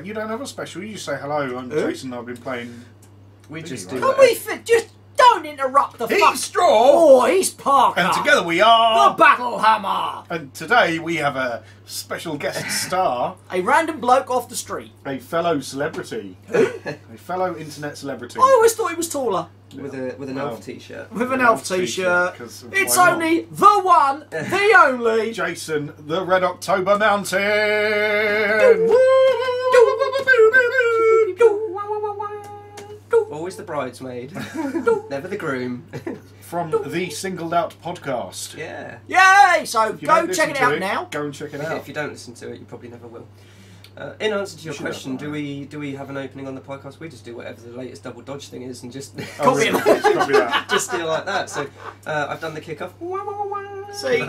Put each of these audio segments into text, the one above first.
You don't have a special. You just say hello. I'm Jason. I've been playing. We just do. Can we just don't interrupt the fuck. He's Straw. Oh, he's Parker. And together we are the Battle Hammer. And today we have a special guest star. A random bloke off the street. A fellow celebrity. A fellow internet celebrity. I always thought he was taller. With an elf t-shirt. With an elf t-shirt. It's why not? only the one, the only. Jason, the Red October Mountain. Always the bridesmaid. Never the groom. From the Singled Out podcast. Yeah. Yay! So If you go don't check listen it to out now. Go and check it out. If you don't listen to it, you probably never will. In answer to your question, do we have an opening on the podcast? We just do whatever the latest double dodge thing is and just Copy that. just do like that. So I've done the kickoff. See,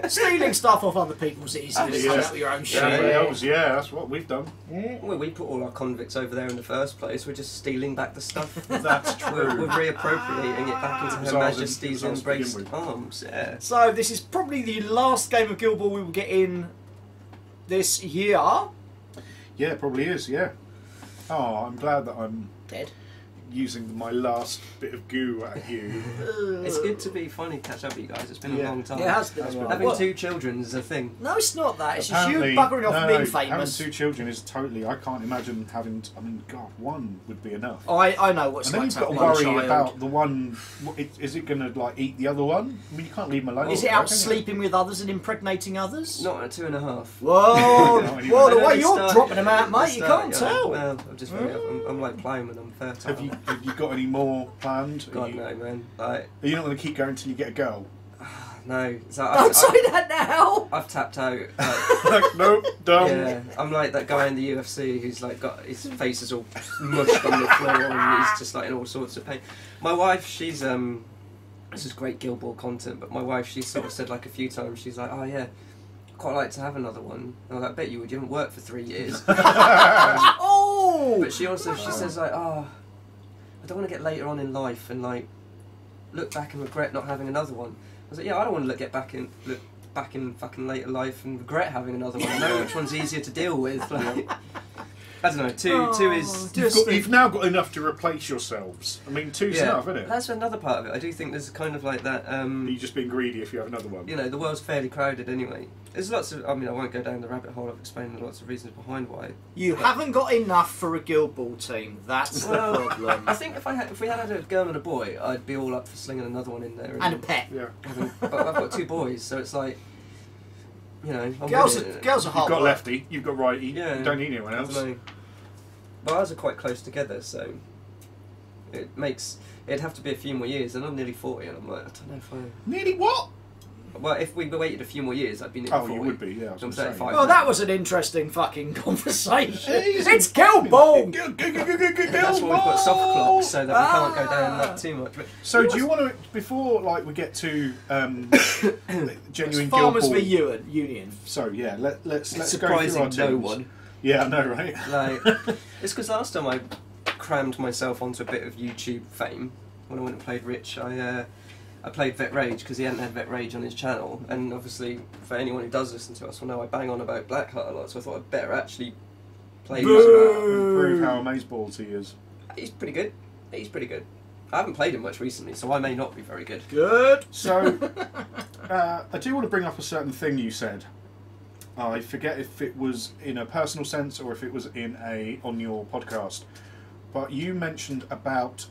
stealing stuff off other people's is easy. Come out with your own shit. Yeah, that's what we've done. Well, we put all our convicts over there in the first place. We're just stealing back the stuff. That's true. We're reappropriating it back into Her Majesty's embraced arms. Yeah. So this is probably the last game of Guild Ball we will get in this year. Yeah, it probably is, yeah. Oh, I'm glad that I'm dead. Using my last bit of goo at you. It's good to be finally catch up with you guys. It's been a long time. Yeah, it has been. Having two children is a thing. No, it's not that. It's just you buggering off and being famous. Having two children is totally... I can't imagine having... I mean, God, one would be enough. I know what's like. And then you've got to worry about the one... Is it going to like eat the other one? I mean, you can't leave them alone. Is it out sleeping with others and impregnating others? Not at 2.5. Whoa! Well, the way you're dropping them out, mate, you can't tell. Well, I'm like playing when I'm fertile. Have you got any more planned? God, no, man. Like, are you not going to keep going until you get a girl? No. So don't say that now! I've tapped out. Like, nope, done. Yeah, I'm like that guy in the UFC who's like got his face is all mushed on the floor and he's just like in all sorts of pain. My wife, she's this is great Guild Ball content, but my wife, she sort of said like a few times, she's like, oh yeah, quite like to have another one. And I was like, I bet you would, you haven't worked for 3 years. Oh! But she says like, oh, I don't want to get later on in life and like look back and regret not having another one. I was like, yeah, I don't want to look back in fucking later life and regret having another one. I know which one's easier to deal with. Like, I don't know. Two is. You've now got enough to replace yourselves. I mean, two's enough, isn't it? That's another part of it. I do think there's kind of like that. Are you just being greedy if you have another one? You know, the world's fairly crowded anyway. There's lots of. I mean, I won't go down the rabbit hole of explaining lots of reasons behind why. You haven't got enough for a Guild Ball team. That's the problem. I think if we had a girl and a boy, I'd be all up for slinging another one in there. And a pet. Yeah. But I've got 2 boys, so it's like. You know, girls are hard. You've got lefty, you've got righty. Yeah. You don't need anyone else. Well, ours are quite close together, so it'd have to be a few more years, and I'm nearly 40, and I'm like, I don't know if I. Nearly what? Well, if we waited a few more years, I'd be nearly 40. Oh, you would be, yeah. I'm 35. Oh, that was an interesting fucking conversation. It's Guild Ball! That's why we've got soft clocks, so that we can't go down that too much. But so, do you want to, before like we get to genuine Farmers Guild Ball... v Union. So, yeah, let's go through surprising our no teams. one. Yeah, I know, right? Like, it's because last time I crammed myself onto a bit of YouTube fame when I went and played Rich. I played Vet Rage because he hadn't had Vet Rage on his channel, and obviously for anyone who does listen to us will know I bang on about Blackheart a lot, so I thought I'd better actually play him. Prove how amazeballs he is. He's pretty good. He's pretty good. I haven't played him much recently, so I may not be very good. Good. So, I do want to bring up a certain thing you said. I forget if it was in a personal sense or if it was on your podcast, but you mentioned about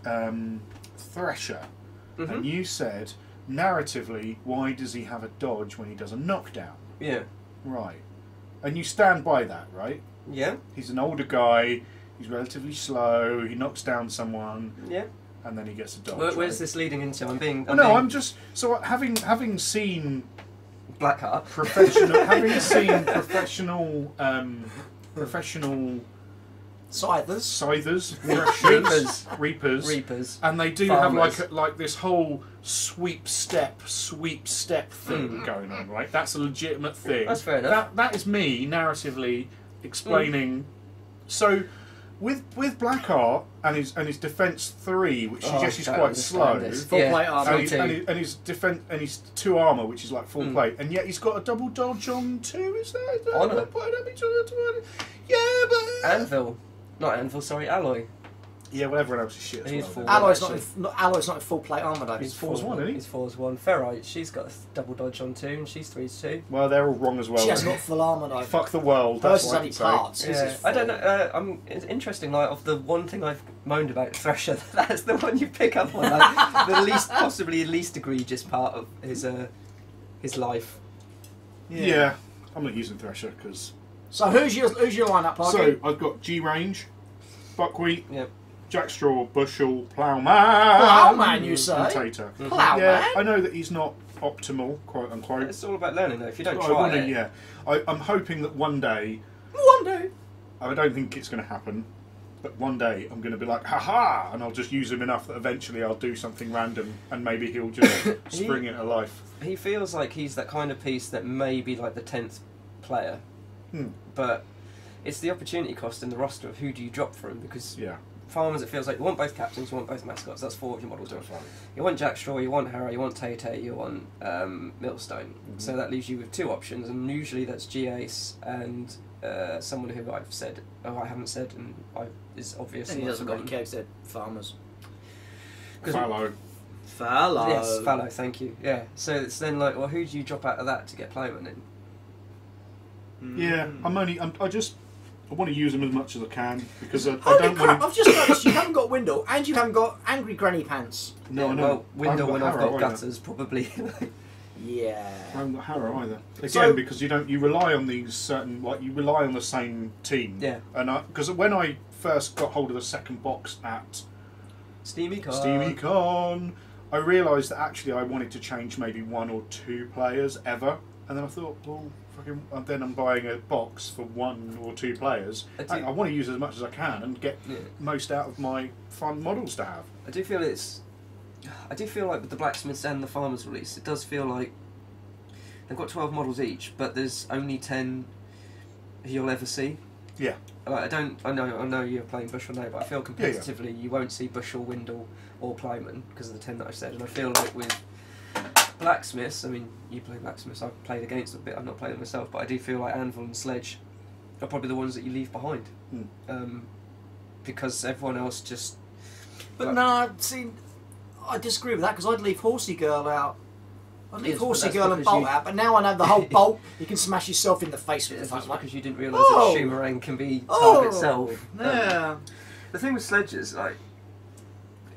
Thresher. Mm-hmm. And you said, narratively, why does he have a dodge when he does a knockdown? Yeah. Right. And you stand by that, right? Yeah. He's an older guy, he's relatively slow, he knocks down someone. Yeah. And then he gets a dodge. Where's this leading into? I'm just... So, having seen... Blackheart. Having seen professional... Scythers, Reapers, and they do Farmers. have like this whole sweep step thing going on, right? That's a legitimate thing. That's fair enough. That is me narratively explaining. So, with Blackheart and his defense 3, which suggests he's quite slow, full plate armor, and his defense and his 2 armor, which is like full plate, and yet he's got a double dodge on 2. Is there? Yeah, but Anvil. Not Anvil, sorry, Alloy. yeah, well, everyone else is shit as He's well. full. then. Alloy's not in full plate armour though. He's 4-1, isn't he? He's 4-1. Ferrite, she's got a double dodge on 2, and she's 3-2. Well, they're all wrong as well. She has then. not full armour though. Fuck the world. Hers That's is what I only can say. parts. His Yeah, is I don't full. know. It's interesting. Like, of the one thing I've moaned about Thresher, that's the one you pick up on. Like, the possibly least egregious part of his life. Yeah, I'm not using Thresher because. So who's your lineup, Parky? So I've got G range, buckwheat, Yep. jackstraw, bushel, ploughman. Ploughman, you say? And tater. Ploughman? Yeah, I know that he's not optimal, quote unquote. It's all about learning, though. If you don't I try wanna- it, yeah, I'm hoping that one day. One day. I don't think it's going to happen, but one day I'm going to be like, haha, and I'll just use him enough that eventually I'll do something random, and maybe he'll just spring it to life. he feels like he's that kind of piece that may be like the 10th player, but it's the opportunity cost in the roster of who do you drop for him, because Yeah. farmers, it feels like you want both captains, you want both mascots. That's 4 of your models. You want Jackstraw, you want Harrow, you want Tay-Tay, you want Millstone. So that leaves you with 2 options, and usually that's G-Ace and someone who I haven't said, and is obvious. And he I've doesn't really forgotten. care 'cause they're farmers. Fallow. Fallow. Yes, Fallow, thank you. Yeah. So it's then like, well, who do you drop out of that to get Ploughman in? Yeah, I want to use them as much as I can because I Holy don't crap, want I've just noticed you haven't got Windle and you haven't got Angry Granny Pants. No, I know. Well, Windle when I've got Harrow gutters, probably. Yeah. I haven't got Harrow either. Again, So- because you rely on these certain, you rely on the same team. Yeah. And because when I first got hold of the second box at Steamy Con. Steamy Con, I realised that actually I wanted to change maybe 1 or 2 players ever, and then I thought, well, then I'm buying a box for 1 or 2 players. I want to use as much as I can and get most out of my fun models to have. I do feel like with the blacksmiths and the farmers release, it does feel like they've got 12 models each, but there's only 10 you'll ever see. Yeah. Like, I know you're playing Bushel now, but I feel competitively you won't see Bushel, Windle, or Ploughman because of the 10 that I said, and I feel like with blacksmiths, I mean, you play blacksmiths, I've played against them a bit, I've not played them myself, but I do feel like Anvil and Sledge are probably the ones that you leave behind. Because everyone else just... But no, see, I disagree with that because I'd leave Horsey Girl out. I'd leave Yes, but Horsey that's Girl and because Bolt you- out, but now I know the whole Bolt, you can smash yourself in the face with It's the just fuck. because you didn't realise Oh! that Shoomerang can be Oh! target itself. Yeah. The thing with Sledge is, like,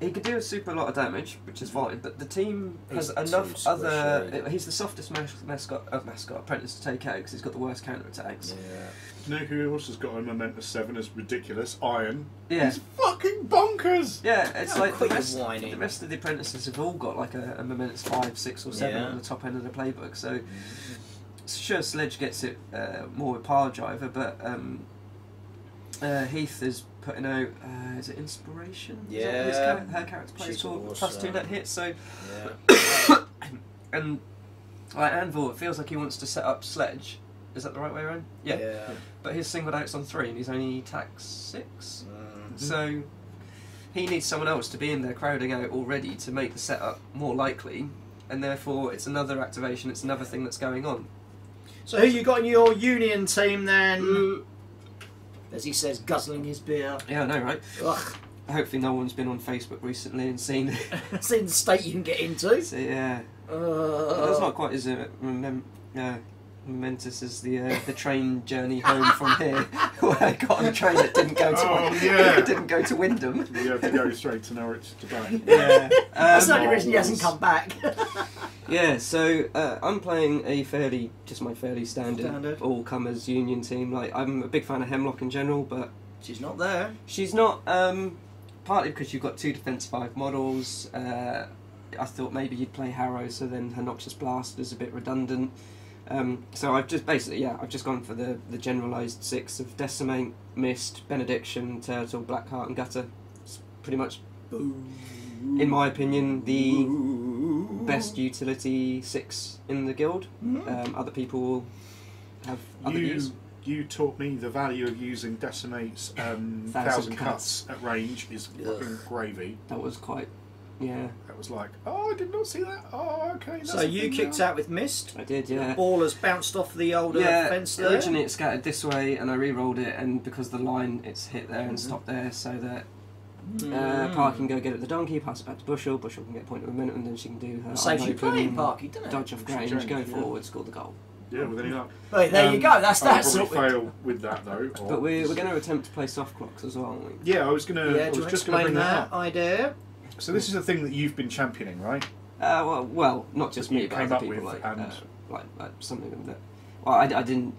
he could do a super lot of damage, which is fine, but the team has He's enough too other... squishy. He's the softest apprentice to take out because he's got the worst counter-attacks. Yeah. You know who else has got a Momentous 7 as ridiculous? Iron. Yeah. He's fucking bonkers! Yeah, it's Oh, like quit the your rest, whining. the rest of the apprentices have all got like a momentous 5, 6 or 7 Yeah. on the top end of the playbook, so sure Sledge gets it more with Power Driver, but Heath is putting out, is it Inspiration? Is that what his Yeah. her character plays She's called? awesome. +2 net hits, so... Yeah. And like Anvil, it feels like he wants to set up Sledge. Is that the right way around? Yeah. But his singled out's on 3 and he's only tax 6. So he needs someone else to be in there crowding out already to make the setup more likely, and therefore it's another activation, it's another thing that's going on. So who you got in your Union team then? As he says, guzzling his beer. Yeah, I know, right? Ugh. Hopefully no one's been on Facebook recently and seen Seen the state you can get into. so, yeah. That's not quite as momentous as the train journey home from here, where I got on a train that didn't go to yeah. didn't go to Wyndham. You have to go straight to Norwich to back. Yeah, That's the only reason he hasn't come back. yeah. So I'm playing my fairly standard Standard. all comers Union team. Like I'm a big fan of Hemlock in general, but She's not there. she's not. Partly because you've got 2 Defence 5 models. I thought maybe you'd play Harrow, so then her Noxious Blast is a bit redundant. So I've just gone for the generalised 6 of Decimate, Mist, Benediction, Turtle, Blackheart and Gutter. It's pretty much, in my opinion, the best utility 6 in the guild. Other people will have other views. You taught me the value of using Decimate's 1,000 cuts at range is fucking gravy. That was quite Yeah. That was like, oh, I did not see that. Oh, okay. That's So you kicked out with mist. I did, yeah. The ball has bounced off the old fence there. Originally it scattered this way, and I re-rolled it, and because the line, it's hit there and stopped there, so that Parky can go get it the donkey, pass it back to Bushel. Bushel can get a point of momentum, and then she can do her Saves you unopened playing, Parky, doesn't it? dodge off Grange, go forward, score the goal. Yeah, with any luck. Right, there you go. That's I'll that probably sorted. fail with that though. But we're going to attempt to play soft clocks as well, aren't we? Yeah, I was gonna. Yeah, I do you was just gonna explain bring that that up. idea? So this is a thing that you've been championing, right? Well, not just me, You but came other up people with like something that. Well, I didn't.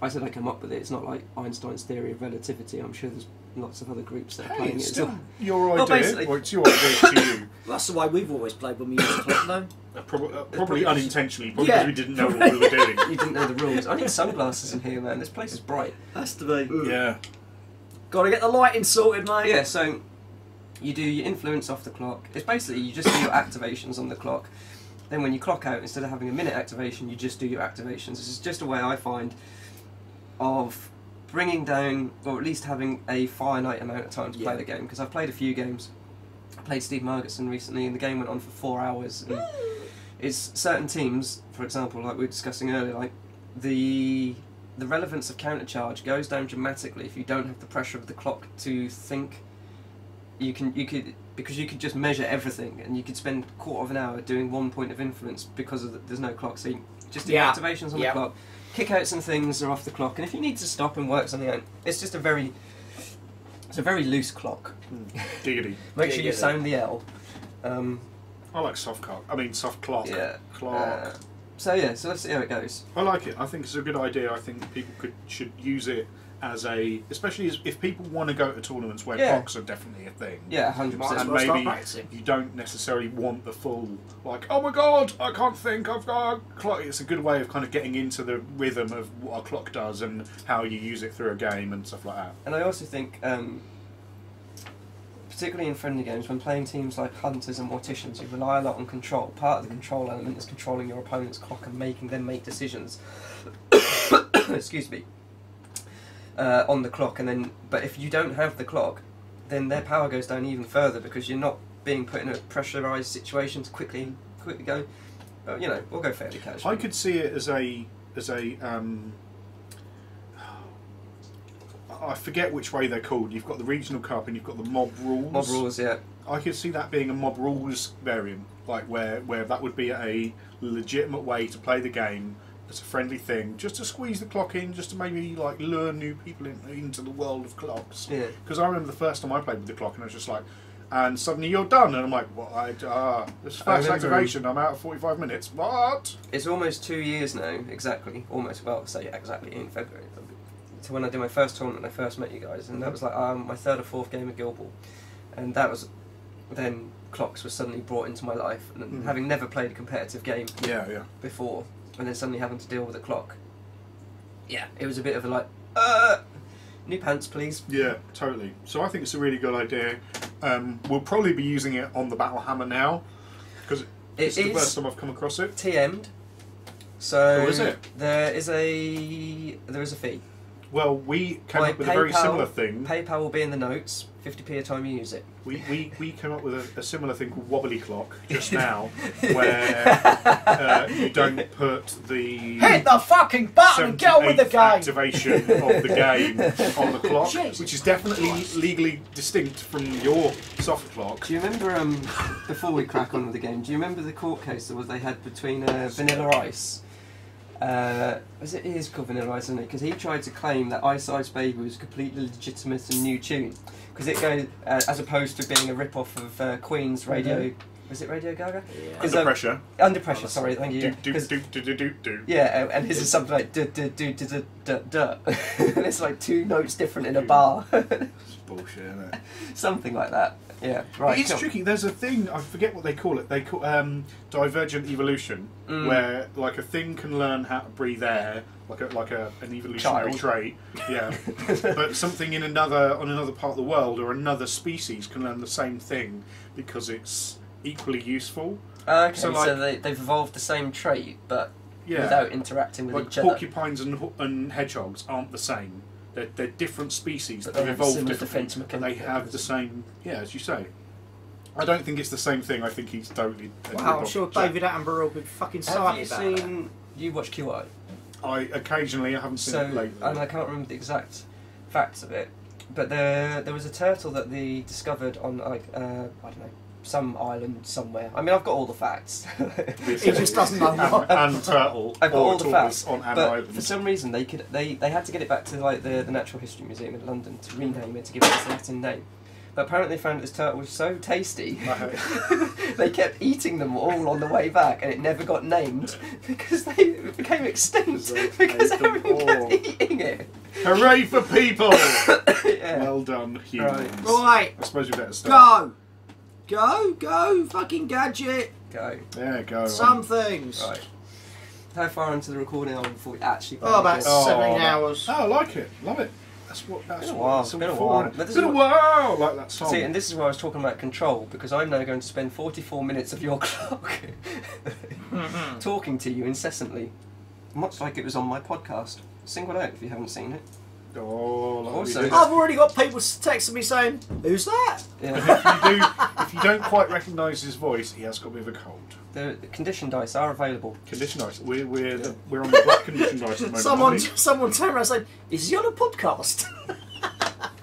I said I came up with it. It's not like Einstein's theory of relativity. I'm sure there's lots of other groups that are playing it's it. still So, your Well, idea. basically- Or it's your idea to you. That's the way we've always played when we use the clock, though. Probably unintentionally, probably Yeah. because we didn't know what we were doing. you didn't know the rules. I need sunglasses in here, man. This place is bright. Has to be. Yeah. Got to get the lighting sorted, mate. Yeah, so you do your influence off the clock. It's basically you just do your activations on the clock. Then when you clock out, instead of having a minute activation, you just do your activations. This is just a way I find of bringing down, or at least having a finite amount of time to play Yeah. the game. Because I've played a few games. I played Steve Margetson recently, and the game went on for 4 hours. And it's certain teams, for example, like we were discussing earlier, like the relevance of countercharge goes down dramatically if you don't have the pressure of the clock to think. You could just measure everything, and you could spend a quarter of an hour doing 1 point of influence because there's no clock. So you just do activations on the clock, kickouts and things are off the clock, and if you need to stop and work something out, it's just a very loose clock. Diggity. Make sure you sound the L. I like soft clock. I mean soft clock. Yeah. Clock. So let's see how it goes. I like it. I think it's a good idea. I think people should use it as a, especially if people want to go to tournaments where clocks are definitely a thing. Yeah, 100%. Might as And well start maybe practicing. you don't necessarily want the full, like, oh my god, I can't think, I've got a clock. It's a good way of kind of getting into the rhythm of what a clock does and how you use it through a game and stuff like that. And I also think, particularly in friendly games, when playing teams like Hunters and Morticians, you rely a lot on control. Part of the control element is controlling your opponent's clock and making them make decisions. Excuse me. On the clock, but if you don't have the clock, then their power goes down even further because you're not being put in a pressurised situation to quickly go. But we'll go fairly casual. I could see it as a I forget which way they're called. You've got the regional cup and you've got the mob rules. Mob rules, yeah. I could see that being a mob rules variant, like where that would be a legitimate way to play the game. It's a friendly thing, just to squeeze the clock in, just to maybe like lure new people into the world of clocks. Yeah. Because I remember the first time I played with the clock, and I was just like, and suddenly you're done, and I'm like, what? This first activation, I'm out of 45 minutes. What? It's almost 2 years now, exactly. Almost, well, say exactly in February. To when I did my first tournament, I first met you guys, and that was like my third or fourth game of Guild Ball, and that was then clocks were suddenly brought into my life, and having never played a competitive game before. And then suddenly having to deal with a clock. Yeah, it was a bit of a like, new pants, please. Yeah, totally. So I think it's a really good idea. We'll probably be using it on the Battle Hammer now, because it's the first time I've come across it. TM'd. So is it? There is a fee. Well, we came up with a very similar thing. PayPal will be in the notes. 50p a time you use it. We came up with a similar thing called Wobbly Clock just now, where you don't put the Hit the fucking button and get on with the 78th game. activation of the game on the clock, Jesus. which is definitely legally distinct from your soft clock. Do you remember, before we crack on with the game, do you remember the court case that they had between Vanilla Ice? It is called Vanilla Ice, isn't it? Because he tried to claim that Ice Ice Baby was a completely legitimate and new tune. Because it goes, as opposed to being a rip-off of Queen's Radio... Was it Radio Gaga? Yeah. Under Pressure. Under Pressure, sorry, thank you. Yeah, and his is something like duh. And it's like two notes different in a bar. It's bullshit, isn't it? Something like that. Yeah, right. It's tricky. There's a thing, I forget what they call it. They call divergent evolution, where like a thing can learn how to breathe air, like an evolutionary trait. Yeah, but something on another part of the world or another species can learn the same thing because it's equally useful. Okay, so they've evolved the same trait, but without interacting with each other. Porcupines and hedgehogs aren't the same. They're different species But that they have have evolved similar differently, defence and they mechanisms. have the same, as you say. I don't think it's the same thing. I think he's totally. Wow, I'm sure David Attenborough will be fucking sorry Have about you that. seen? You watch QI? I occasionally, I haven't seen it lately. And I can't remember the exact facts of it, but there was a turtle that they discovered on like I don't know, some island somewhere. I mean, I've got all the facts. He just doesn't know what. And turtle. I've got or all the facts, on an but island. for some reason they had to get it back to like the Natural History Museum in London to rename it, to give it its Latin name. But apparently they found this turtle was so tasty, they kept eating them all on the way back, and it never got named because they became extinct because everyone kept eating it. Hooray for people! Yeah. Well done, humans. Right, I suppose we better start. go, fucking gadget. Go. There, go. Some things. Right. How far into the recording are we before we actually play Oh, about the game? 17 hours. Oh, I like it. Love it. That's Been a what while, it's all been a for, while. isn't it? But this Been is a what- while, like that song. See, and this is where I was talking about control, because I'm now going to spend 44 minutes of your clock talking to you incessantly, much like it was on my podcast. Single out if you haven't seen it. Oh, like Also- we did. I've already got people texting me saying, "Who's that?" Yeah. If you don't quite recognise his voice, he has got a bit of a cold. The condition dice are available. Condition ice. We're on the black condition ice at the moment. Someone turned around and said, "Is he on a podcast?"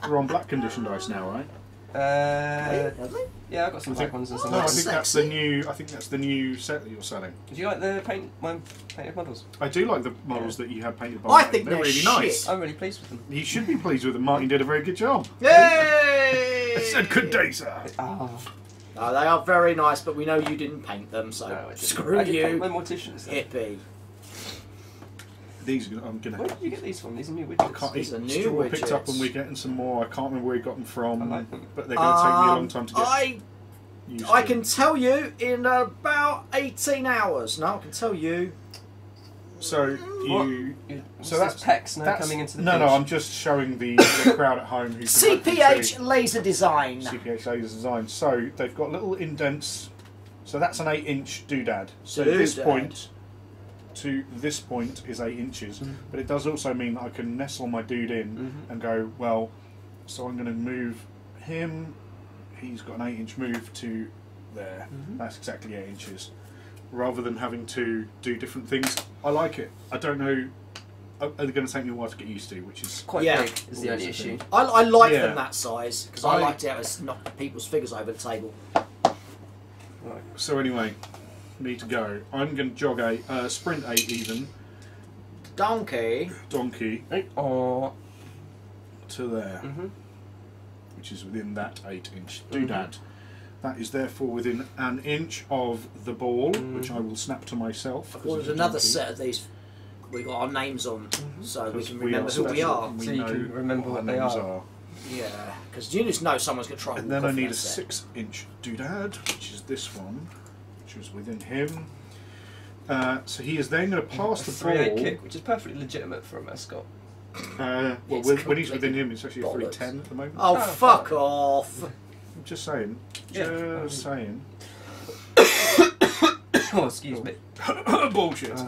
We're on black conditioned ice now, right? Have they? Yeah, I've got some black ones and some No, I white think ones. that's the new. I think that's the new set that you're selling. Do you like the my painted models? I do like the models that you have painted by. I Martin. think they're they're really shit. nice. I'm really pleased with them. You should be pleased with them. Martin did a very good job. Yay! I said good day, sir. Oh, No, they are very nice, but we know you didn't paint them, so no, I didn't. screw I did paint you, my morticians. Though. hippie. These I'm gonna. Where did you get these from? These are new I widgets. can't. These are new Straw picked up, widgets. and we're getting some more. I can't remember where he got them from. I like them. But they're going to take me a long time to get used I to. can tell you in about 18 hours. No, I can tell you. So you. So that's- that's pecs now That's, coming into the no, pitch. I'm just showing the crowd at home who can hopefully CPH see laser design. CPH laser design. So they've got little indents. So that's an 8-inch doodad. So Doodad. this point to this point is 8 inches, Mhm. but it does also mean that I can nestle my dude in Mhm. and go, well, so I'm going to move him. He's got an 8-inch move to there. Mhm. That's exactly 8 inches. Rather than having to do different things, I like it. I don't know. They're going to take me a while to get used to, which is Quite Yeah. big is the only issue. I like Yeah. them that size because I like to have us knock people's figures over the table. Right. so. Anyway, need to go. I'm going to jog 8, sprint 8 even, Donkey. donkey Oh. to there, Mhm. which is within that 8-inch doodad. That is therefore within an inch of the ball, which I will snap to myself. Well, there's another set of these. We got our names on, so we Because can we remember are who we special are. and we So you know can remember what our they names are. Yeah, because you just know someone's going to try. And then I need a 6-inch doodad, which is this one, which is within him. So he is then going to pass A the 3/8 ball. kick, which is perfectly legitimate for a mascot. Well, It's when he's within him, it's actually a bollocks. 310 at the moment. Oh, Oh, fuck off! I'm just saying. Yeah. Just saying. Oh, excuse me. Bullshit. No,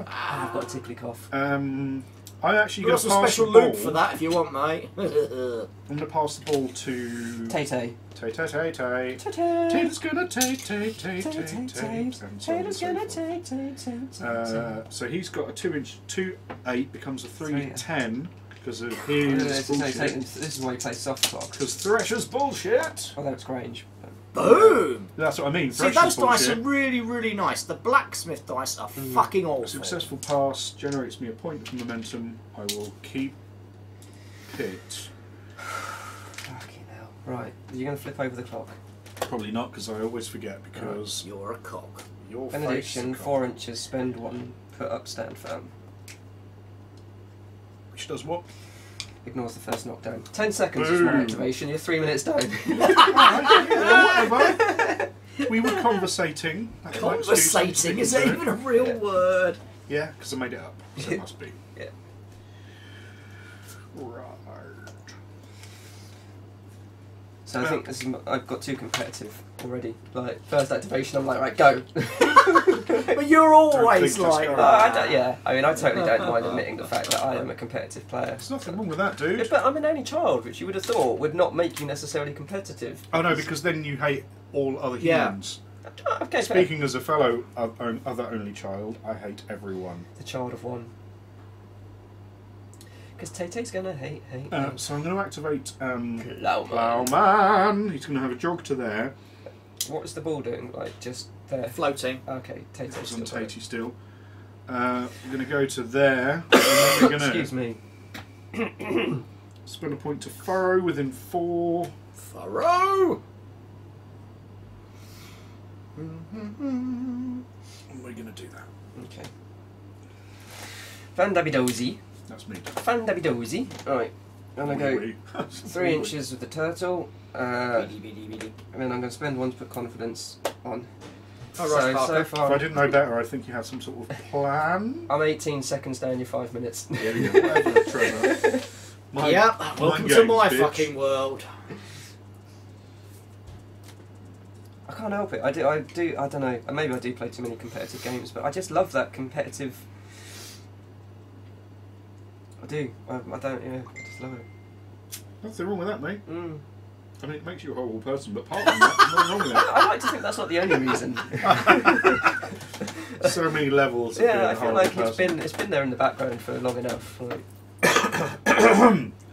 I've got a tickly cough. I actually We've got got to some pass special the ball. loot for that if you want, mate. I'm going to pass the ball to Tay-Tay. Tay Tay Tay Tay. Tay-Tay. Taylor's gonna take, take, take, take, take, and so on and Taylor's so gonna forth. take. So he's got a 2-inch 2/8 becomes a 310 because of No, his this bullshit. is why you play soft box. Because Thresher's bullshit. Although it's Grange. Boom! That's what I mean. See, Thresher's those dice are bullshit. really, really nice. The blacksmith dice are fucking A awful. successful pass generates me a point of momentum. I will keep it. Fucking hell. Right, are you going to flip over the clock? Probably not because I always forget because You're a cock. your Benediction, face. 4 inches, spend 1, put up, stand firm. Which does what? Ignores the first knockdown. 10 seconds is my Boom. activation, you're 3 minutes down. Whatever. We were conversating. That's an excuse to Conversating, stick is that to it. even a real Yeah. word? Yeah, because I made it up. So it must be. Yeah. Right. So I think this is, I've got too competitive already. Like, first activation, I'm like, right, go. But you're always Don't think like just that. yeah, I mean, I totally don't mind admitting the fact that I am a competitive player. There's nothing wrong with that, dude. But I'm an only child, which you would have thought would not make you necessarily competitive. Oh no, because then you hate all other Yeah. humans. Okay, Speaking as a fellow other only child, I hate everyone. the child of one. Because Tay-Tay's gonna hate. So I'm going to activate Plowman. Plowman. He's going to have a jog to there. What was the ball doing? Like, just there? Floating. Okay, Tay-Tay's It's on still got it. Tatey still. We're going to go to there. And then we're going Excuse me. to spend a point to furrow within 4. Furrow! And we're going to do that. Okay. Fan-dabby-dozy. That's me. Fan-dabby-dozy. Right. I'm going to go Wee-wee. 3 inches with the turtle. And Beady, beady, beady. then I'm going to spend 1 to put confidence on. Oh, right, So Parker. If I far, didn't know better, I think you had some sort of plan. I'm 18 seconds down your 5 minutes. Yeah, whatever, Trevor. Yep, welcome to games, my bitch. fucking world. I can't help it. I don't know. Maybe I do play too many competitive games, but I just love that competitive. I do. I don't. Yeah, I just love it. Nothing wrong with that, mate. Mm. I mean, it makes you a horrible person, but apart from that, nothing wrong with that. I like to think that's not the only reason. So many levels. Of being Yeah, a I feel horrible like person. it's been there in the background for long enough. Like,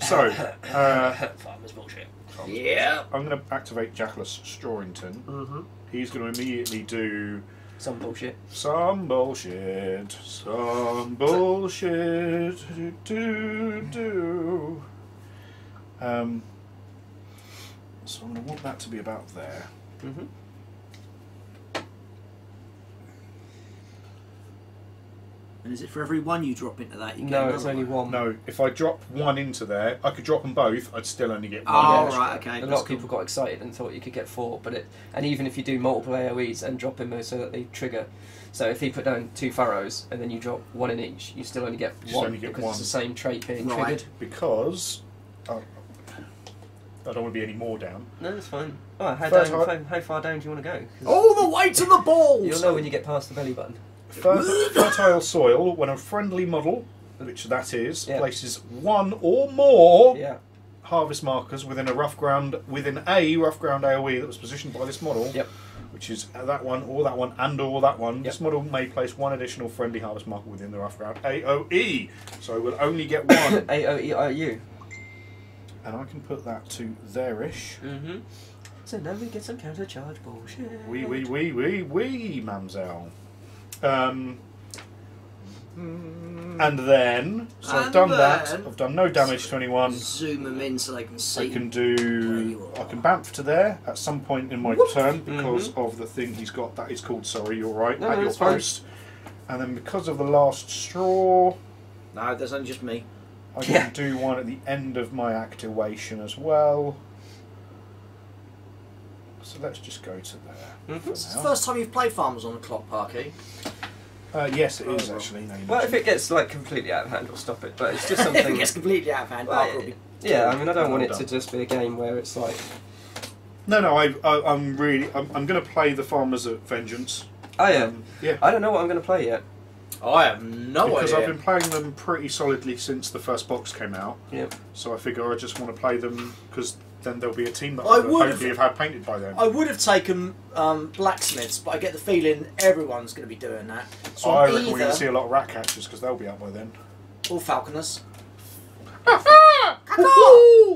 So, farmers bullshit. Yeah. I'm going to activate Jackalus Strawington. Mm-hmm. He's going to immediately do Some bullshit. some bullshit. Some bullshit. Do. So I'm going to want that to be about there. Mm-hmm. And is it for every one you drop into that? You get No, another it's only one. No, if I drop one into there, I could drop them both, I'd still only get one. Oh, Yeah. right, okay. A lot of people got excited and thought you could get 4, and even if you do multiple AoEs and drop in so that they trigger, so if he put down 2 furrows and then you drop 1 in each, you still only get You just 1 only get because one. it's the same trait being Right. triggered. Because I don't want to be any more down. No, that's fine. Oh, how far down do you want to go? 'Cause All the way to the balls! you'll know when you get past the belly button. Fertile soil, when a friendly model, which that is, Yeah. places 1 or more Yeah. harvest markers within a rough ground AoE that was positioned by this model, Yep. which is that one or that one and or that one. Yep. This model may place 1 additional friendly harvest marker within the rough ground AoE, so we'll only get 1. AoEIU. And I can put that to there-ish. Mm-hmm. So now we get some counter charge bullshit. Wee, mamselle. And then, so I've And done that. then- I've done no damage to anyone. Zoom them in so they can see. I can Where do. you are. I can bamf to there at some point in my Whoop. turn because of the thing he's got. That is called. Sorry, you're right. No, at no, your it's fine. post. And then because of the last straw, No, there's only just me. I Yeah. can do one at the end of my activation as well. So let's just go to there. Mhm. for This is the now. first time you've played Farmers on the Clock, Parky. Yes, it is Oh, well. actually. No, you Well, if mentioned it gets like completely out of hand, we'll stop it. But it's just If it something. gets completely out of hand, Well, Parker will be... Yeah, I mean, I don't want it Well to done. just be a game where it's like, No, I'm really. I'm going to play the Farmers at Vengeance. oh yeah, Yeah. I don't know what I'm going to play yet. I have no Because idea. I've been playing them pretty solidly since the first box came out. Yep. So I figure I just want to play them because then there'll be a team that I I would hopefully have had painted by then. I would have taken blacksmiths, but I get the feeling everyone's going to be doing that. So I I'm reckon we're going to either... see a lot of rat catchers because they'll be out by then. Or falconers.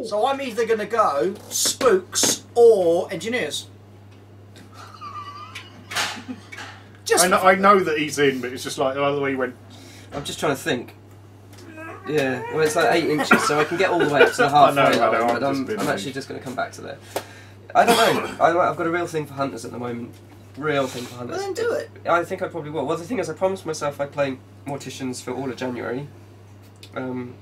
So I'm either going to go spooks or engineers. Just I know that he's in, but it's just like the way he went. I'm just trying to think. Yeah, well, it's like 8 inches, so I can get all the way up to the halfway I know, line, I'm but just I'm being actually rude. just going to come back to that. I don't know. I've got a real thing for hunters at the moment. Real thing for hunters. Well, then do it. I think I probably will. Well, the thing is, I promised myself I'd play Morticians for all of January. It's I'm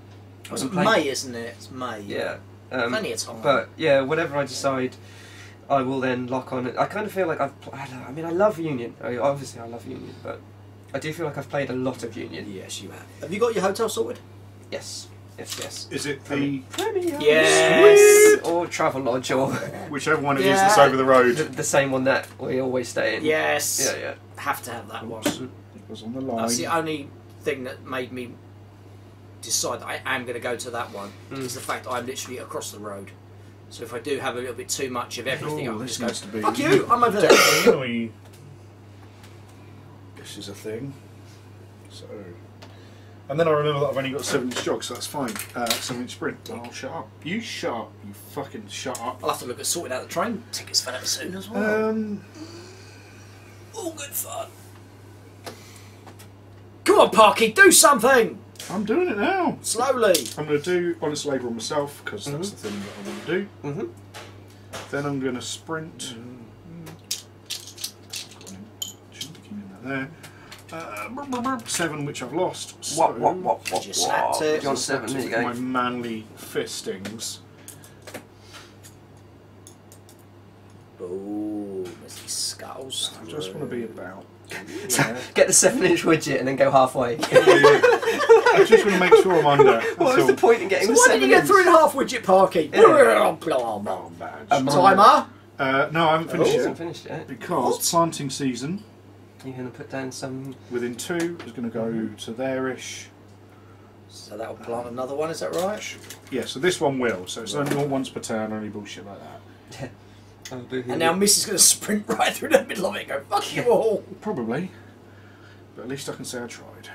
playing- May, isn't it? It's May. Yeah. Plenty of time. But yeah, whatever I decide, I will then lock on it. I kind of feel like I mean, I love Union. Obviously, I love Union, but I do feel like I've played a lot of Union. Yes, you have. Have you got your hotel sorted? Yes. Yes. Is it the? Premier. Yes. Or Travelodge or Whichever one it is that's over the road. the same one that we always stay in. Yes. Yeah. Have to have that one. It was on the line. That's the only thing that made me decide that I am going to go to that one. Is the fact that I'm literally across the road. So if I do have a little bit too much of everything, I'll just go, fuck you, I'm over there. This is a thing. So, and then I remember that I've only got a 7-inch jog, so that's fine. 7-inch sprint. Oh, shut up! You shut up! You fucking shut up! I'll have to look at sorting out the train tickets for that soon as well. All good fun. Come on, Parky, do something. I'm doing it now. Slowly. I'm going to do honest labour on myself because that's the thing that I want to do. Then I'm going to sprint. Shouldn't be keeping that there. 7, which I've lost. So You snapped it. You're on 7, there you go. my manly fistings. Boom. As he scuttles. I just want to be about. Get the 7-inch widget and then go halfway. I just want to make sure I'm under. What was the point in getting So the why 7 did you get 3.5 widget, Parky? Timer. No, I haven't finished It yet. hasn't finished yet. Because planting season, You're going to put down some... within 2, is going to go to there-ish. So that'll plant another one, is that right? Yeah, so this one will. So it's only once per turn, only bullshit like that. Oh, boo-hoo. And now Miss is going to sprint right through the middle of it and go, fuck you all. Probably. But at least I can say I tried.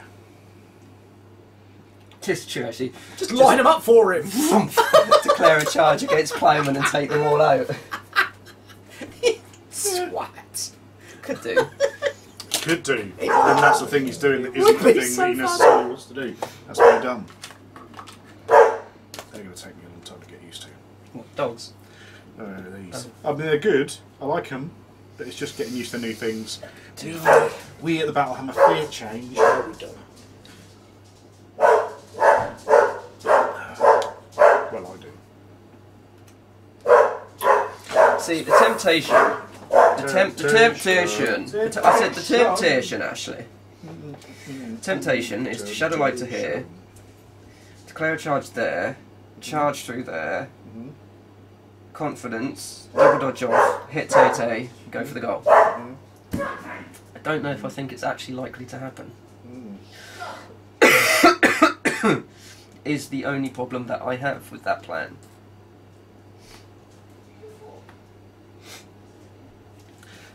Just true, actually. Just line them up for him. Declare a charge against ploughman and take them all out. Swat. Could do. Could do. And that's the thing he's doing that isn't the thing that he necessarily wants to do. That's very dumb. They're going to take me a long time to get used to. What, dogs? These. I mean, they're good. I like them. But it's just getting used to new things. We at the Battle Hammer fear change. No, we don't. Well, I do. See, the temptation. I said the temptation, Ashley. Temptation is to shadow light to here, declare a charge there, charge through there, confidence, double dodge off, hit Tay, go for the goal. I don't know if I think it's actually likely to happen. Is the only problem that I have with that plan.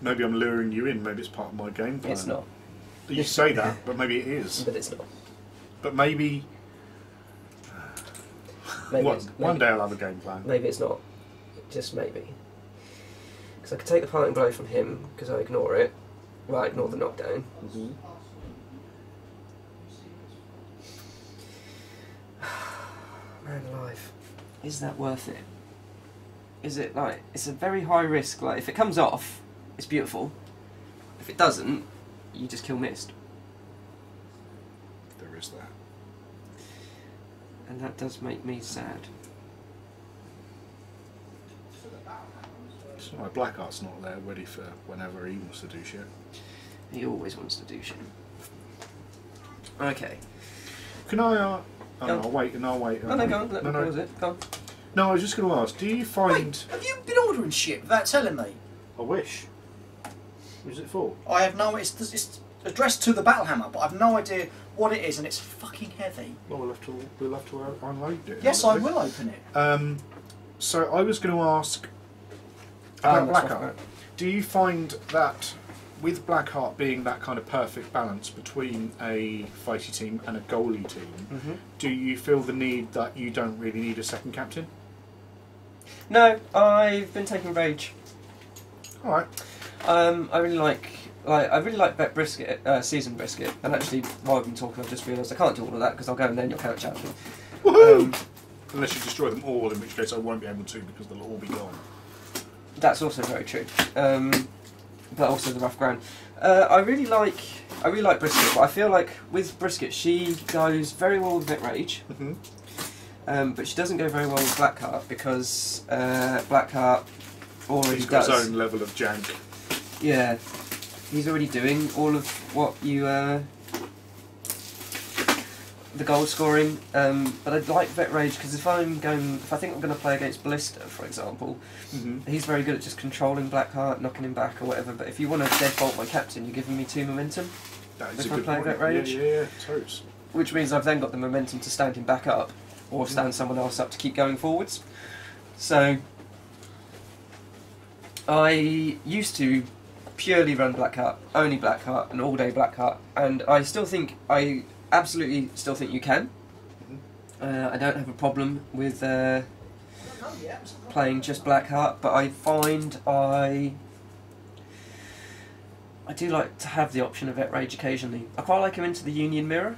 Maybe I'm luring you in. Maybe it's part of my game plan. It's not. You say that, but maybe it is. But it's not. But maybe one day I'll have a game plan. Maybe it's not. Just maybe. Because I could take the parting blow from him, because I ignore it. Well, I ignore the knockdown. Man alive. Is that worth it? Is it like... It's a very high risk. Like, if it comes off, it's beautiful. If it doesn't, you just kill Mist. There is that. And that does make me sad. So my Blackheart's not there, ready for whenever he wants to do shit. He always wants to do shit. Okay. Can I? I'll wait. No, go on. Let me pause it. Go on. No, I was just going to ask. Do you find? Wait, have you been ordering shit without telling me? I wish. Who's it for? I have no... It's addressed to the Battle Hammer, but I've no idea what it is, and it's fucking heavy. Well, we'll have to unload it. Yes, I will open it. So I was going to ask about Blackheart. Do you find that with Blackheart being that kind of perfect balance between a fighty team and a goalie team, do you feel the need that you don't really need a second captain? No, I've been taking Rage. All right. I really like Bet Brisket, Seasoned Brisket, and actually while I've been talking I've just realised I can't do all of that because I'll go and then you'll couch out. Woohoo! Unless you destroy them all, in which case I won't be able to because they'll all be gone. That's also very true. But also the rough ground. I really like Brisket, but I feel like with Brisket she goes very well with Vet Rage. But she doesn't go very well with Blackheart because Blackheart already He's got does. his own level of jank. Yeah, he's already doing all of what you the goal scoring, but I'd like Vet Rage because if I think I'm going to play against Ballista, for example, he's very good at just controlling Blackheart, knocking him back or whatever. But if you want to deadbolt my captain, you're giving me 2 momentum. That is if a I good play point. Vet Rage, Yeah, totes. which means I've then got the momentum to stand him back up or stand someone else up to keep going forwards. So I used to purely run Blackheart, only Blackheart, and all day Blackheart, and I absolutely still think you can. I don't have a problem with playing just Blackheart, but I find I do like to have the option of Vet Rage occasionally. I quite like him into the Union Mirror.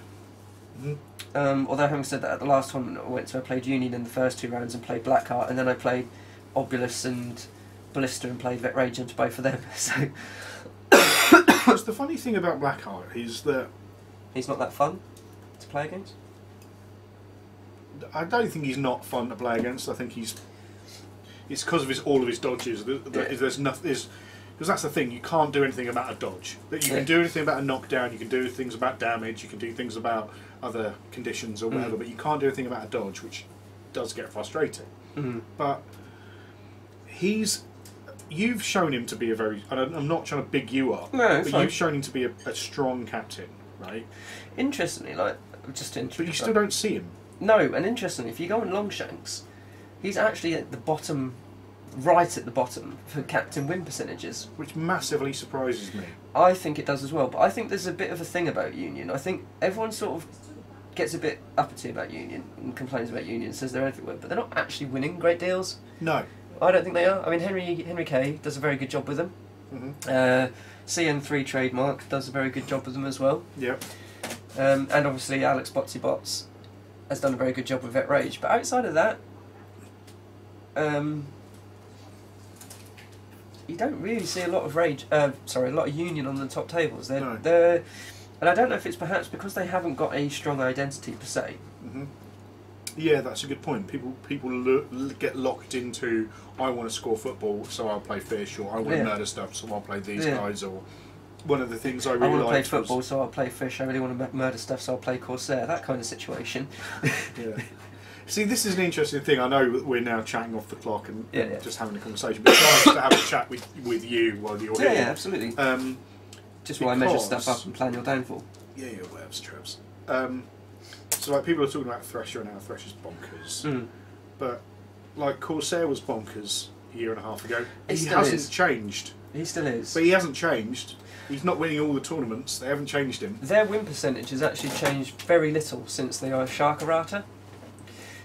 Although having said that, at the last tournament I went to, I played Union in the first 2 rounds and played Blackheart, and then I played Obulus and Ballista and played Vet Rage into both of them. So Because the funny thing about Blackheart is that he's not that fun to play against. I don't think he's not fun to play against. I think it's because of all of his dodges. There's nothing. Because that's the thing, you can't do anything about a dodge. But you can do anything about a knockdown. You can do things about damage. You can do things about other conditions or whatever. But you can't do anything about a dodge, which does get frustrating. But you've shown him to be a very. And I'm not trying to big you up. No, but you've shown him to be a strong captain, right? Interestingly, just interesting. But you still don't see him. No, and interestingly, if you go on Longshanks, he's actually at the bottom, right at the bottom for captain win percentages. Which massively surprises me. I think it does as well, but I think there's a bit of a thing about Union. I think everyone sort of gets a bit uppity about Union and complains about Union, says they're everywhere, but they're not actually winning great deals. No. I don't think they are. I mean, Henry Kay does a very good job with them. CN3 Trademark does a very good job with them as well. Yep. And obviously Alex Botsy Bots has done a very good job with Vet Rage. But outside of that, you don't really see a lot of a lot of Union on the top tables. They're, and I don't know if it's perhaps because they haven't got a strong identity per se. Yeah, that's a good point. People get locked into, I want to score football, so I'll play fish, or I want to murder stuff, so I'll play these guys, or one of the things I really want to play liked football, so I'll play fish. I really want to murder stuff, so I'll play Corsair. That kind of situation. Yeah. See, this is an interesting thing. I know we're now chatting off the clock and just having a conversation, but it's nice to have a chat with you while you're here. Yeah, absolutely. Just while I measure stuff up and plan your downfall. Yeah, whatevs, Trebs. So like people are talking about Thresher and how Thresher's bonkers, but like Corsair was bonkers a year and a half ago. He hasn't changed. He still is. But he hasn't changed. He's not winning all the tournaments. They haven't changed him. Their win percentage has actually changed very little since they are Sharkarata.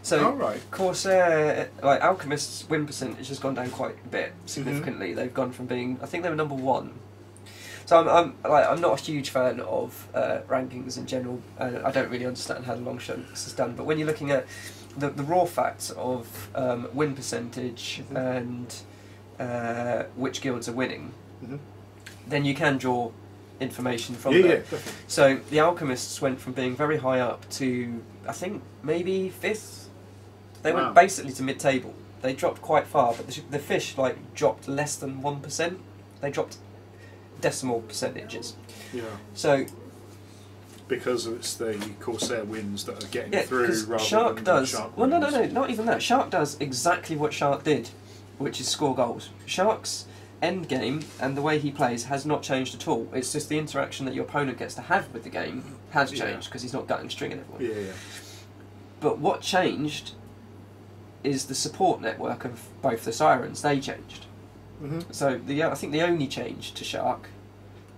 So Corsair, like Alchemist's win percentage has gone down quite a bit, significantly. They've gone from being, I think they were number 1. So I'm not a huge fan of rankings in general. I don't really understand how the Longshanks is done. But when you're looking at the raw facts of win percentage and which guilds are winning, then you can draw information from that. Definitely. So the Alchemists went from being very high up to, I think, maybe 5th. They went basically to mid-table. They dropped quite far, but the fish dropped less than 1%. They dropped decimal percentages. Yeah. So because it's the Corsair wins that are getting through rather Shark than does. Shark well, wins. no, not even that. Shark does exactly what Shark did, which is score goals. Shark's end game and the way he plays has not changed at all. It's just the interaction that your opponent gets to have with the game has changed because he's not gutting stringing everyone. Yeah. But what changed is the support network of both the Sirens. They changed. So I think the only change to Shark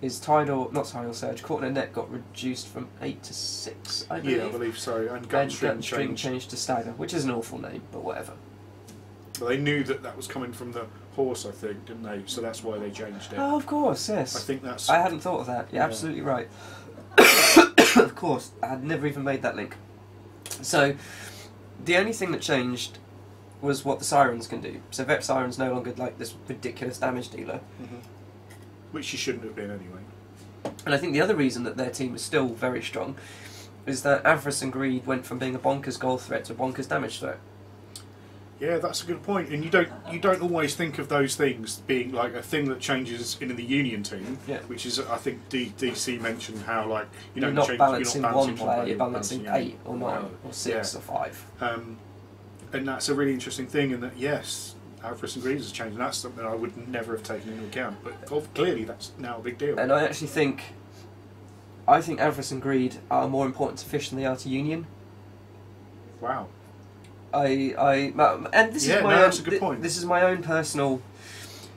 is Tidal Surge. Caught in a Net got reduced from 8 to 6, I believe. Yeah, I believe so. And Gutstring changed to Stagger, which is an awful name, but whatever. But they knew that was coming from the horse, I think, didn't they? So that's why they changed it. Oh, of course, yes. I think that's... I hadn't thought of that. You're absolutely right. Of course, I had never even made that link. So, the only thing that changed was what the Sirens can do. So Vet Siren's no longer like this ridiculous damage dealer. Which she shouldn't have been anyway. And I think the other reason that their team is still very strong is that Avarice and Greed went from being a bonkers goal threat to a bonkers damage threat. Yeah, that's a good point. And you don't always think of those things being like a thing that changes in the union team. Yeah. Which is, I think DC mentioned how like you're not balancing one player, you're balancing 8 or 9 or 6 or 5. And that's a really interesting thing. And that yes, Avarice and Greed has changed. And that's something I would never have taken into account. But clearly, that's now a big deal. And I actually think Avarice and Greed are more important to Fish than they are to Union. Wow. And this is my that's a good point. This is my own personal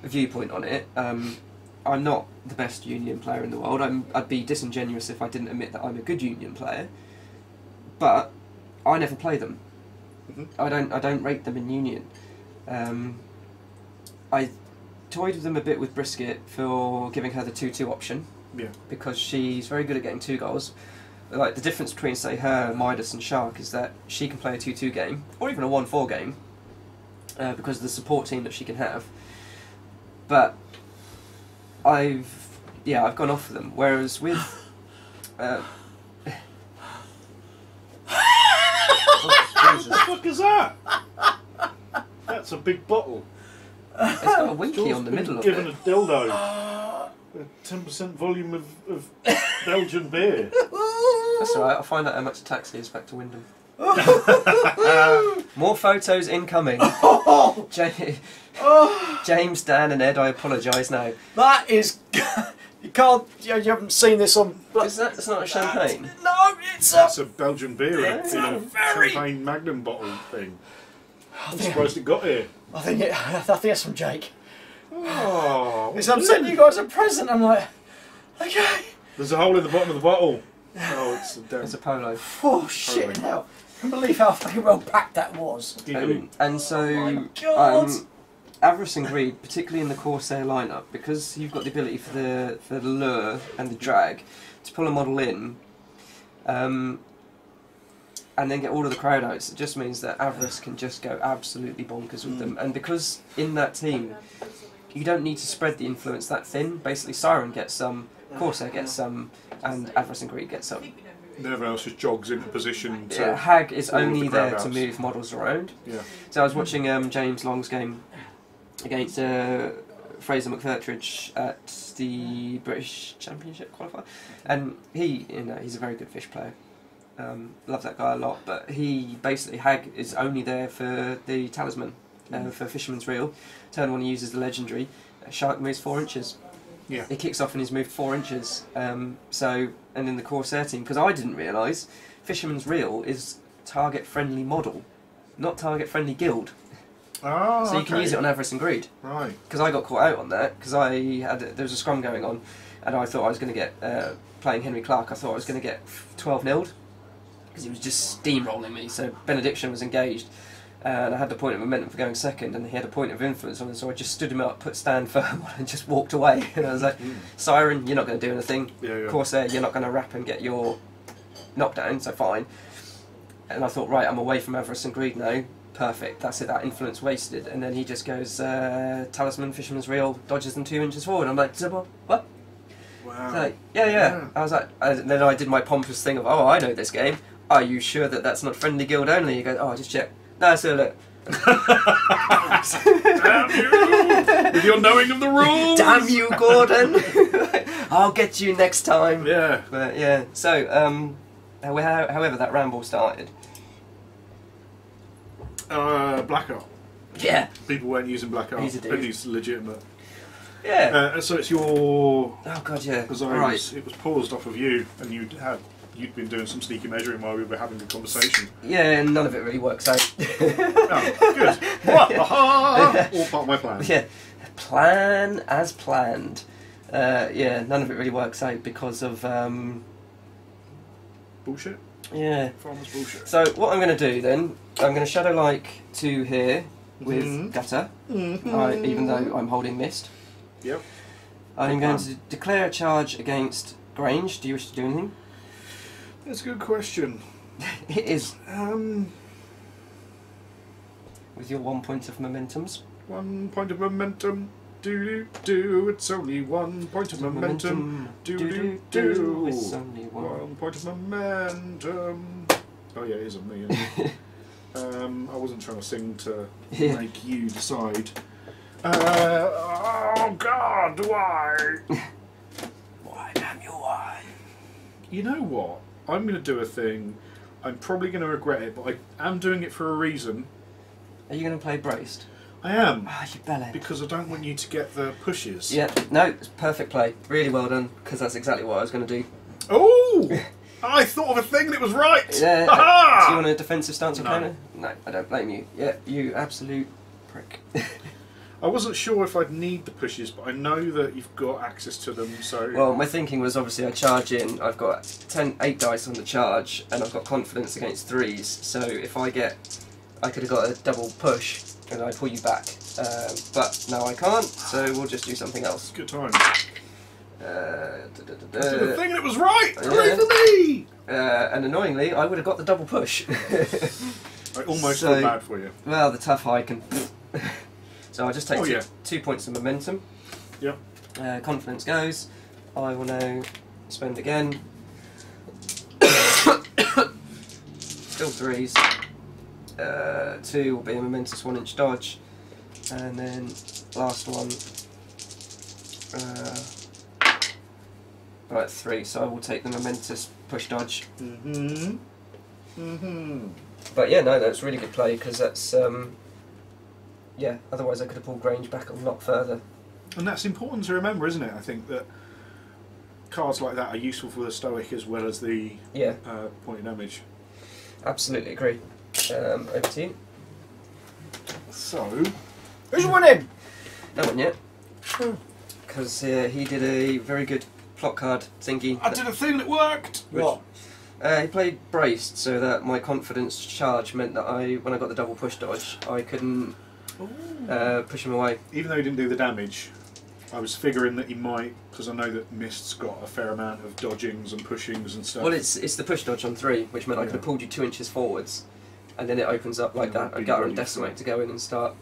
viewpoint on it. I'm not the best Union player in the world. I'd be disingenuous if I didn't admit that I'm a good Union player. But I never play them. Mm-hmm. I don't rate them in Union. I toyed with them a bit with Brisket for giving her the 2-2 option. Yeah. Because she's very good at getting 2 goals. Like the difference between, say, her, Midas, and Shark is that she can play a 2-2 game, or even a 1-4 game, because of the support team that she can have. But I've gone off them. Whereas with what the fuck is that? That's a big bottle. It's got a winky on the middle of it. Given a dildo. A 10% volume of Belgian beer. That's alright, I'll find out how much a taxi is back to Wyndham. More photos incoming. James, Dan and Ed, I apologise now. That is... you can't... You haven't seen this on... It's not a champagne? No, it's a Belgian beer in a very... champagne magnum bottle thing. I'm surprised it got here. I think it's from Jake. Oh, I'm sending you guys a present. I'm like, okay. There's a hole in the bottom of the bottle. Oh, it's a polo. Oh shit! Now I can't believe how fucking well packed that was. And so, Avarice and Greed, particularly in the Corsair lineup, because you've got the ability for the lure and the drag to pull a model in, and then get all of the crowd outs. It just means that Avarice can just go absolutely bonkers with them. And because in that team, you don't need to spread the influence that thin. Basically, Siren gets some, Corsair gets some, and Avarice and Greed gets some. And everyone else just jogs into position. Yeah, Hag is only there to move models around. Yeah. So I was watching James Long's game against Fraser McFurtridge at the British Championship qualifier, and he's a very good fish player. Love that guy a lot, but Hag is only there for the talisman, for Fisherman's Reel. Turn 1 he uses the legendary. Shark moves 4 inches. Yeah. He kicks off and he's moved 4 inches. And in the Corsair team, because I didn't realise, Fisherman's Reel is target friendly model, not target friendly guild. Oh, so you can use it on Avarice and Greed. Right. Because I got caught out on that, because there was a scrum going on, and I thought I was going to get, playing Henry Clark, I thought I was going to get 12-0'd. Because he was just steamrolling me, so Benediction was engaged, and I had the point of momentum for going second, and he had a point of influence on it, so I just stood him up, put stand firm on, and just walked away. And I was like, Siren, you're not going to do anything. Yeah. Corsair, you're not going to wrap and get your knockdown, so fine. And I thought, right, I'm away from Avarice and Greed now. Perfect, that's it, that influence wasted. And then he just goes, Talisman, Fisherman's Reel, dodges them 2 inches forward. I'm like, what? Wow. Like, yeah. I was like, then I did my pompous thing of, I know this game. Are you sure that that's not friendly guild only? You go, I just checked. No, so look. Damn you! With your knowing of the rules! Damn you, Gordon! I'll get you next time. Yeah. But yeah, so, however that ramble started. Black Art. Yeah. People weren't using Black Art. He's a dude. And he's legitimate. Yeah. So it's your... Oh god, yeah. Because right. It was paused off of you, and you'd been doing some sneaky measuring while we were having the conversation. Yeah, and none of it really works out. Oh, good. All part of my plan. Yeah. Plan as planned. Yeah, none of it really works out because of... Bullshit? Yeah. Farmers bullshit. So what I'm going to do then, I'm going to shadow like to here with gutter, even though I'm holding mist. Yep. I'm going to declare a charge against Grange. Do you wish to do anything? That's a good question. It is. With your 1 point of momentums. 1 point of momentum. Do. It's only 1 point of momentum. Do. It's only 1 point of momentum. Oh yeah, it is on me. Isn't it? I wasn't trying to sing to Yeah. make you decide. Oh God, why? Why, damn you, why? You know what? I'm going to do a thing. I'm probably going to regret it, but I am doing it for a reason. Are you going to play braced? I am. Ah, you bellend. Because I don't want you to get the pushes. Yeah, no, it's perfect play. Really well done, because that's exactly what I was going to do. Oh! I thought of a thing that was right! Yeah. Ha-ha! Do you want a defensive stance or No. counter? No, I don't blame you. Yeah, you absolute prick. I wasn't sure if I'd need the pushes, but I know that you've got access to them, so... Well, my thinking was obviously I charge in, I've got 8 dice on the charge, and I've got confidence against 3s, so if I could have got a double push, and I pull you back. But now I can't, so we'll just do something else. Good time. Uh, I did a thing that was right! Yeah. Hooray for me! And annoyingly, I would have got the double push. I almost So- feel bad for you. Well, the tough high can... So I just take Oh, yeah. 2 points of momentum. Yep. Confidence goes. I will now spend again. Still 3s. 2 will be a momentous 1-inch dodge. And then last one. Right, 3. So I will take the momentous push dodge. Mm-hmm. Mm-hmm. But yeah, no, that's really good play because that's... yeah, otherwise I could have pulled range back a lot further. And that's important to remember, isn't it? I think that cards like that are useful for the stoic as well as the Yeah, point of damage. absolutely agree. Over to you. So, Who's winning? No one yet. Because he did a very good plot card thingy. I did a thing that worked! What? He played braced so that my confidence charge meant that when I got the double push dodge, I couldn't push him away. Even though he didn't do the damage, I was figuring that he might, because I know that Mist's got a fair amount of dodgings and pushings and stuff. Well, it's the push dodge on 3, which meant I could have pulled you 2 inches forwards, and then it opens up like Yeah, that, a be gutter ready and decimate for- to go in and start.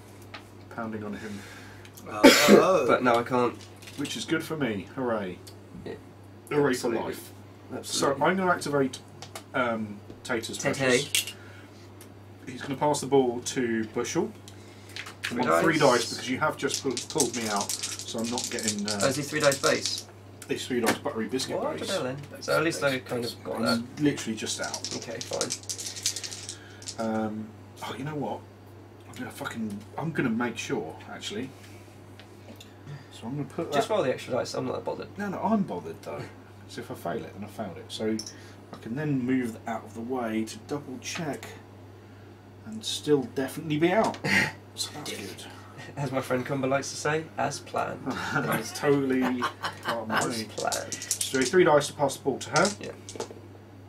Pounding on him. Oh. But no, I can't. Which is good for me. Hooray. Yeah. Hooray Absolutely. for life. So Absolutely. I'm going to activate Tater's pressures. He's going to pass the ball to Bushel. I want 3 dice because you have just pulled me out, so I'm not getting Oh, is he 3 dice base? these 3 dice buttery biscuit What base. the hell then? So at least I kind of got that. I'm literally just out. Okay, fine. Oh, you know what? I'm gonna make sure actually. So I'm gonna put that. Just roll the extra dice, I'm not that bothered. No, I'm bothered though. So if I fail it, then I failed it. So I can then move that out of the way to double check, and still definitely be out. So that's good. As my friend Cumber likes to say, as planned. That's totally part of my As money. planned. So 3 dice to pass the ball to her. Yeah.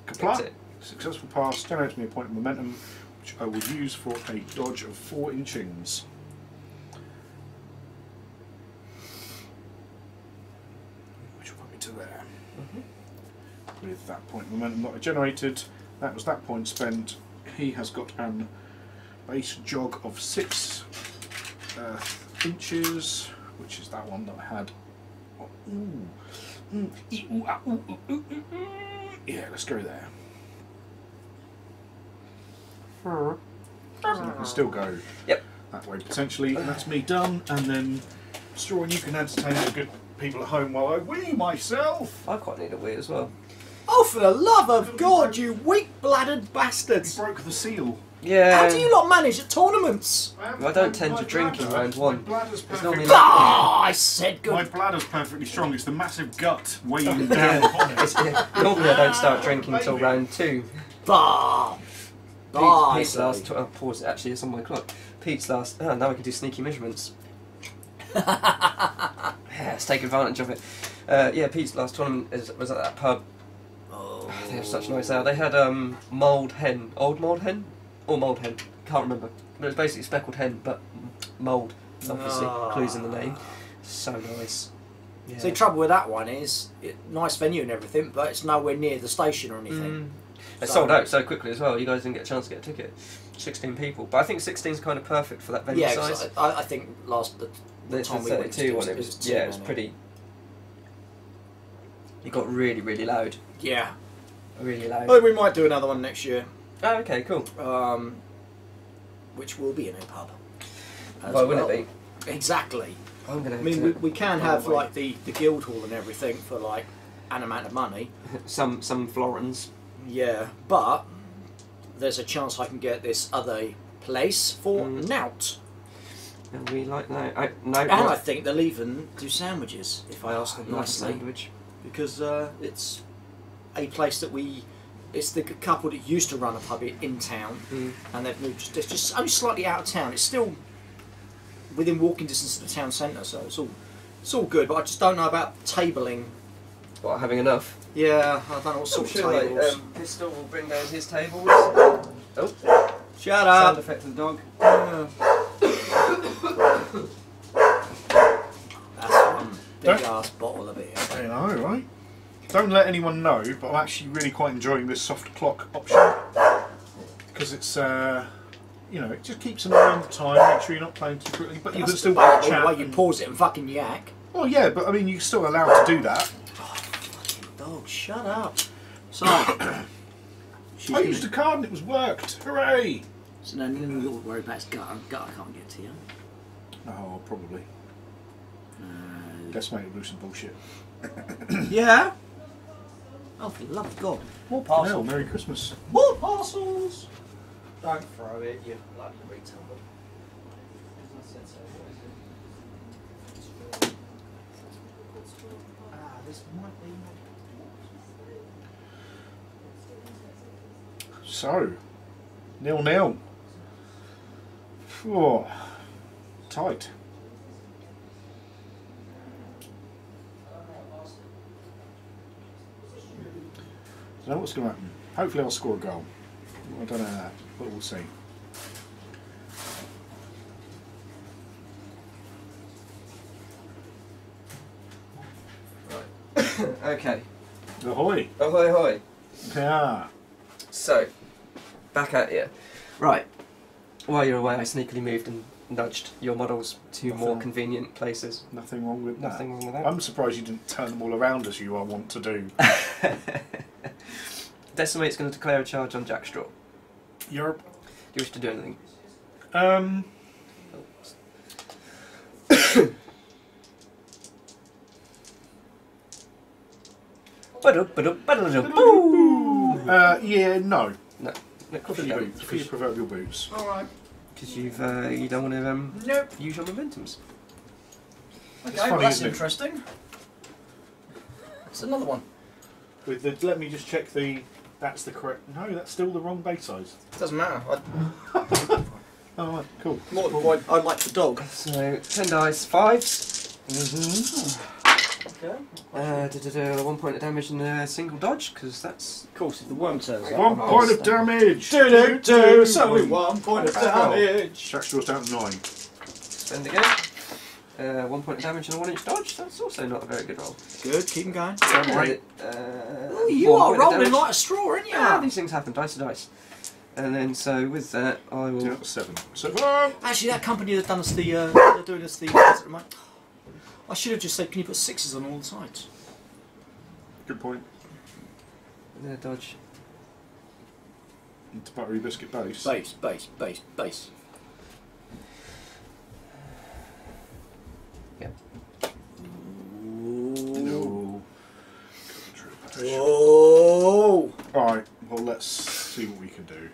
That's Kapla. it. Successful pass generates me a point of momentum, which I will use for a dodge of 4 inchings. Which will put me to there. With that point of momentum that I generated, that was that point spent. He has got an base jog of 6 inches, which is that one that I had. Yeah, let's go there. So I can still go Yep. that way potentially, and that's me done. And then, Straw, and you can entertain the good people at home while I wee myself. I quite need a wee as well. Oh, for the love of God, you weak-bladdered bastards! Broke the seal. Yeah. How do you lot manage at tournaments? I don't tend to drink in round 1. My bladder's It's perfectly, normally Ah, I said my good. bladder's perfectly strong. It's the massive gut weighing down upon it. Normally I don't start drinking until round 2. Bah. Bah. Pete's last... pause it, actually, it's on my clock. Pete's last... Oh, now I can do sneaky measurements. Yeah, let's take advantage of it. Yeah, Pete's last tournament was at that pub. Oh. They have such nice ale. They had mulled hen. Old mulled hen? Or mulled hen. Can't remember. But it's basically speckled hen, but mulled. Obviously. Clues in the name. So nice. Yeah. So the trouble with that one is, nice venue and everything, but it's nowhere near the station or anything. It sold out so quickly as well. You guys didn't get a chance to get a ticket. 16 people. But I think 16 is kind of perfect for that venue Yeah, size. 'cause I think the There's the time we went 32 one. It was too yeah, it was many. pretty. It got really, really loud. Yeah. Really loud. Oh, we might do another one next year. Oh, okay, cool. which will be a new pub. Why wouldn't it be? Exactly. I'm gonna I mean, we can have like the guild hall and everything for like an amount of money. some florins. Yeah, but there's a chance I can get this other place for nout. And we like no. And I think they'll even do sandwiches if I ask them nice nicely. sandwich. Because it's a place that it's the couple that used to run a pub in town, and they've moved. It's just only slightly out of town. It's still within walking distance of the town centre, so it's all good. But I just don't know about tabling. What, having enough? Yeah, I don't know what sort of tables. Pistol will bring down his tables. Oh, shut up! Sound effect of the dog. That's one big ass bottle of it. I know, right? Don't let anyone know, but I'm actually really quite enjoying this soft clock option because it's, you know, it just keeps an eye on the time. Make sure you're not playing too quickly, but you can still chat. While you pause it and fucking yak. Well, yeah, but I mean, you're still allowed to do that. Oh, fucking dog! Shut up. So, I used a card and it was worked. Hooray! So now you're worried about his gut. Gut, I can't get to you. Oh, probably. Guess mate, do some bullshit. Yeah. Oh, for the love of God! More Well, parcels. Merry Christmas. More parcels. Don't throw it, you bloody retard. This might be. So, 0-0. Oh, tight. I don't know what's going to happen. Hopefully I'll score a goal. I don't know that, but we'll see. Okay. Ahoy! Ahoy, ahoy. Yeah. So, back at you. Right. While you're away, I sneakily moved and nudged your models to more convenient places. Nothing wrong with that. Nothing wrong with that. I'm surprised you didn't turn them all around as you are wont to do. Decimate's going to declare a charge on Jack Straw. Europe. Do you wish to do anything? Yeah, no. No. No, For your boots. For your proverbial boots. Alright. Because you don't want to Nope. use your momentums. Okay, funny, well, that's isn't it? interesting. It's another one. With the, let me just check the. That's the correct. No, that's still the wrong base size. Doesn't matter. Oh, right, cool. More than point, I like the dog. So 10 dice, 5s. Okay. 1 point of damage and a single dodge, because that's. Of course, if the worm turns up. 1 point of damage. It's only 1 point of damage. Jack Straw's down to 9. Spend again. 1 point of damage and a 1-inch dodge. That's also not a very good roll. Good, keep him going. Right. You 1 are point of rolling damage. like a straw, aren't you? Yeah, these things happen. Dice are dice. And then, so with that, I will. Down to 7. So, Actually, that company that done us the, they're doing us the. I should have just said, can you put 6s on all the sides? good point. And then a dodge. Into buttery biscuit base. Base. Yep. No. Whoa! Alright, well, let's see what we can do.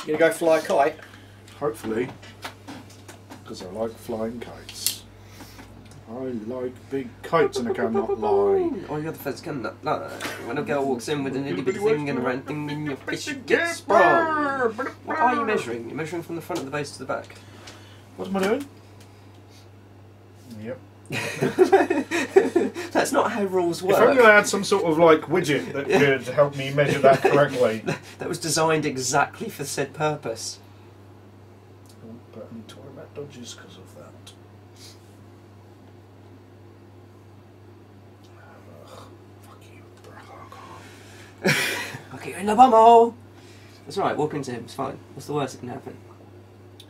You gonna go fly a kite? Hopefully. Because I like flying kites. I like big kites and I cannot lie. Oh, the other first can lie. When a girl walks in with an itty bitty thing and a round thing in your face, you get sprung. What are you measuring? You're measuring from the front of the base to the back. What am I doing? Yep. That's not how rules If only work. I had some sort of like widget that could help me measure that correctly. That was designed exactly for said purpose. But I need to worry about dodges because of that. Ugh, fuck you, bro. I'll get you in the bumhole. That's right, walk into him, it's fine. What's the worst that can happen? I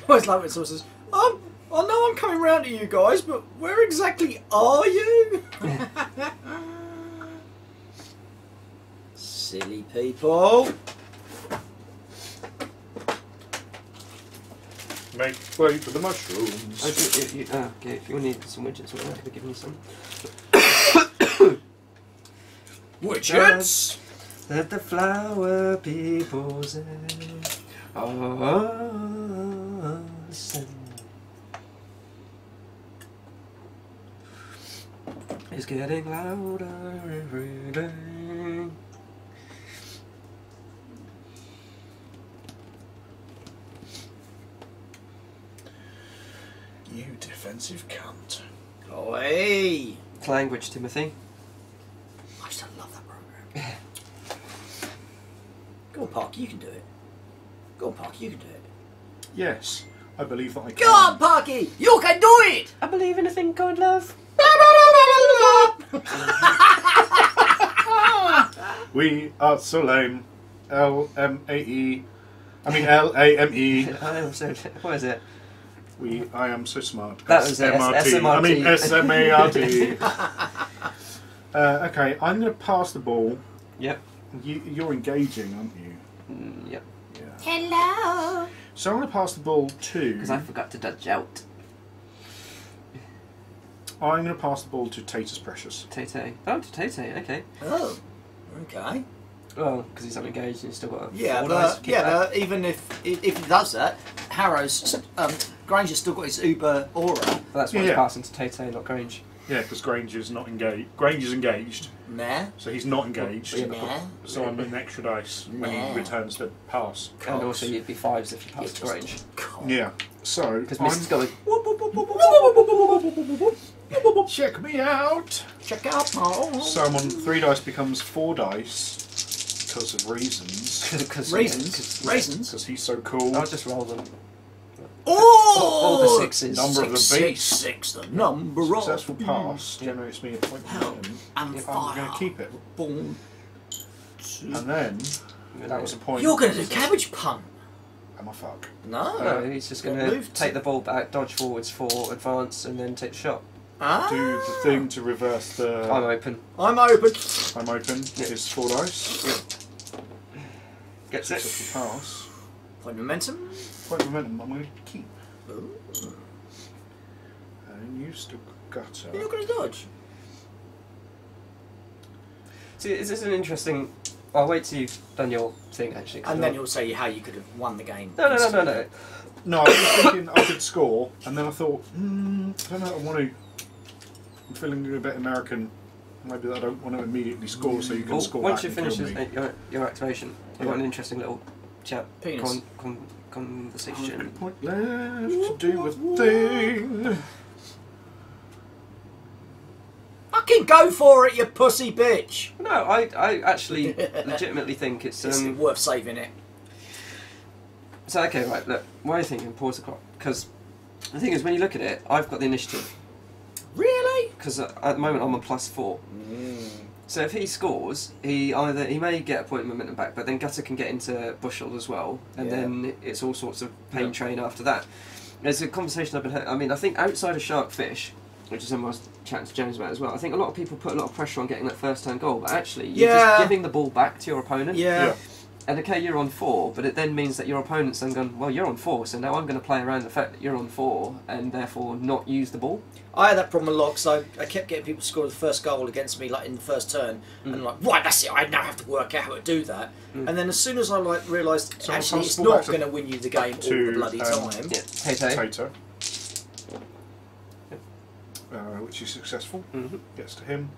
always like when someone says, I know I'm coming round to you guys, but where exactly are you? Silly people. Make way for the mushrooms. Okay, if you need some widgets, I'm going to give you some. Widgets! Let the flower people say, it's getting louder every day. You defensive cunt. Oi! It's language, Timothy. I used to love that program. Go on, Parky, you can do it. Go on, Parky, you can do it. Yes, I believe that I can. Go on, Parky, you can do it! I believe in a thing called love. We are so lame. L-M-A-E. I mean L-A-M-E. What is it? I am so smart. That was it. S-M-R-T. I mean S-M-A-R-T. Okay, I'm going to pass the ball. Yep. You're engaging, aren't you? Yep. Yeah. Hello! So I'm going to pass the ball to... Because I forgot to dodge out. I'm going to pass the ball to Tatus Precious. Tay-Tay. Oh, to Tay-Tay, okay. Oh, okay. Well, because he's unengaged and he's still got a Yeah, four dice to but kick back. but even if he does that, Harrow's Granger's still got his Uber aura. But that's why he's passing to Tay-Tay, not Grange. Yeah, because Granger's not engaged. Granger's engaged, Nah. so he's not engaged. Nah. So I'm an extra dice when Nah. he returns the pass. And also you'd be fives if you passed to You're Grange. Yeah. So Because Mrs. going, check me out. Check out Paul. So I'm on 3 dice becomes 4 dice because of reasons. Raisins. Raisins. Because he's so cool. I'll just roll them. Oh! All the sixes. Number of the beast. Six, the number of Successful pass generates me a point momentum. and I'm fire. going to keep it. Boom. And then that was a point. You're going to do cabbage punt. Am I fuck? No. No, he's just going to Move to- take the ball back, dodge forwards for advance, and then take the shot. Ah. Do the thing to reverse the. I'm open. I'm open. I'm open. Is 4 dice. Gets it. Successful pass. Point momentum. Point momentum. I'm going to keep. Ooh. And you still gutter. You're going to dodge. See, is this an interesting... I'll wait till you've done your thing, actually. 'cause And then you'll- you'll say how you could have won the game. No. No, I was thinking I could score, and then I thought, I don't know, I want to. I'm feeling a bit American. Maybe I don't want to immediately score, so you can Well, score once back you and finish kill me. your activation, you've got an interesting little chat Penis. conversation. Point left to do a thing. Fucking go for it, you pussy bitch. No, I actually legitimately think it's It's worth saving it. So okay, right, look, why are you thinking pause the clock? Because the thing is, when you look at it, I've got the initiative. Really? Because at the moment I'm on +4. So if he scores, he may get a point of momentum back, but then Gutter can get into Bushel as well, and then it's all sorts of pain train after that. There's a conversation I've been having. I mean, I think outside of Sharkfish, which is something I was chatting to James about as well, I think a lot of people put a lot of pressure on getting that first turn goal, but actually you're just giving the ball back to your opponent. Yeah. And okay, you're on 4, but it then means that your opponent's then gone, well, you're on 4, so now I'm going to play around the fact that you're on 4 and therefore not use the ball. I had that problem a lot, so I kept getting people to score the first goal against me, like in the first turn, and like, right, that's it. I now have to work out how to do that. And then as soon as I realised So actually I'll it's pull not back to- going to win you the game all to, the bloody time. Yeah, Tay-Tay. Tater. Which is successful. Gets to him.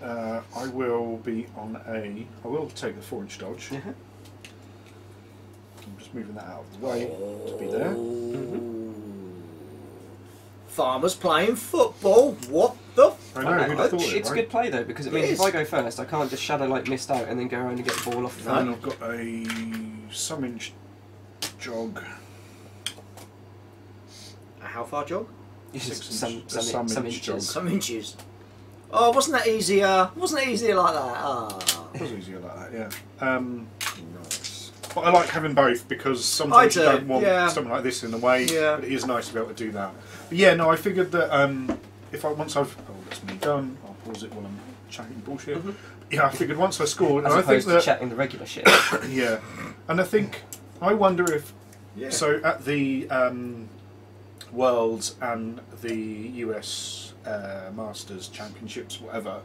I will be on a. I will take the 4-inch dodge. I'm just moving that out of the way to be there. Farmers playing football. What the? I know. Who'd have thought it, It's right? good play though, because it means if I go first, I can't just shadow like missed out and then go around and get the ball off the And front. I've got a some-inch jog. A how far jog? Some inches. jog. Some inches. Oh, wasn't that easier? Wasn't it easier like that? Ah. It was easier like that, yeah. Nice. But I like having both because sometimes you don't want something like this in the way. Yeah. But it is nice to be able to do that. But yeah, no, I figured that once I've that's me done, I'll pause it while I'm chatting bullshit. Yeah, I figured once I scored, As and I think opposed to that chatting the regular shit. yeah, and I wonder if Yeah. So at the Worlds and the US Masters Championships, whatever,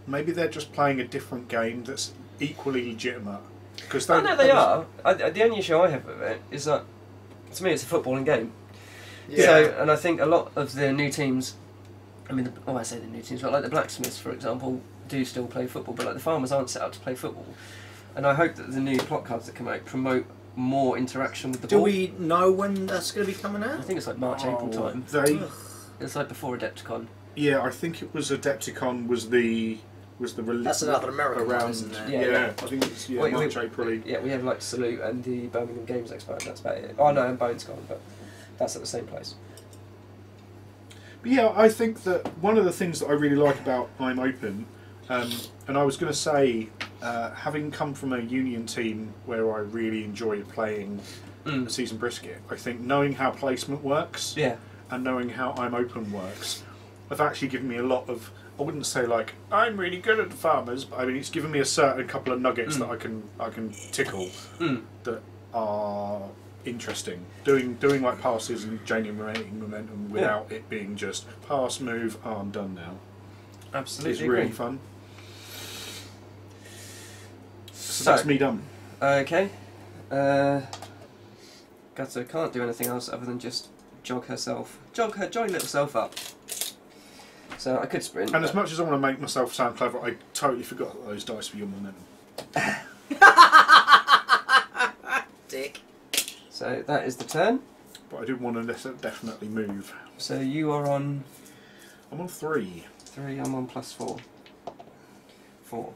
maybe they're just playing a different game that's equally legitimate. Because I know they are. The only issue I have with it is that, to me, it's a footballing game. Yeah. So, and I think a lot of the new teams, I mean, I say the new teams, but like the Blacksmiths, for example, do still play football, but like the Farmers aren't set up to play football. And I hope that the new plot cards that come out promote more interaction with the ball. Do we know when that's going to be coming out? I think it's like March, April time. It's like before Adepticon. Yeah, I think it was Adepticon was the That's another American around, one, isn't it? Yeah, I think it's March, April. Yeah, we have like Salute and the Birmingham Games Expo, and that's about it. Oh no, and Bones Con, but that's at the same place. But yeah, I think that one of the things that I really like about I'm Open, and I was going to say, having come from a union team where I really enjoyed playing Season Brisket, I think knowing how placement works and knowing how I'm Open works, have actually given me a lot of, I wouldn't say like I'm really good at the Farmers, but I mean it's given me a certain couple of nuggets that I can tickle that are interesting. Doing like passes and generating momentum without it being just pass, move, I'm done now. Absolutely, It's really fun. So that's me done. Okay. Gato can't do anything else other than just jog her jolly little self up. So I could sprint. And as much as I want to make myself sound clever, I totally forgot that those dice were your momentum. Dick. So that is the turn. But I did want to definitely move. So you are on... I'm on 3. 3, I'm on +4. 4.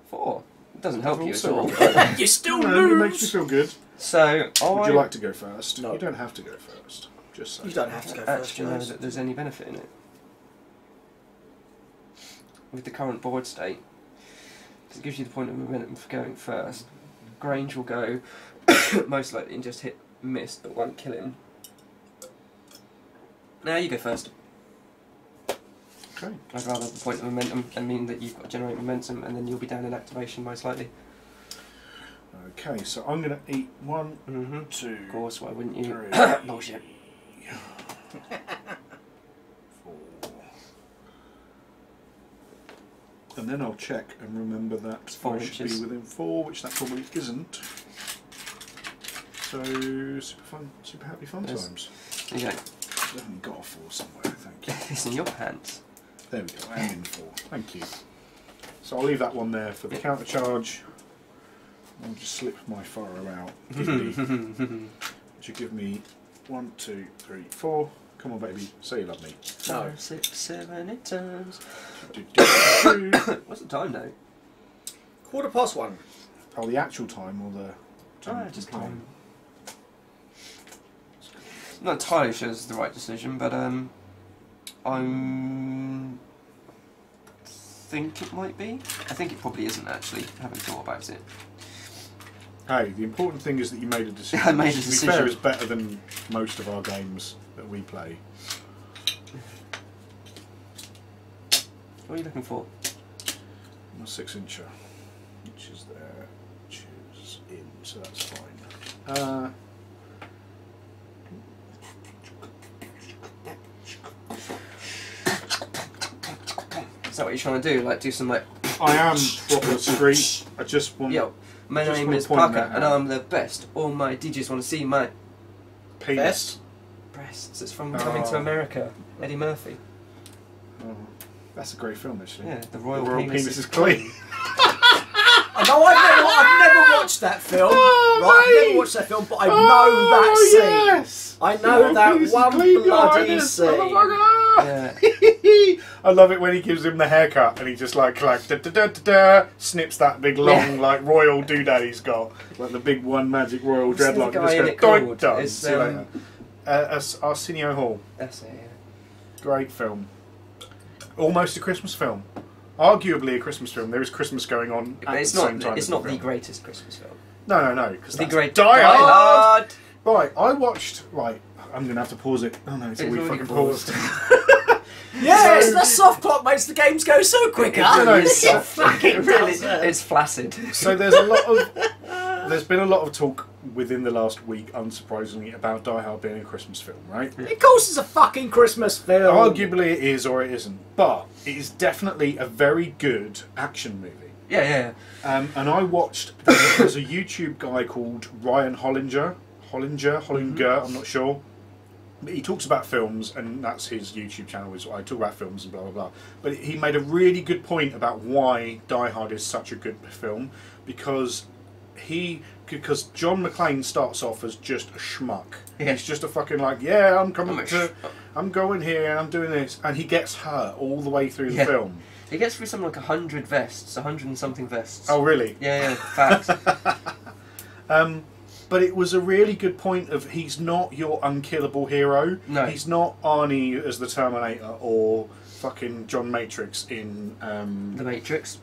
4. It doesn't help you at all. You still No, lose! it makes me feel good. So Would you like to go first? No. You don't have to go first. Just so. You don't have to go I first, actually know James. that there's any benefit in it. With the current board state, because it gives you the point of momentum for going first. Grange will go most likely and just hit miss, but won't kill him. Now you go first. Okay. I'd rather have the point of momentum and mean that you've got to generate momentum, and then you'll be down in activation most likely. Okay, so I'm going to eat 1, 2. Of course, why wouldn't you? 3, Bullshit. 4. And then I'll check and remember that 4 I should inches. be within 4, which that probably isn't. So super happy fun Yes. times. There you go. I haven't got a 4 somewhere, thank you. It's in your pants. There we go, I am in 4. Thank you. So I'll leave that one there for the counter charge. I'll just slip my furrow out. Which will give me 1, 2, 3, 4. Come on, baby, say you love me. 5, 6, 7, 8 times. What's the time now? 1:15. Oh, the actual time or the... Just time. I'm not entirely sure this is the right decision, but I'm think it might be. I think it probably isn't actually, having thought about it. Hey, the important thing is that you made a decision. I made a which, decision. To be fair, is better than most of our games that we play. What are you looking for? I'm a 6-incher, which is there, which is in, so that's fine. Is that what you're trying to do? Like do some like... I am proper street. I just want Yo, my Just name wanna is point Parker that and out. I'm the best. All my DJs want to see my penis. breasts. It's from Coming to America. Eddie Murphy. Oh, that's a great film, actually. Yeah, the The Royal, Royal Penis is clean. No, I've never watched that film. I've never watched that film, but I know that scene. Yes. I know Royal that Penis is one clean behind bloody this scene. motherfucker. Yeah. I love it when he gives him the haircut and he just like da, da, da, da, da, snips that big long like royal doodad he's got, like the big one magic royal What's the dreadlock. guy And in just goes, it "Doink, called? done." It's, See you later. Arsenio Hall, That's it, yeah. great film, almost a Christmas film, arguably a Christmas film. There is Christmas going on at But it's the not. same time. It's as not the the film. greatest Christmas film. No, because The that's great Die Hard. Hard. Right, I watched. Right, I'm gonna have to pause it. Oh no, it's It's already already fucking paused. Yes, So- the soft clock makes the games go so quicker. No, no, it's It fucking It really, does it. it's flaccid. So there's been a lot of talk within the last week, unsurprisingly, about Die Hard being a Christmas film, right? Of course it's a fucking Christmas film. Arguably it is or it isn't, but it is definitely a very good action movie. Yeah. And I watched, there's a YouTube guy called Ryan Hollinger, I'm not sure. But he talks about films, and that's his YouTube channel, is I talk about films and blah blah blah. But he made a really good point about why Die Hard is such a good film, because John McClane starts off as just a schmuck. Yeah. He's just a fucking like, yeah, I'm going here and I'm doing this, and he gets hurt all the way through the film. He gets through something like 100 vests, 100 and something vests. Oh really? Yeah, facts. But it was a really good point of he's not your unkillable hero. No. He's not Arnie as the Terminator or fucking John Matrix in... The Matrix.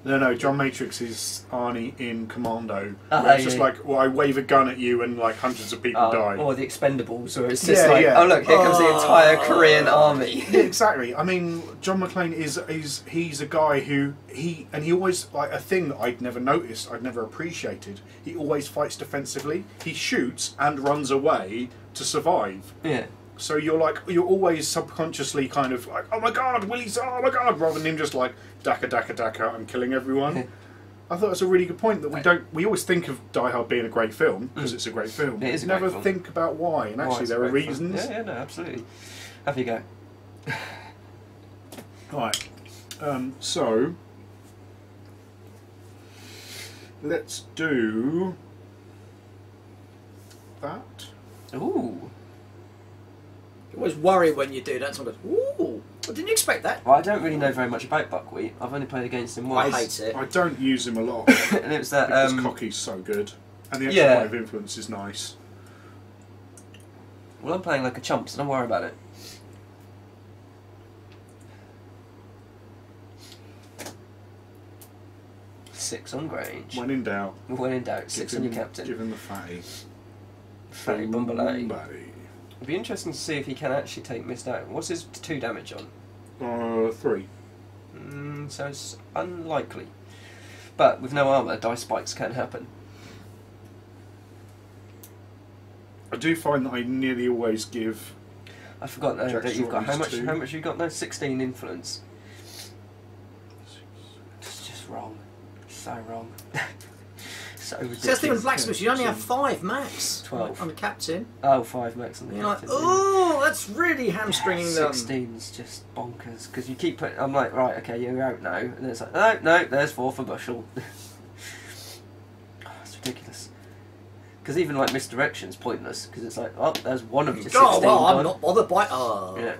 No, John Matrix is Arnie in Commando. Where it's just like, well, I wave a gun at you and like hundreds of people die. Or the Expendables, where it's just oh look, here comes the entire Korean army. Yeah, exactly. I mean, John McClane he's a guy who he always, like, a thing that I'd never noticed, I'd never appreciated. He always fights defensively. He shoots and runs away to survive. Yeah. So you're always subconsciously kind of like, oh my god, Willie's, oh my god, rather than him just like daka, I'm killing everyone. Yeah. I thought that's a really good point that we always think of Die Hard being a great film because it's a great film. It is a never great film. think about why, and actually there are reasons. Yeah, no, absolutely. Have you go. Right. So let's do that. Ooh. You always worry when you do that. Someone goes, ooh, I didn't expect that. Well, I don't really know very much about Buckwheat. I've only played against him once. I hate it. I don't use him a lot And it was that... because Cocky's so good. And the extra point of influence is nice. Well, I'm playing like a chump, so don't worry about it. Six on Grange. When in doubt, When in doubt, six on your captain. Give him the fatty. Fatty Bumbalay. Bumbalay. It'd be interesting to see if he can actually take missed out. What's his 2 damage on? 3. So it's unlikely. But with no armour, dice spikes can happen. I do find that I nearly always give... I forgot now that you've got... How much 2. you got now? 16 influence. It's just wrong. So wrong. So ridiculous. See, that's the thing with blacksmiths, you only have 5 max 12. on the captain. Oh, 5 max on the You're like, captain. oh, that's really hamstringing them. 16's just bonkers because you keep putting. I'm like, right, okay, you're out now, and then it's like, no, there's 4 for bushel. Oh, it's ridiculous. Because even like misdirection's pointless because it's like, oh, there's one of your 16 Oh, well, I'm gone. not bothered by... Oh. Yeah.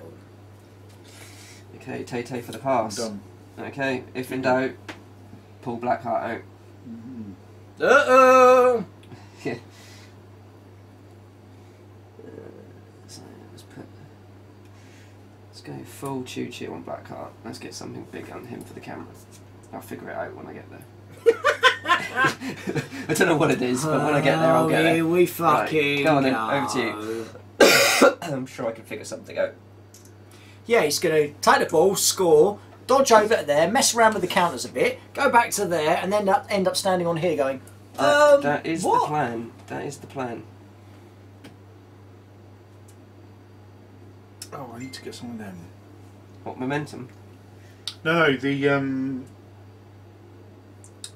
Okay, Tay for the pass. Done. Okay, if in doubt, pull Blackheart out. Uh-oh! Yeah. Let's go full choo-choo on Blackheart. Let's get something big on him for the camera. I'll figure it out when I get there. I don't know what it is, but when I get there, I'll get Here it. we fucking Right, go on then, go. over to you. I'm sure I can figure something out. Yeah, he's going to take the ball, score, dodge over to there, mess around with the counters a bit, go back to there, and then end up standing on here going, That is what? the plan. That is the plan. Oh, I need to get some of them. What, momentum? No, the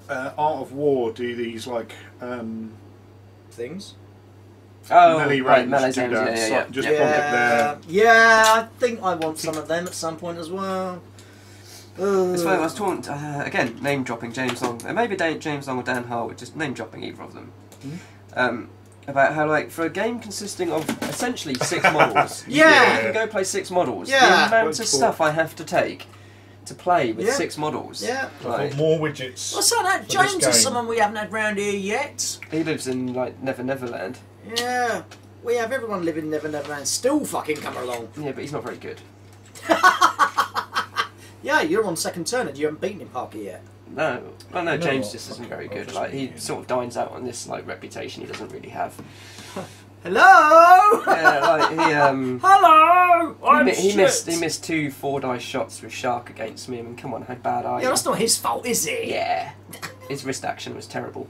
Art of War do these like things. Oh, melee right, range melee do games, that. yeah. Just Yeah. pop it there. Yeah, I think I want some of them at some point as well. That's why I was talking, again, name dropping James Long, and maybe James Long or Dan Harwood, just name dropping either of them. About how, like, for a game consisting of essentially 6 models, Yeah. you can go play 6 models. Yeah. The amount What's of for? stuff I have to take to play with Yeah. 6 models. Yeah. I've Like, got more widgets. What's that? For this James game. is someone we haven't had round here yet. he lives in, like, Neverland. Yeah. We have everyone living in Neverland still fucking coming along. Yeah, but he's not very good. Yeah, you're on second turn and you haven't beaten him Parker yet. No, well, no, No, James I'll just isn't fucking- very I'll good. just Like, he beat him. sort of dines out on this, like, reputation he doesn't really have. Hello! Yeah, like, Hello! I'm he shit. missed 2 4-dice shots with Shark against me. I mean, come on, how bad are you? Yeah, that's not his fault, is it? Yeah. His wrist action was terrible.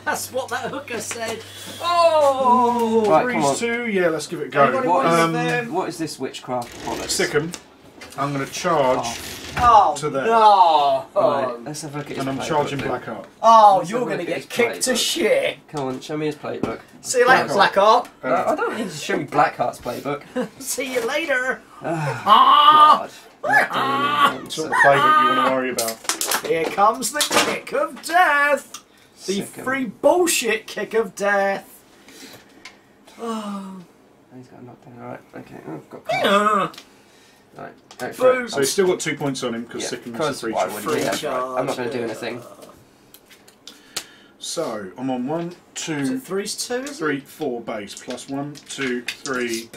That's what that hooker said. Oh! Right, come on. 3-2. Yeah, let's give it a go. Anybody want them? What is this witchcraft bollocks? Sickum. I'm going to charge to there. No! Right, let's have a look at his And I'm playbook charging then. Blackheart. Oh, Let's you're have a going to look at get his kicked to playbook. shit. Come on, show me his playbook. See you later, Blackheart. I don't need to show me Blackheart's playbook. See you later. God. It's not the playbook you want to worry about. Here comes the kick of death. The Sickum. free bullshit kick of death. Oh. He's got a knockdown. Alright, okay. Oh, I've got cards. Right, go for Boo. it. So he's still got 2 points on him because Yeah, Sickum is because the free why charge. would he? That's right. charge. I'm not going to do anything. So I'm on 1, 2, Is it 3's 2? Is it? 3, 4 base. Plus 1, 2, 3,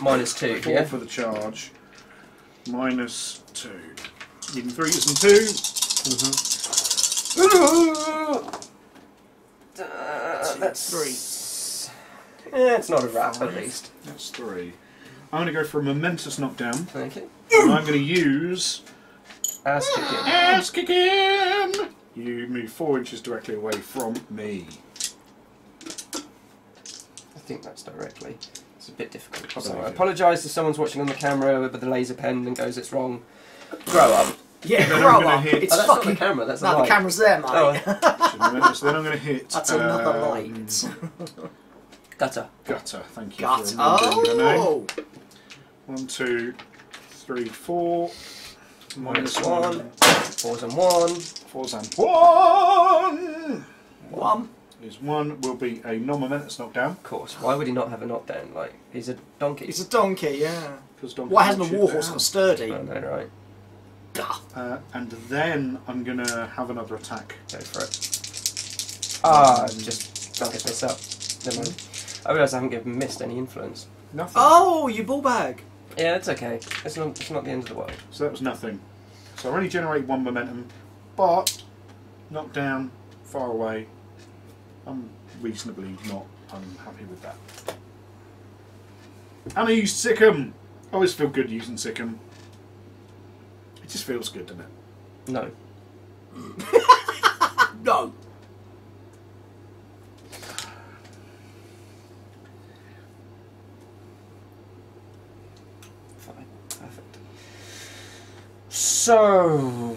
Minus 2, 4 yeah? for the charge. Minus 2. Even 3s and 2. That's 3. Yeah, it's not a wrap at least. That's 3. I'm going to go for a momentous knockdown. Thank you. And I'm going to use Ass kicking. ass kicking. You move 4 inches directly away from me. I think that's directly. It's a bit difficult. I'll So believe I you. apologise to someone's watching on the camera with the laser pen and goes, it's wrong. Grow up. Yeah, Then I'm grow gonna up. hit- It's Oh, that's not fucking. the camera, that's No, the the light. camera's there, mate. Oh. So then I'm going to hit. That's another light. Gutter. Gutter. Thank you. Gut. For remembering your name. Oh! 1, 2, 3, 4. Minus Minus 1. 1. 4s and 1. 4s and 1. 1. Is 1 will be a non-momentous knockdown. Of course. Why would he not have a knockdown? Like, he's a donkey. It's a donkey, yeah. Because donkey Why hasn't a knocks you warhorse down. got sturdy? I know, right? And then I'm going to have another attack. Go for it. Ah, just don't get this up. Never mind. I realise I haven't missed any influence. Nothing. Oh, you ball bag. Yeah, it's okay. It's not the end of the world. So that was nothing. So I only generate 1 momentum, but knockdown, far away. I'm reasonably not unhappy with that. And I used Sickum. I always feel good using Sickum. It just feels good, doesn't it? No. No. Fine. Perfect. So...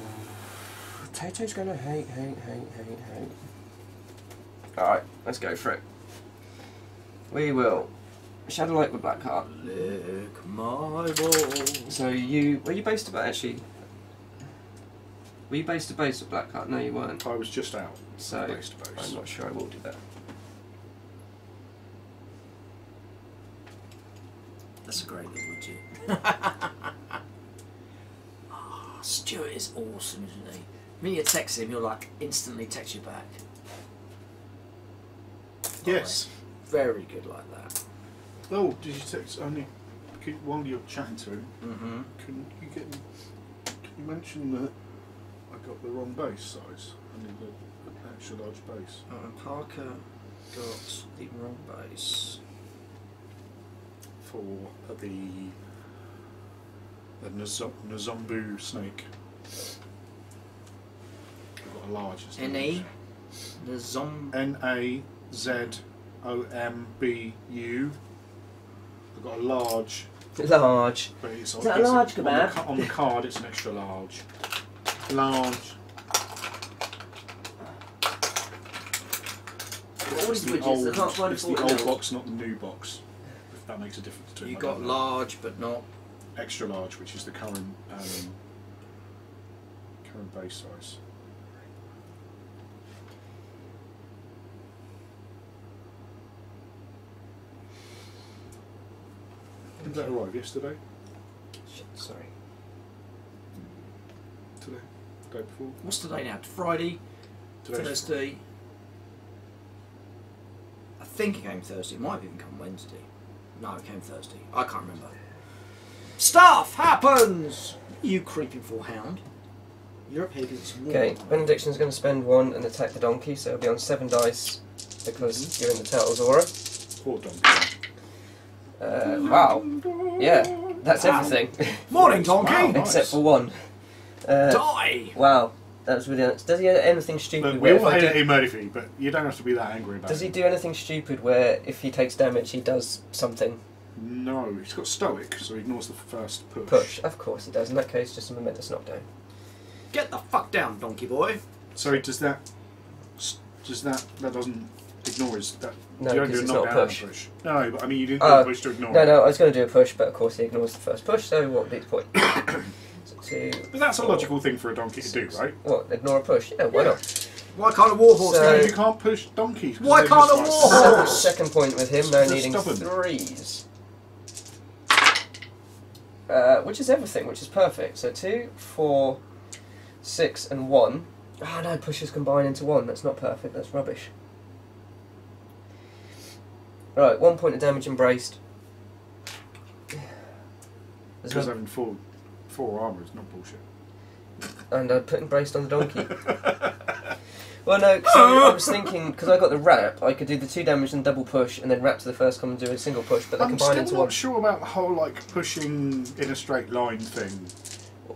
Tato's gonna hate. Alright, let's go for it. We will. Shadow Light with Blackheart. Lick my ball. So were you based about actually? Were you based to base with Blackheart? No, you weren't. I was just out. So Base to base. I'm not sure I will do that. That's a great little legit. Oh, Stuart is awesome, isn't he? When you text him, he'll like instantly text you back. Yes. Very good like that. Oh, did you text only while you're chatting to him? Mm-hmm. Can you mention that I got the wrong base size? I need an extra large base. Parker got the wrong base. For the Nzombu snake. I've got a large. N-E? The zombie. N-A-Z-O-M-B-U. I've got a large. Large. But it's Is that a large kebab? On the card, it's an extra large. Large. All these widgets, Old, I can't find it's a the fork in old the box, not the new box. If that makes a difference to You I got don't know. large, but not. Extra large, which is the current base size. Did that arrive yesterday? Shit, sorry. Today? Day before? What's today now? Friday? Today's Thursday? I think it came Thursday. It might have even come Wednesday. No, it came Thursday. I can't remember. Stuff happens! You creeping for hound. You're up here because it's warm. Okay, Benediction's going to spend 1 and attack the donkey, so it'll be on 7 dice because you're in the Turtles aura. Poor donkey. Wow. Yeah, that's Wow. everything. Morning, donkey! Wow. Nice. Except for 1. Die! Wow. That was really. Does he do anything stupid? Look, we all where if hate I do- Eddie Murphy, but you don't have to be that angry about it. Does he do anything stupid where if he takes damage he does something? No, he's got stoic, so he ignores the first push. Push. Of course he does. In that case, just a momentous knockdown. Get the fuck down, donkey boy. So does that doesn't ignore his that No, you don't because do a it's not a knockdown push. push. No, but I mean you didn't do a push to ignore it. No, I was going to do a push, but of course he ignores the first push. So what would be the point? So 2, But that's a 4, logical thing for a donkey to do, 6. right? What? Ignore a push? Yeah, why not? Why can't a warhorse? So- You can't push donkeys. 'cause Why they're can't just a like- warhorse? Second point with him, no They're needing stubborn. 3s. Which is everything, which is perfect. So 2, 4, 6 and 1. Ah no, pushes combine into 1. That's not perfect, that's rubbish. Right, 1 point of damage embraced. There's Because no- having four armour is not bullshit. and I put embraced on the donkey. Well, no, cause I was thinking, because I got the wrap, I could do the 2 damage and double push, and then wrap to the first come and do a single push, but they I'm combine still into not 1. sure about the whole like pushing in a straight line thing.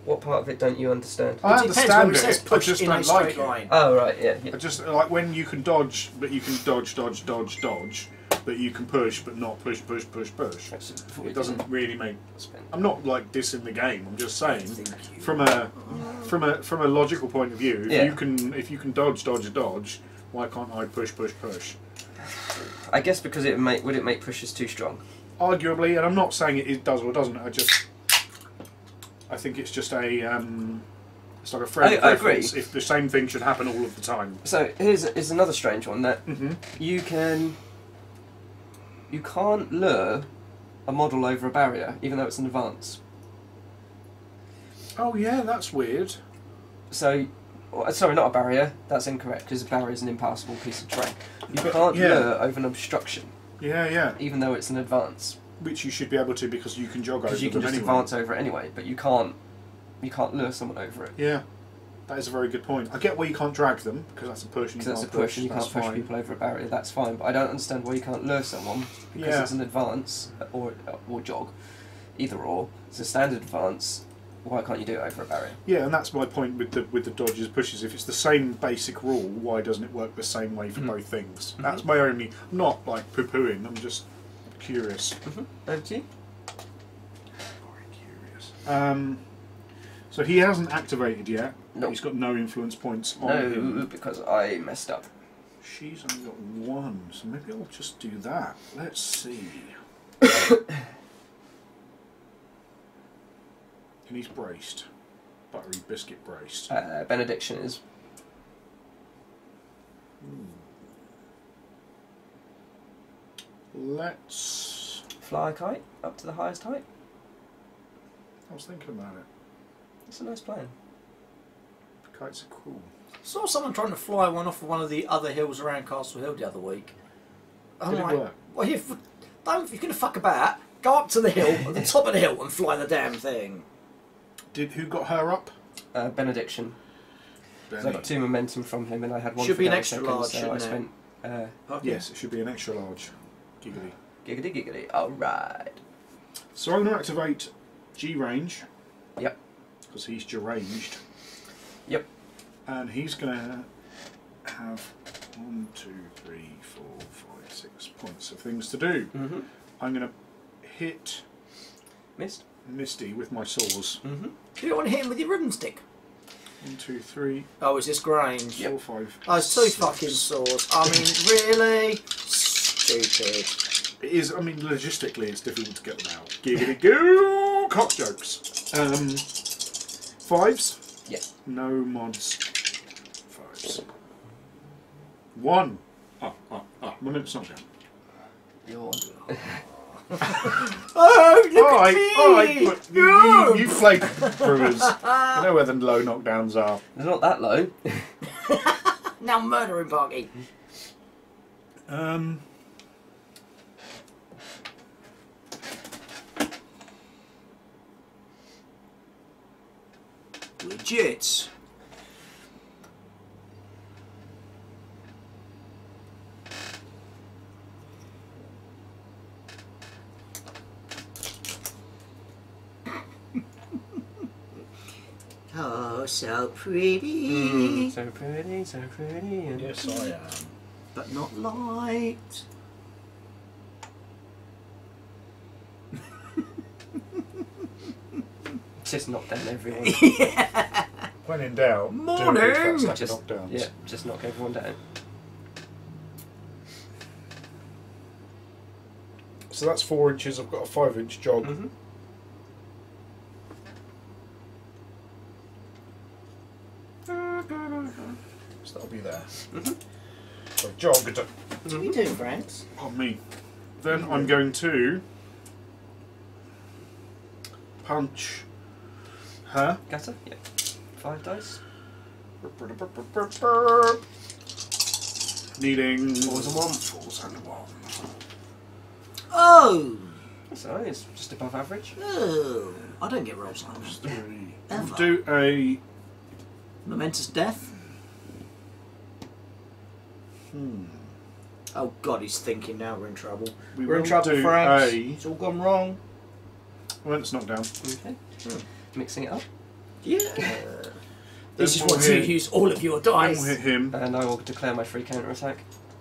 What part of it don't you understand? I It depends when understand it says it. I push just in a don't like straight it. line. Oh, right, yeah. I just like when you can dodge, but you can dodge, but you can push, but not push. It doesn't really make. I'm not like dissing the game. I'm just saying, from a logical point of view, if you can dodge, why can't I push? I guess because would it make pushes too strong? Arguably, and I'm not saying it does or doesn't. I think it's just a it's like a friendly I agree. preference. If the same thing should happen all of the time. So here's another strange one that Mm-hmm. you can't lure a model over a barrier, even though it's an advance. Oh yeah, that's weird. So, sorry, not a barrier. That's incorrect because a barrier is an impassable piece of terrain. You But, can't yeah. lure over an obstruction, Yeah. even though it's an advance, Which you should be able to because you can jog over because you can them just anyway. advance over it anyway. But you can't lure someone over it. Yeah, that is a very good point. I get why you can't drag them because that's a push and Because you that's a can't push and you that's can't push fine. people over a barrier. That's fine, but I don't understand why you can't lure someone because Yeah. it's an advance or jog, either or. It's a standard advance. Why can't you do it over a barrier? Yeah, and that's my point with the dodges pushes. If it's the same basic rule, why doesn't it work the same way for both things? That's my only. I'm not like poo-pooing. I'm just curious. Over to you. Very curious. So he hasn't activated yet. No. He's got no influence points on No, him. because I messed up. She's only got 1, so maybe I'll just do that. Let's see. And he's braced. Buttery biscuit braced. Benediction is. Let's... Fly a kite up to the highest height. I was thinking about it. It's a nice plan. Kites are cool. Saw someone trying to fly one off of one of the other hills around Castle Hill the other week. I'm Did it like, work? well, if you're going to fuck about, go up to the hill, at the top of the hill, and fly the damn thing. Who got her up? Benediction. 'Cause I Benny. got 2 momentum from him and I had 1 Should for be an 9 extra seconds, large, so I shouldn't it? spent Okay. Yes, it should be an extra large. Giggly. giggity giggity. Alright. So I'm going to activate G range. Yep. Because he's deranged. Yep. And he's going to have 1, 2, 3, 4, 5, 6 points of things to do. Mm-hmm. I'm going to hit Missed. Misty with my saws. Mm-hmm. Do you want to hit him with your ribbon stick? 1, 2, 3, Oh, is this Grange? 4, 5. Oh, it's 2 6. fucking saws. I mean, really? Stupid. It is, I mean, logistically it's difficult to get them out. Giggity goo! Cock jokes. 5s? Yeah. No mods. 5s. 1. Momentous knockdown. Yawn. Oh, look at me! Alright, you flake brewers. You know where the low knockdowns are. It's not that low. Now murdering party. Widgets. Oh, so pretty. So pretty, so pretty. And Yes, I am. But not light. Just knock down everyone. When in doubt, Morning. do a big fat stack of Just, knockdowns. yeah, just knock everyone down. So that's 4 inches. I've got a 5-inch jog. Mm-hmm. So that'll be there. Mm-hmm. So jogged. What are you doing, Franks? Pardon me. Then I'm going to punch her. Gutter? Yeah. 5 dice. Needing 4s and 1. 4s and 1. Oh! That's alright, it's just above average. Oh! I don't get rolls like that. 3. Ever. Do a. Momentous death. Oh God, he's thinking now. We're in trouble. We're in will trouble, do Franks. a. It's all gone wrong. Well, it's knocked down. Okay. Mixing it up. Yeah. This is Then we'll what you hit- use all of your Then dice. we'll hit him. And I will declare my free counter attack.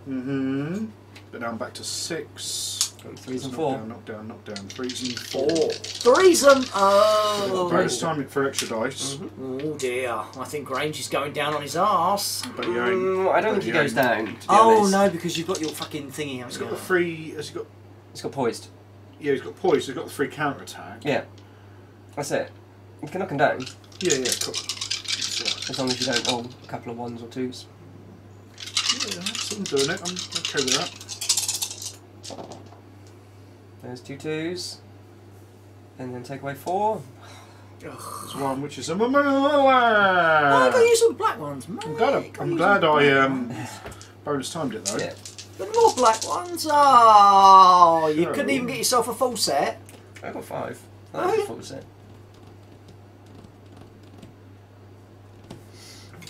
Mm-hmm. But now I'm back to 6. 3s and 4. Knock down. 3s and 4. Threesome. Oh. Bonus time it for extra dice. Mm-hmm. Oh dear. I think Grange is going down on his arse. But you ain't. I don't but think he you goes ain't. down, to be Oh honest. no, because you've got your fucking thingy. He's got the free. Has he got? He's got poised. Yeah, he's got poise. He's got the free counter attack. Yeah. That's it. You can knock him down, Yeah. Cool. That's as long as you don't roll a couple of 1s or 2s. I'm doing it. I'm okay with that. There's 2 2s. And then take away 4. There's one which is a. Oh, I got to use all the black ones. I'm glad I bonus timed it though. Yeah. But more black ones. Oh, you Sure. couldn't even get yourself a full set. I got 5. Oh, That's yeah. a full set.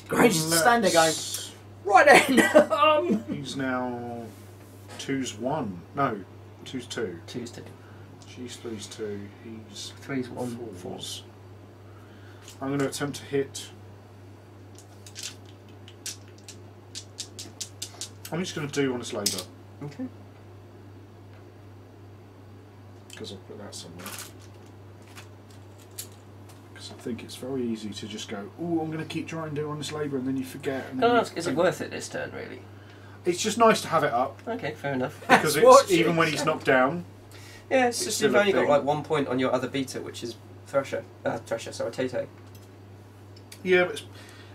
Grange is standing there going, Let's- right then. He's now 2's 1. No, 2's 2. 2s 2. She's 3's 2. He's 3s 1 4's. I'm going to attempt to hit. I'm just going to do honest labour Okay. because I'll put that somewhere. Because I think it's very easy to just go, oh, I'm going to keep trying to do honest labour, and then you forget. And Can then I you ask, is it think- worth it this turn, really? It's just nice to have it up Okay, fair enough. because That's what it's even when he's knocked down. Yeah, it's It's just still you've a only got thing. like 1 point on your other beta, which is Thresher. Sorry, Tay. Yeah, but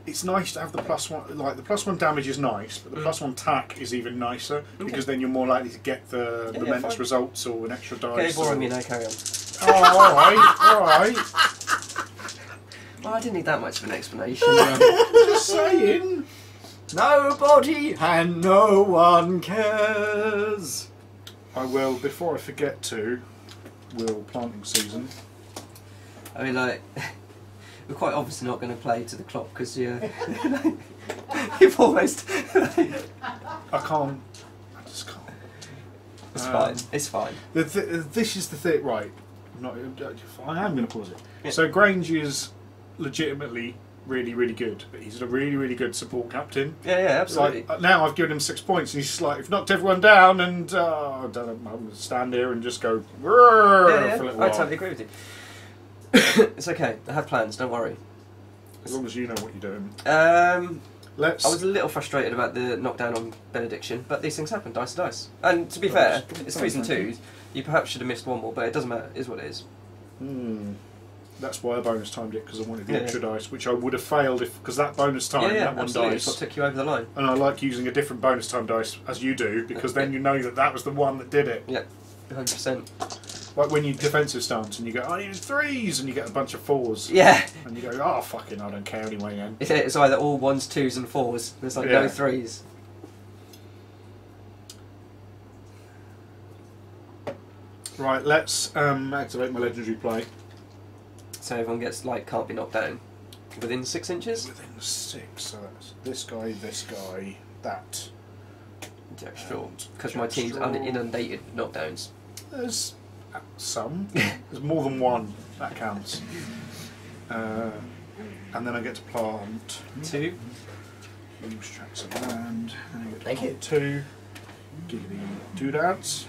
it's nice to have the +1. Like the +1 damage is nice, but the +1 tack is even nicer because then you're more likely to get the Yeah, momentous fine. results or an extra dice. Okay, boring or... me now, carry on. Oh, all right. Well, I didn't need that much of an explanation. Just saying. Nobody and no one cares. I will, before I forget to, will planting season. I mean, like, we're quite obviously not going to play to the clock because you've almost. I can't. I just can't. It's fine. It's fine. This is the thing, right? I'm not. I am going to pause it. Yeah. So Grange is legitimately really, really good, but he's a really, really good support captain. Yeah, It's like absolutely. now I've given him 6 points, and he's just like, "You've knocked everyone down," and I don't know, I'm going to stand here and just go Yeah, for a little I while. totally agree with you. It's okay. I have plans. Don't worry. As long as you know what you're doing. I was a little frustrated about the knockdown on Benediction, but these things happen. Dice are dice. And to be fair, it's 3s and 2s. You perhaps should have missed 1 more, but it doesn't matter. It is what it is. That's why I bonus timed it, because I wanted the Yeah, extra dice, which I would have failed if because that bonus time, yeah, that one absolutely. It's what dice. took you over the line. And I like using a different bonus time dice as you do, because then you know that that was the one that did it. Yeah, 100%. Like when you defensive stance and you go, I need 3s, and you get a bunch of 4s. Yeah. And you go, oh, fucking, I don't care anyway then. It's either all 1s, 2s, and 4s. There's like no Yeah. 3s. Right, let's activate my legendary play. So everyone gets, like, can't be knocked down. Within 6 inches? Within 6, so that's this guy, that. Jack Straw. And Because my Jack team's Straw. inundated with knockdowns. There's some. There's more than one. That counts. And then I get to plant 2. use tracts of land. And I get to Thank plant 2. Giggity doodads.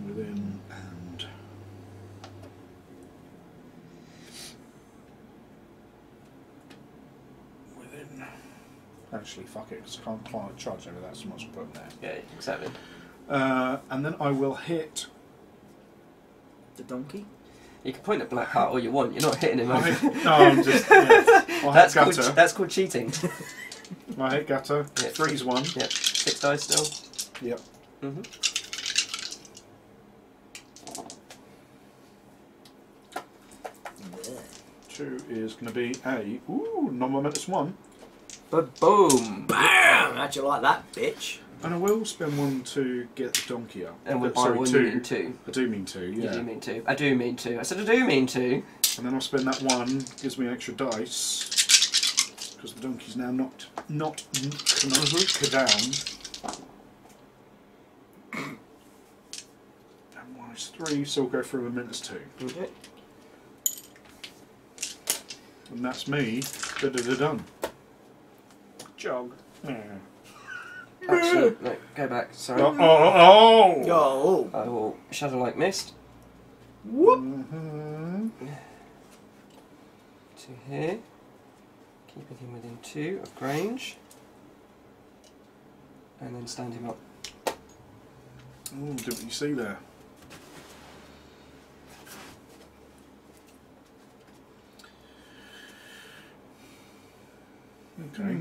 Within and within. Actually, fuck it, because I can't charge over that, so I might as well put them there. Yeah, exactly. And then I will hit. The donkey. You can point at Black Heart all you want. You're not hitting him. No, I'm just. Yeah. That's called cheating. I hit gutter. Yeah. 3's 1. Yep. 6 dice still. Yep. Mhm. Yeah. 2 is going to be a non-momentous 1. But boom! Bam! How'd you like that, bitch? And I will spend 1 to get the donkey up. And with sorry, one, 2. you mean 2. I do mean 2, You yeah. do mean 2. I do mean 2. I said I do mean 2. And then I'll spend that 1, gives me an extra dice, because the donkey's now not down. And 1 is 3, so we'll go through a minute as 2. Okay. And that's me. Done. Jog. Actually, no, go back. Sorry. Oh! Yo. I will shadow like mist Whoop. Mm-hmm. to here, keeping him within 2 of Grange, and then stand him up. Oh, do what you see there. Okay.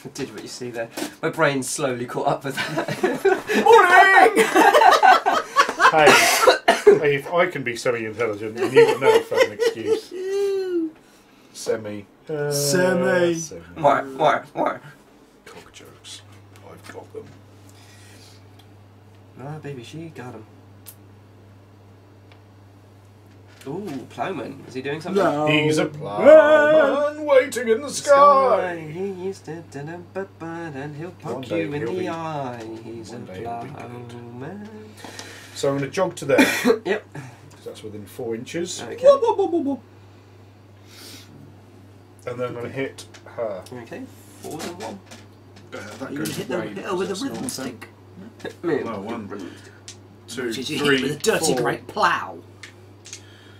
I did what you see there. My brain slowly caught up with that. Hey, if I can be semi-intelligent, then you've got no fucking excuse. Semi. Semi. Why? Cock jokes. I've got them. No, baby, she got him. Ooh, Ploughman. Is he doing something? No. He's a ploughman waiting in the sky. He used to and he'll One poke day you in he'll the be- eye. He's a one day he'll be good. ploughman. So I'm going to jog to there. Yep. Because that's within 4 inches. Okay. And then I'm going to hit her. Okay. 4 and 1. That You goes hit way, her with a because rhythm that's not- stick. No, 1, 2, Which is you 3, hit with a dirty 4, great plough.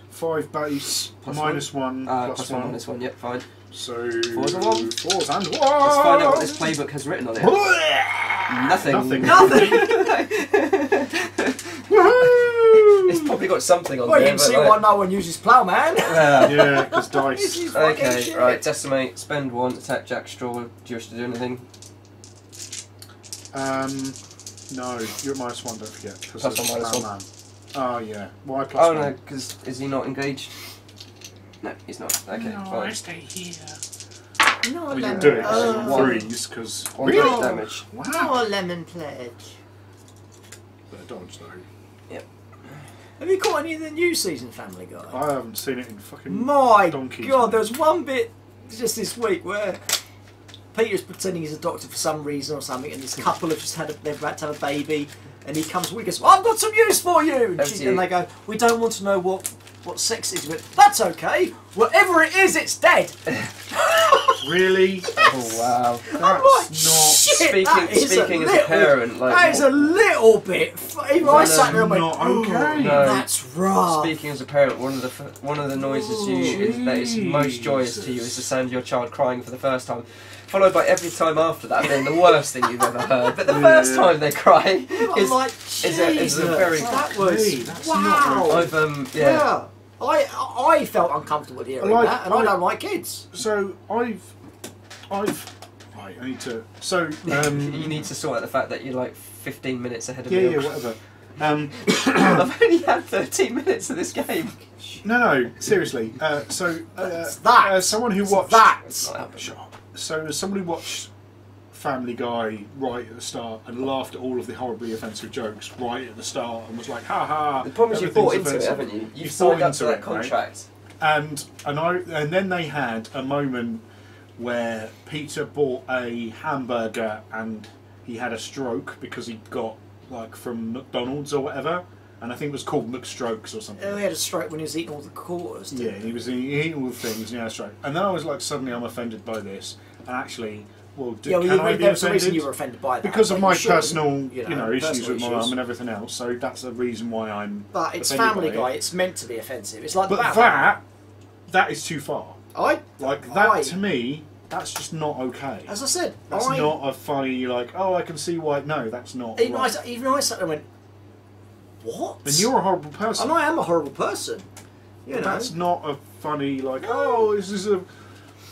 5 base, Plus minus 1, plus plus 1. one, minus 1, yep, fine. So 4s and 1. 4s and 1. Let's find out what this playbook has written on it. Nothing. It's probably got something on Well, there. you can see but why no one uses ploughman. Yeah, because dice. This is fucking Okay, shit. right, decimate, spend 1, attack Jack Straw. Do you wish to do anything? No, you're at minus 1, don't forget. Plus 1, minus 1. Oh, yeah. Why plus 1? Oh no, because is he not engaged? No, he's not. Okay, fine. stay here. No We lemon. can do it Oh. in 3s, because. 1 Really? damage. Wow. No lemon pledge. They're dodge, though. Have you caught any of the new season Family Guy? I haven't seen it in fucking. My donkeys. God, there was one bit just this week where Peter's pretending he's a doctor for some reason or something, and this couple have just they're about to have a baby, and he comes, he goes, well, I've got some news for you, and they go, we don't want to know what sex it is, but that's okay, whatever it is, it's dead. Really? Oh wow. That's like, not. shit, Speaking as a parent, like that is a little bit. Even I sat there and went, not oh, okay. No. that's rough. Speaking as a parent, one of the noises that is most joyous to you is the sound of your child crying for the first time, followed by every time after that being the worst thing you've ever heard. But the first time they cry I'm like, is a very. that was That's wow. not I've Yeah. I felt uncomfortable hearing that, and I don't like kids. So I've. Right, I need to. So. You need to sort out the fact that you're like 15 minutes ahead of Yeah, me. yeah, whatever. I've only had 13 minutes of this game. No, seriously. Someone who watched that. Shut up. So as someone who watched Family Guy right at the start and laughed at all of the horribly offensive jokes right at the start and was like, ha ha. The problem is you've bought into it, offensive. haven't you? You've bought signed up to into that it, contract. Right? And then they had a moment where Peter bought a hamburger and he had a stroke because he got like from McDonald's or whatever, and I think it was called McStrokes or something. Oh, he had a stroke when he was eating all the quarters. Yeah, he was eating all the things and he had a stroke. And then I was like, suddenly I'm offended by this, and actually, well, can I be that's the reason offended? you were offended by that. Because of but my you shouldn't, personal, issues personal with my issues. mum and everything else. So that's the reason why I'm. But it's offended Family by Guy. it. It's meant to be offensive. It's like the But Batman. that is too far. I To me, that's just not okay. As I said, That's not a funny I can see why. No, that's not. Even right. I sat there and went, what? And you're a horrible person. And I am a horrible person. You know. That's not a funny this is a.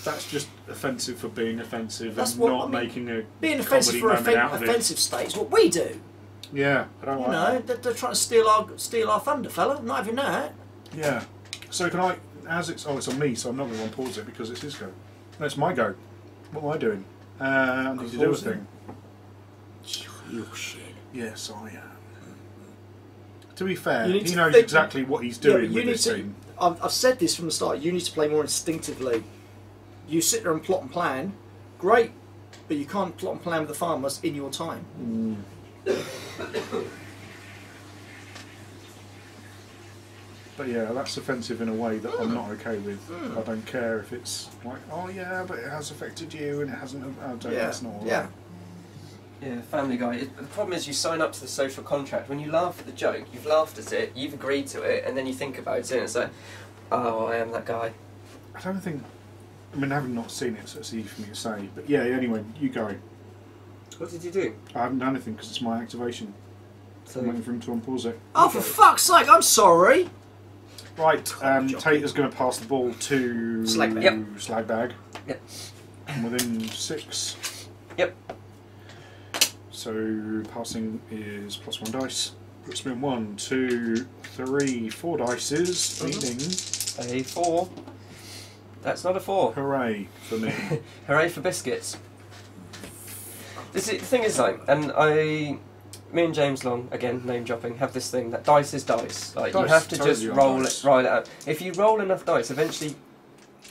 That's just offensive for being offensive That's and what not I mean, making a being offensive for offensive state is what we do. Yeah, I don't You like know, that. they're trying to steal our thunder, fella. Not having that. Yeah. So can I? It's on me, so I'm not going to pause it because it's his go. No, it's my go. What am I doing? I need to do a thing. You shit. Yes, I am. To be fair, You need he to knows think- exactly what he's doing with this team. I've said this from the start. You need to play more instinctively. You sit there and plot and plan. Great, but you can't plot and plan with the farmers in your time. But yeah, that's offensive in a way that I'm not okay with. I don't care if it's like, oh yeah, but it has affected you and it hasn't. That's not all right. Yeah, Family Guy. The problem is you sign up to the social contract. When you laugh at the joke, you've laughed at it, you've agreed to it, and then you think about it and it's like, oh, I am that guy. I don't think. I mean, having not seen it, so it's easy for me to say. But yeah, anyway, you go. What did you do? I haven't done anything because it's my activation. So, I'm waiting for him to unpause it. Oh, for fuck's sake! I'm sorry. Right, Tater's going to pass the ball to Slagbag. Yep. Slagbag. Yep. And within 6. Yep. So passing is +1 dice. Puts me on 1, 2, 3, 4 dices, meaning a 4. That's not a 4. hooray for me. Hooray for biscuits. The thing is, me and James Long, again name dropping, have this thing that dice is dice. Like you Dice, have to totally just on roll dice. it out. If you roll enough dice, eventually.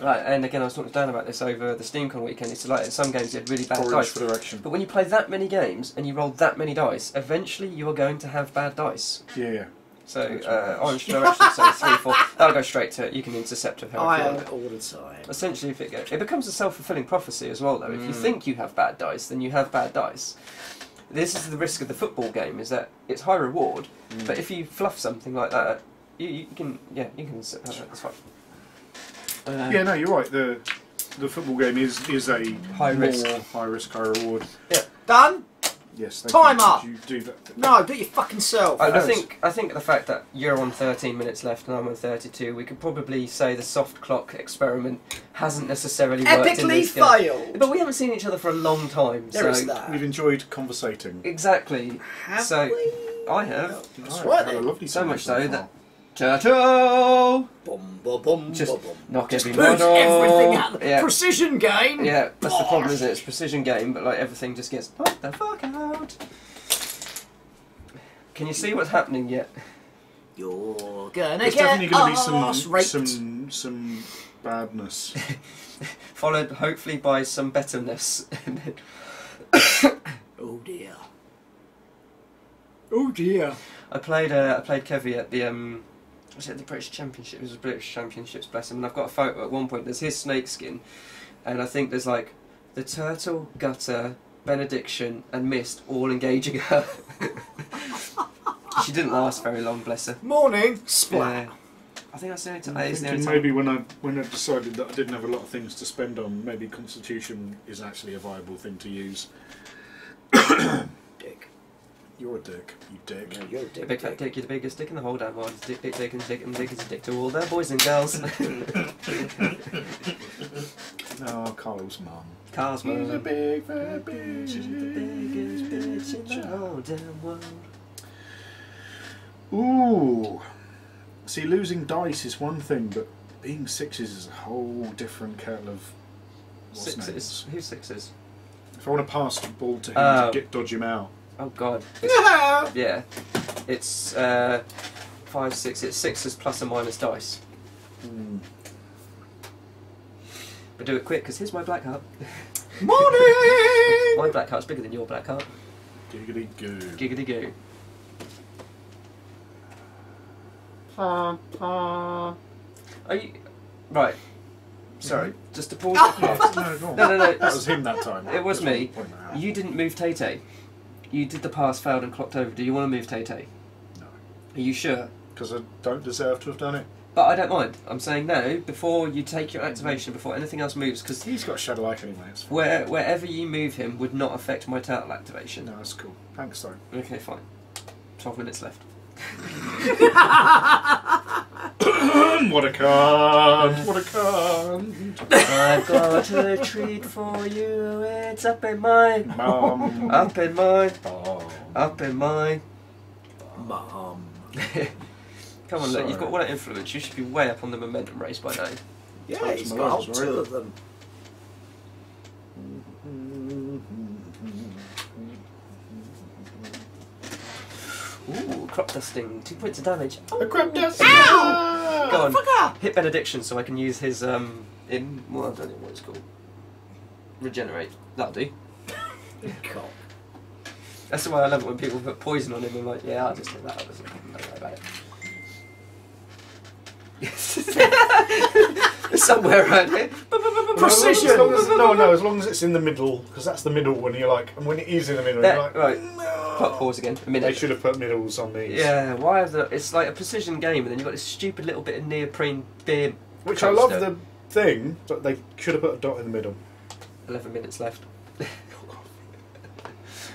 And again, I was talking to Dan about this over the SteamCon weekend. It's like in some games you had really bad Orange dice. for direction. But when you play that many games and you roll that many dice, eventually you are going to have bad dice. Yeah. So That's right. orange for direction, so 3, 4. That'll go straight to it. You can intercept it. I am all the time. Essentially, it becomes a self-fulfilling prophecy as well, though. If you think you have bad dice, then you have bad dice. This is the risk of the football game: is that it's high reward, but if you fluff something like that, you can that's fine. Yeah, no, you're right. The football game is a High risk. high risk, high reward. Yeah. Done? Yes. Thank Time you. up. Did you do that? No, do it your fucking self. I think the fact that you're on 13 minutes left and I'm on 32, we could probably say the soft clock experiment hasn't necessarily worked in Epically this game. failed. But we haven't seen each other for a long time. There so is that. We've enjoyed conversating. Exactly. Have so we? I have. That's Right, right had a then. lovely So time much so far. that Turtle! Bum, bum, bum, Just bum, bum. knock Just every boot model. everything out. Yeah. Precision game. Yeah, that's the problem, Bosh. isn't it? It's a precision game, but like everything just gets knocked the fuck out. Can you see what's happening yet? You're gonna There's get definitely going to arse raped. be some badness. Followed hopefully by some betterness. Oh dear. Oh dear. I played Kevy at the was it the British Championship? It was the British Championships, bless him. And I've got a photo at one point. There's his snake skin, and I think there's like the turtle, gutter, benediction, and mist all engaging her. She didn't last very long, bless her. Morning. Splat. Yeah. I think that's the only time. I'm It's the only thinking time. maybe when I decided that I didn't have a lot of things to spend on, maybe Constitution is actually a viable thing to use. Dick. You're a dick, you dick. No, you're a A dick. big fat dick, you're the biggest dick in the whole damn world. Dick, dick, dick, and dick, and dick is a dick to all their boys and girls. No, Carl's mum. Cars, He's a man. big fat bitch. She's the biggest bitch in the whole damn world. Ooh. See, losing dice is one thing, but being sixes is a whole different kettle of what's Sixes. names. Who's sixes? If I want to pass the ball to him Oh. to dodge him out. Oh god. Yeah. Yeah. It's 5, 6. It's sixes plus and minus dice. But do it quick, because here's my black heart. Morning! My black heart's bigger than your black heart. Giggity goo. Giggity goo. Are you... Right. Sorry, just to pause the clock. No, go on. No. That was him that time. It was Just me. point that out. You didn't move Tay-Tay. You did the pass, failed and clocked over. Do you want to move Tay-Tay? No. Are you sure? Because I don't deserve to have done it. But I don't mind. I'm saying no, before you take your activation, before anything else moves, because He's got Shadow Light anyway. It's fine. wherever you move him would not affect my turtle activation. No, that's cool. Thanks, though. Okay, fine. 12 minutes left. What a cunt! What a cunt! I've got a treat for you. It's up in mine. Mum. Up in mine. Oh. Up in mine. Mum. Come on, look, you've got Sorry. all that influence. You should be way up on the momentum race by now. Yeah, Touch he's my got a whole legs, two right? of them. Ooh, crop dusting. 2 points of damage. A crop dust! Ow! Go on. Fucker! Hit benediction so I can use his well, I don't know what it's called. Regenerate. That'll do. Cock. That's why I love it when people put poison on him. I'm like, yeah, I'll just take that up. Don't worry about it. It's somewhere around here. Precision! As long as it's in the middle, because that's the middle when you're like, and when it is in the middle, There, you're like, right. no. Put pause again. A They minute. should have put middles on these. Yeah, why have the... It's like a precision game and then you've got this stupid little bit of neoprene beer Which I love coaster. the thing, but they should have put a dot in the middle. 11 minutes left.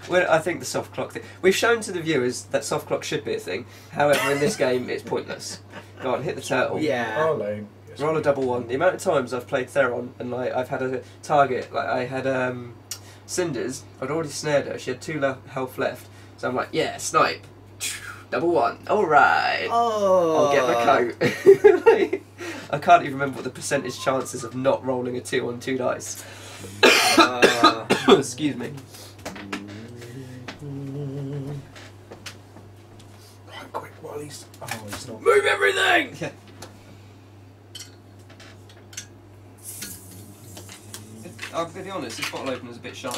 Well, I think the soft clock thing... We've shown to the viewers that soft clock should be a thing. However, in this game, it's pointless. Go on, hit the turtle. Yeah. Oh, lame. Yes, Roll a double one. The amount of times I've played Theron and like I've had a target, like I had Cinders, I'd already snared her, she had 2 health left. So I'm like, yeah, snipe. Double one. Alright. Oh. I'll get the coat. Like, I can't even remember what the percentage chances of not rolling a 2 on 2 dice. Excuse me. Right, quick, while he's... Oh, he's not. Move everything! Yeah. I'm going to be honest, this bottle opener's a bit shy.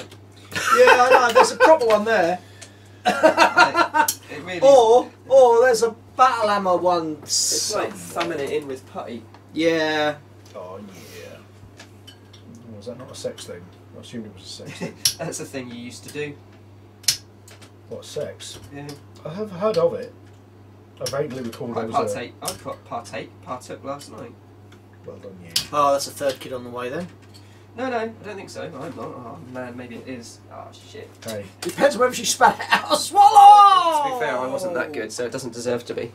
Yeah, I know, there's a proper one there. It really Or there's a battle hammer one. it's like thumbing it in with putty. Yeah. Oh, yeah. Was that not a sex thing? I assumed it was a sex thing. That's a thing you used to do. What, sex? Yeah. I have heard of it. I vaguely recall I there was partook last night. Well done, you. Oh, that's a third kid on the way then. No, I don't think so. I'm not. Oh man, maybe it is. Oh shit. Hey. Depends whether she spat it out or swallow! To be fair, I wasn't that good, so it doesn't deserve to be.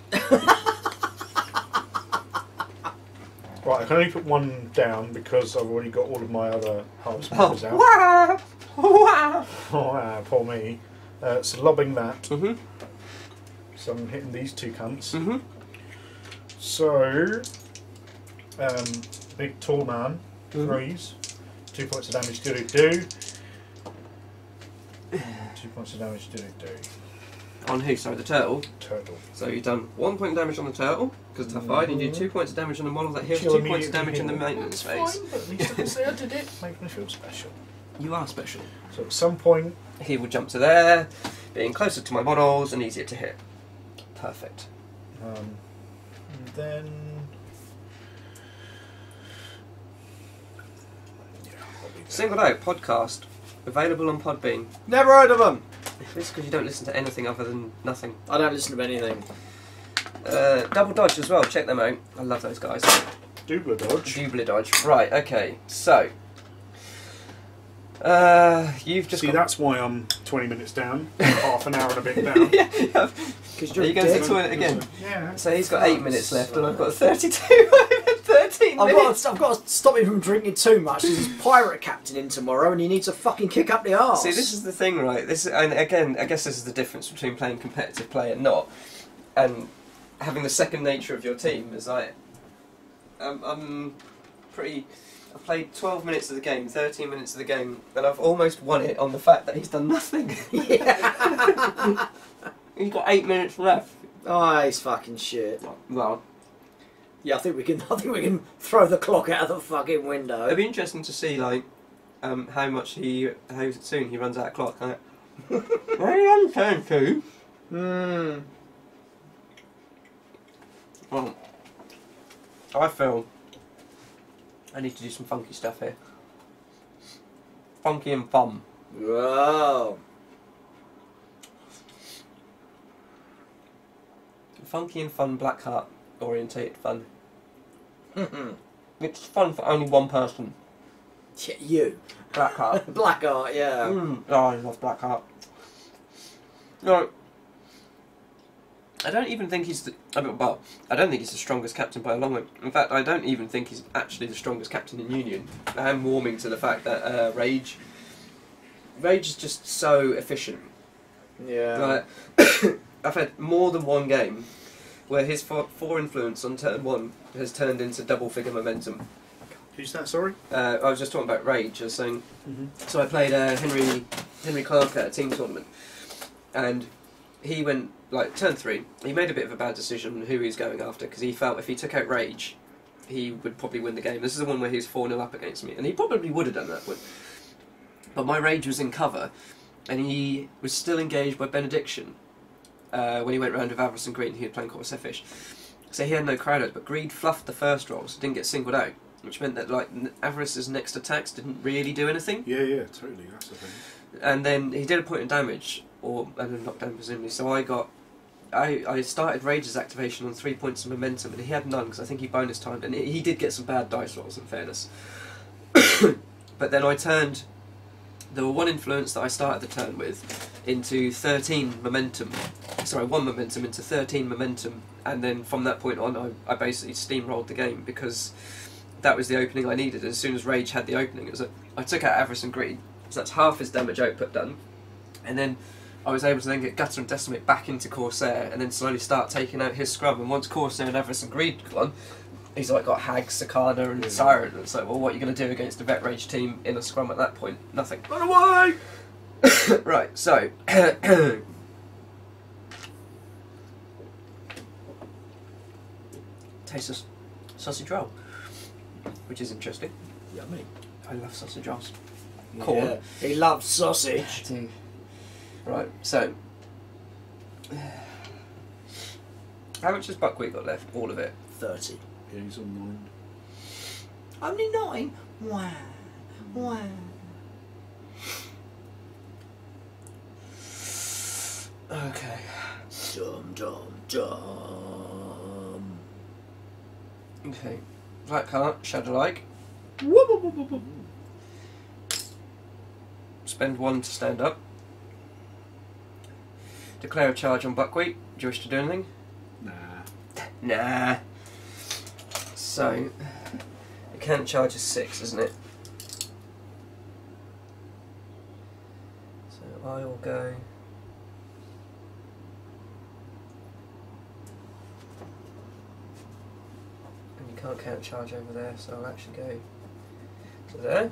Right, I can only put one down because I've already got all of my other heart Oh, speakers out. wow! Wow! Oh, poor me. So lobbing that. Mhm. So I'm hitting these 2 cunts. Mhm. So, big tall man, Mhm. 3s. 2 points of damage, do. 2 points of damage, do. On who? Sorry, the turtle. Turtle. So you've done 1 point of damage on the turtle because tough hide, and you do 2 points of damage on the model that heals. She'll 2 points of damage in the immediately maintenance heal. phase. Fine, but at least I can say I did it. Make me feel special. You are special. So at some point, He will jump to there, being closer to my models and easier to hit. Perfect. and then... Yeah, probably Singled out podcast available on Podbean. Never heard of them. It's because you don't listen to anything other than nothing. I don't listen to anything. Double Dodge as well. Check them out. I love those guys. Doobler dodge. Doubly Dodge. Right. Okay. So. You've just See, got... that's why I'm 20 minutes down, half an hour and a bit down. yeah. Because Are you going to the toilet again? Yeah. So he's got 8 minutes left, and I've got 32. I've had 13 minutes. I've got to stop him from drinking too much. There's this pirate captain in tomorrow and he needs to fucking kick up the arse. See, this is the thing, right? And again, I guess this is the difference between playing competitive play and not, and having the second nature of your team is like, I'm pretty. I've played 12 minutes of the game, 13 minutes of the game, and I've almost won it on the fact that he's done nothing. He's got 8 minutes left. Oh, he's fucking shit. Well, Yeah, I think we can. I think we can throw the clock out of the fucking window. It'd be interesting to see like how soon he runs out of clock. Like, very unfair too. Well, I feel I need to do some funky stuff here. Funky and fun. Whoa. Funky and fun black heart orientated fun. It's fun for only one person. Yeah, you. Black heart. Black art, yeah. Oh, I love black heart. No, I don't even think he's I don't think he's the strongest captain by a long way. In fact, I don't even think he's actually the strongest captain in Union. I am warming to the fact that Rage is just so efficient. Yeah. Like, I've had more than one game where his 4 influence on turn 1 has turned into double figure momentum. Who's that, sorry? I was just talking about Rage. I was saying, so I played Henry Clark at a team tournament, and he went, like, turn 3, he made a bit of a bad decision on who he was going after, because he felt if he took out Rage, he would probably win the game. This is the one where he was 4-0 up against me, and he probably would have done that one. But my Rage was in cover, and he was still engaged by Benediction when he went round with Avarice and Greed, and he was playing Corsair-Fish. So he had no crowd out, but Greed fluffed the first roll, so didn't get singled out, which meant that like Avarice's next attacks didn't really do anything. Yeah, totally, that's the thing. And then he did a point of damage, or a knockdown presumably, so I started Rage's activation on 3 points of momentum, and he had none, because I think he bonus timed, and he did get some bad dice rolls, in fairness. But then I turned the 1 influence that I started the turn with into 13 momentum. Sorry, 1 momentum into 13 momentum, and then from that point on I basically steamrolled the game, because that was the opening I needed. As soon as Rage had the opening, I took out Avarice and Greed, so that's half his damage output done, and then I was able to then get Gutter and Decimate back into Corsair, and then slowly start taking out his scrub. And once Corsair and Avarice and Greed gone, he's like got Hag, Cicada and Siren, and it's like, well, what are you going to do against a Vet Rage team in a scrum at that point? Nothing. Run away! Right, so taste of sausage roll, which is interesting. Yummy. I love sausage rolls. Yeah. Corn. He loves sausage. Right, so how much has Buckwheat got left? All of it. 30. Yeah, he's on 9. Only 9? Wow. Wow. Okay. Dum dum dum. Okay. Black Heart, Shadow-like. Spend 1 to stand up. Declare a charge on Buckwheat. Do you wish to do anything? Nah. Nah. So, it can charge is 6, isn't it? So I will go. And you can't count charge over there, so I'll actually go to there.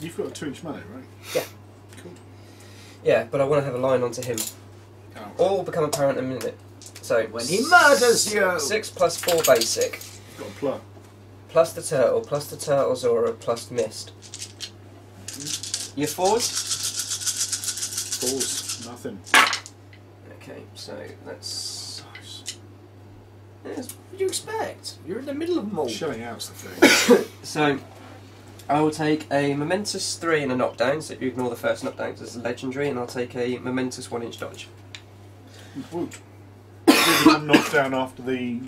You've got a 2-inch melee, right? Yeah. Cool. Yeah, but I want to have a line onto him. Oh. All will become apparent in a minute. So When he murders you! 6 plus 4 basic, You've got a plug. plus the turtle's aura, plus mist. Your 4s? 4s, nothing. Okay, so that's. Nice. Yes. What do you expect? You're in the middle of them all. Shelling out's the thing. So I will take a momentous 3 and a knockdown, so you ignore the first knockdown because it's a legendary, and I'll take a momentous 1-inch dodge. Whoop. One knockdown after the.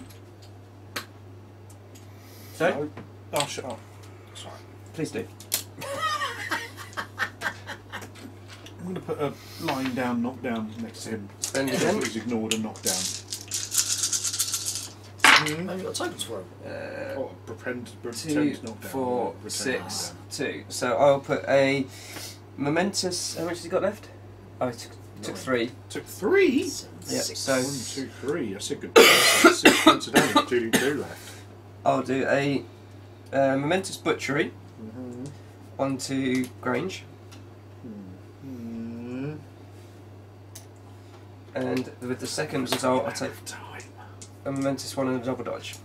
So? No. Oh, shut up. Sorry. Please do. I'm going to put a lying down knockdown next to him. Spend again. He's ignored a knockdown. Have you got a token swirl? Oh, pretend 2, knockdown. 4, Pretend 6, knockdown. 2. So I'll put a momentous. How much has he got left? Oh, I took 3. Took 3? Yep, 6. so 1, 2, 3. That's a good 6 points of damage, 2 left. I'll do a momentous butchery onto Grange, and with the second result, I'll take Time. a momentous 1 and a double dodge.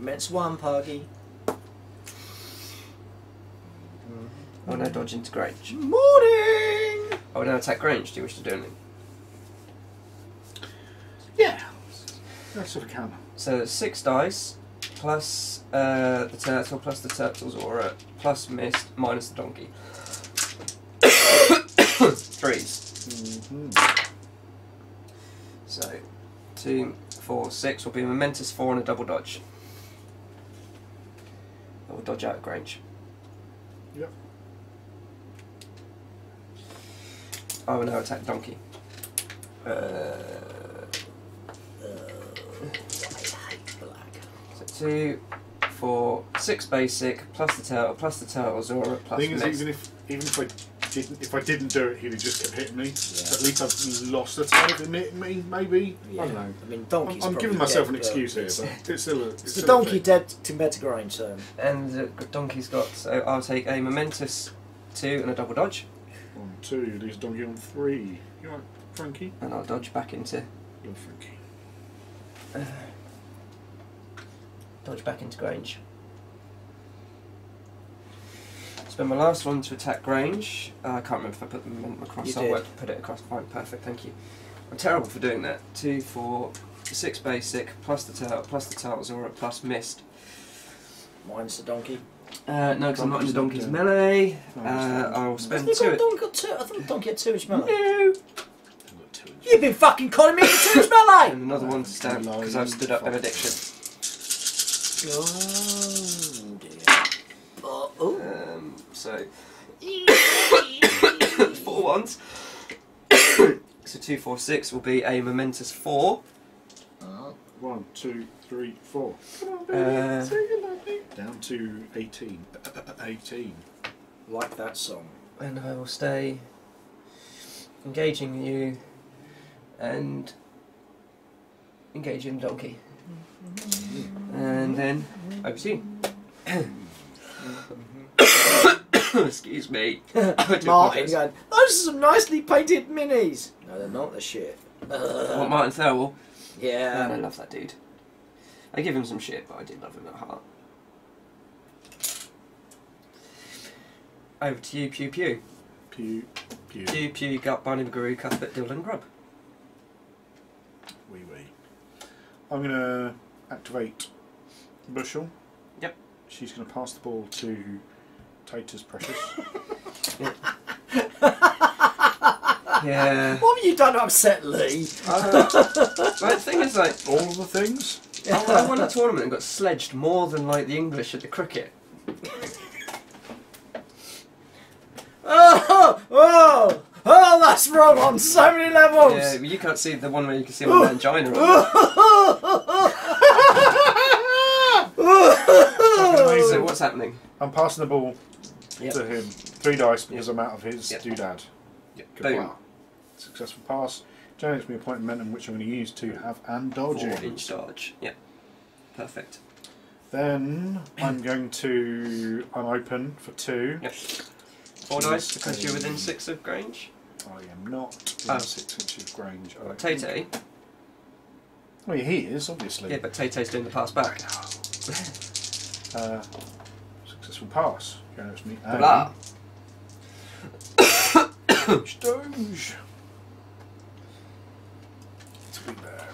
Mets 1, Puggy. Oh no, dodge into Grange. Morning! Oh no, attack Grange. Do you wish to do anything? Yeah. That sort of can. So it's 6 dice, plus the turtle, plus the turtle's aura, plus mist, minus the donkey. 3s. So 2, 4, 6 will be a momentous 4 and a double dodge. I will dodge out of Grange. Yep. I will now attack donkey. I hate black. So 2, 4, 6 basic, plus the turtle's aura, plus Thing is, mist. even if I didn't do it, he'd have just kept hitting me. Yeah. At least I've lost a turn of him hitting me, maybe. Yeah. I don't know. I mean, donkey's I'm giving probably myself dead, an excuse here, but but it's still a. it's the donkey dead compared to Grange, so. And the donkey's got, so I'll take a momentous 2 and a double dodge. 1, 2, leaves donkey on 3. You alright, Frankie? And I'll dodge back into Love Frankie. Grange. Spend my last one to attack Grange. I can't remember if I put them across. You So did. I put it across. Fine, perfect. Thank you. I'm terrible for doing that. 2, 4, 6 basic, plus the turtle's aura, plus mist. Minus the donkey. No, because I'm not in the donkey's Donkey's not melee. No, I'll spend Hasn't he 2. got donkey 2? I thought donkey had 2 inch melee. No. You've been fucking calling me for 2 inch melee! And another one to stand because I've stood up benediction. Oh dear. So 4 ones. So 2, 4, 6 will be a momentous 4. 1, 2, 3, 4. Come on, baby. Say you love me. Down to 18. 18. Like that song. And I will stay engaging you and engaging the donkey. And then over to you. Excuse me. Martin going, those are some nicely painted minis. No, they're not, they're shit. What, Martin Thirlwell? Yeah. I love that dude. I give him some shit, but I do love him at heart. Over to you, Pew Pew. Pew, pew. Pew Pew, Gut, Barney McGrew, Cuthbert, Dylan, Grub. Wee wee. I'm going to activate Bushel. Yep. She's going to pass the ball to Tater's Precious. Yeah. What have you done to upset Lee? The thing is, like, All of the things. I won a tournament and got sledged more than like the English at the cricket. Oh, that's wrong on so many levels. Yeah, but you can't see the one where you can see my angina on. So what's happening? I'm passing the ball Yep. to him. 3 dice because I'm out of his Yep. doodad. Yep. Goodbye. Boom. Successful pass. Generates me a point of momentum which I'm going to use to have and dodging. 4-inch dodge. Yep. Perfect. Then I'm going to unopen for 2. Yep. 4 dice because you're within 6 of Grange. I am not in Oh. 6 inches of range. I don't Tay think. Tay. Well, he is, obviously. Yeah, but Tay Tay's doing the pass back. Successful pass. Generates me a Blah. Doge. To be there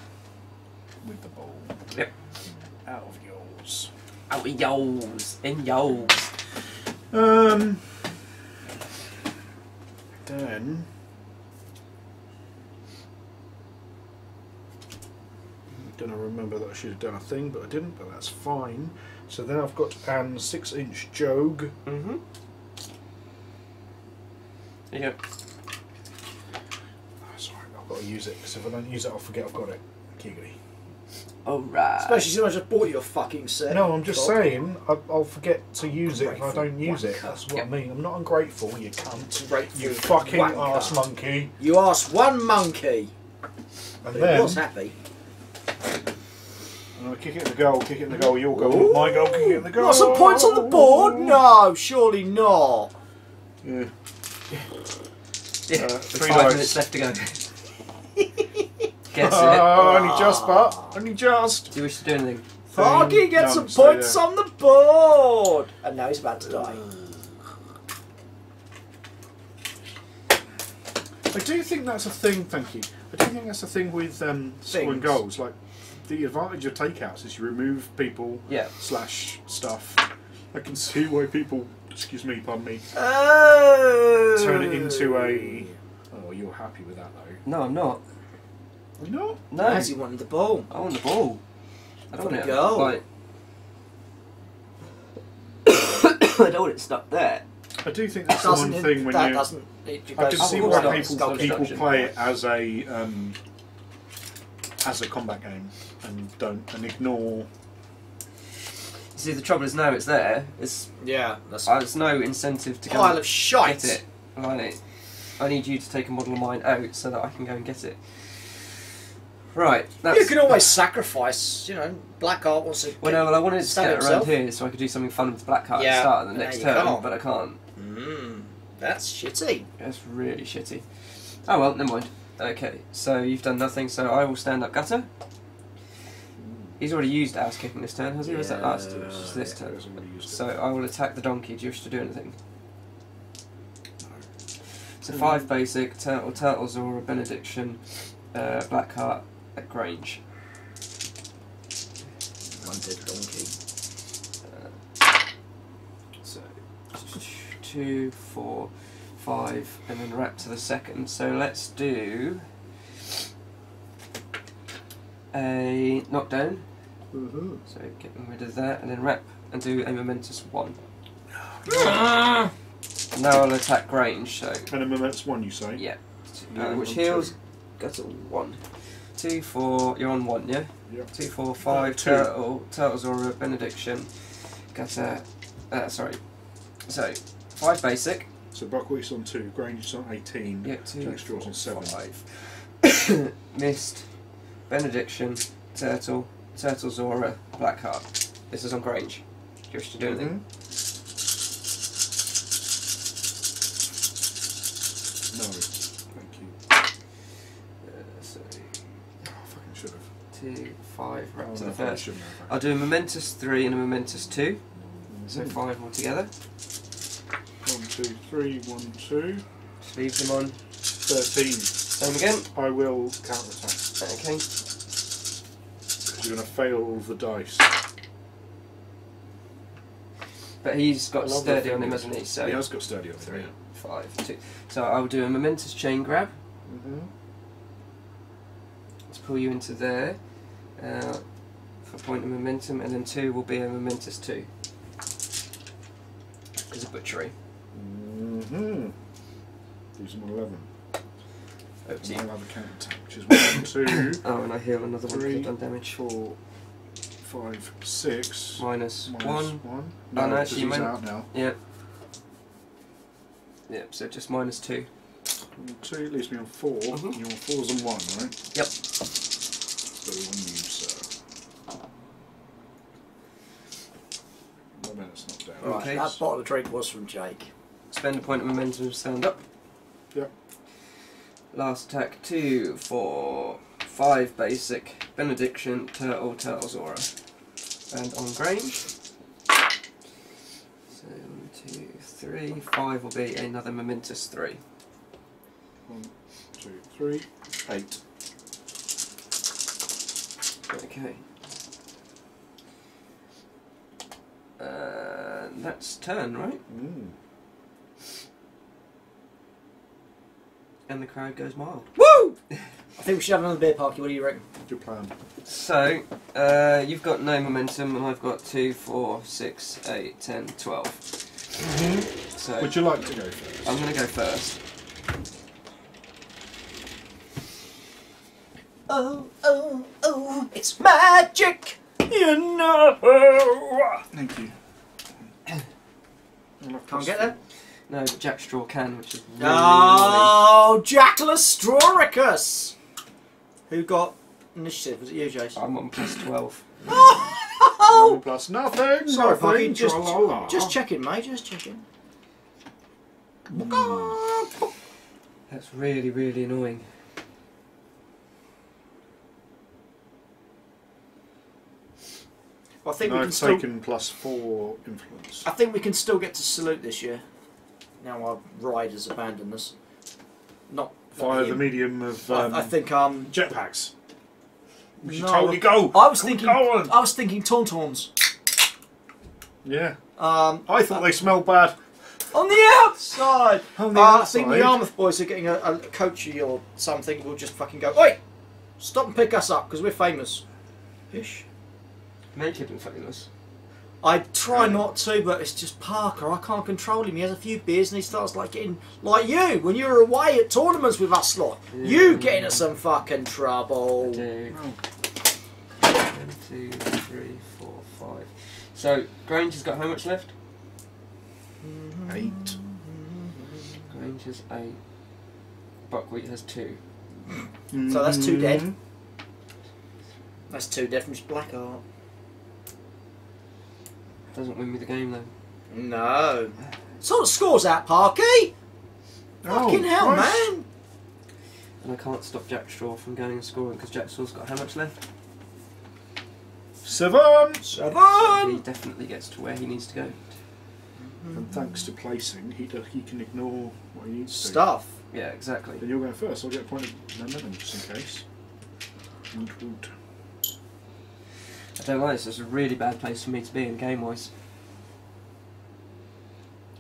with the ball. Yep. Out of yours. Out of yours. In yours. Then don't remember that I should have done a thing, but I didn't. But that's fine. So then I've got an 6-inch jogue. Mm-hmm. There you go. Sorry, I've got to use it because if I don't use it, I'll forget I've got it. Giggity. Alright. Especially since I just bought you a fucking set. No, I'm just Cock. saying I'll forget to use it if I don't use it. Wanker. That's what I Yep. mean. I'm not ungrateful, you cunt. Ungrateful You fucking wanker. arse monkey. You asked one monkey. And But then he was happy. I'm going to kick it in the goal, kick it in the goal, your goal, my goal, kick it in the goal. Got some points on the board? No, surely not. Yeah. Yeah, With 3 5 minutes left to go. Gets it. Only just, but only just. Do you wish to do anything? Parky gets No, some stay points there. on the board! And now he's about to die. I do think that's a thing, thank you. I do think that's a thing with scoring goals. Like, the advantage of takeouts is you remove people / stuff. I can see why people, pardon me, turn it into a... Oh, you're happy with that, though. No, I'm not. You're not? No. Why has he wanted the ball? I want the ball. I don't want it. Go. Like, I don't want it stuck there. I do think that's the one thing when that you... doesn't... I can see why people Construction. play it as a combat game and ignore. See, the trouble is now it's there. It's there's no incentive to go pile and of shite. get it. Like, I need you to take a model of mine out so that I can go and get it. Right. That's, You can always sacrifice. Blackheart wants to. well, I wanted to stand get himself. around here so I could do something fun with Blackheart Yeah, at the start of the but next now you turn, can't. but I can't. That's shitty. That's really shitty. Oh well, never mind. Okay, so you've done nothing, so I will stand up gutter. He's already used ass kicking this turn, has he? Or was that last turn? It's this turn. So I will attack the donkey. Do you wish to do anything? So 5 basic, Turtles or a Benediction, Blackheart at Grange. One dead donkey. So 2, 4, 5, and then wrap to the second. So let's do a knockdown. So getting rid of that, and then wrap and do a momentous 1. Now I'll attack Grange. So And a momentous 1, you say? yeah, Yeah, which on heals. 2. Go to 1, 2, 4. You're on 1, yeah. Yep. 2, 4, 5. 2. Turtles or a Benediction. Gutter. Sorry. So 5 basic. So Buckwheat's on 2, Grange is on 18, Yeah, 2, Jack Straw's on 7. 5. Mist, Benediction, Turtles Aura, Blackheart. This is on Grange. Do you wish to do anything? No, thank you. So Oh, I fucking should have. 2, 5, wrap to no, the I first. shouldn't have. I'll do a momentous 3 and a momentous 2. So 5 altogether. 1, 2, 3, 1, 2. Just leave him on. 13. Same again. I will counter attack. Okay. Because you're going to fail the dice. But he's got I love sturdy the on him, fingers. hasn't he? So He has got sturdy on 3, him. 5, 2. So I'll do a momentous chain grab. Let's pull you into there for point of momentum, and then 2 will be a momentous 2. Because of butchery. These are my 11. Over to I'll you. have a counter attack, which is 1, 2, Oh, and I heal another one 3, because I've done damage. 4, 5, 6. Minus Minus 1. 1. Oh, no, because actually, he's you out now. Yep. Yep, so just minus 2. 1, 2 leaves me on 4. Mhm. You're on 4s and 1, right? Yep. So on you, sir. My minute's not down. Right, Okay. that bottle of drink was from Jake. Spend a point of momentum to stand up. Yep. Last attack 2, 4, 5 basic, Benediction, Turtles Aura. And on Grange. So 1, 2, 3, 5 will be another momentous 3. 1, 2, 3, 8. Okay. That's turn, right? And the crowd goes wild. Woo! I think we should have another beer, Parky. What do you reckon? Good plan. So, you've got no momentum, and I've got 2, 4, 6, 8, 10, 12. So, Would you like to go first? I'm going to go first. Oh, oh, oh, it's magic! You know! Thank you. Can't get there? No, but Jack Straw can, which is really annoying. Oh, Jackalastrodicus! Who got initiative? Was it you, Jason? I'm on plus 12. One plus nothing. Sorry, nothing. Parky, Tra-la-la. just checking, mate, just checking. That's really, really annoying. I think we I've can still. taken +4 influence. I think we can still get to salute this year. Now our ride has abandoned us. Not Via the him. medium of I think jetpacks. We should no, totally go. I was Come thinking. on. I was thinking tauntauns. Yeah. I thought they smelled bad. on the outside. On the I think the outside? Yarmouth boys are getting a coachy or something. We'll just fucking go. Oi! Stop and pick us up because we're famous. Ish. Naked and famous. I try not to, but it's just Parker. I can't control him. He has a few beers and he starts like getting like you when you were away at tournaments with us lot. You get into some fucking trouble. I do. Oh. 1, 2, 3, 4, 5. So Grange has got how much left? 8. Grange has 8. Buckwheat has 2. So that's 2 dead. That's 2 dead from his black art. Doesn't win me the game though. No. Sort of scores out, Parky. Fucking hell, Christ. man. And I can't stop Jack Straw from going and scoring because Jack Straw's got how much left? 7. So he definitely gets to where he needs to go. And thanks to placing, he can ignore what he needs to. Stuff. Yeah, exactly. Then you're going first. I'll get a point of momentum just in case. And wood. I don't like this. It's a really bad place for me to be in game-wise.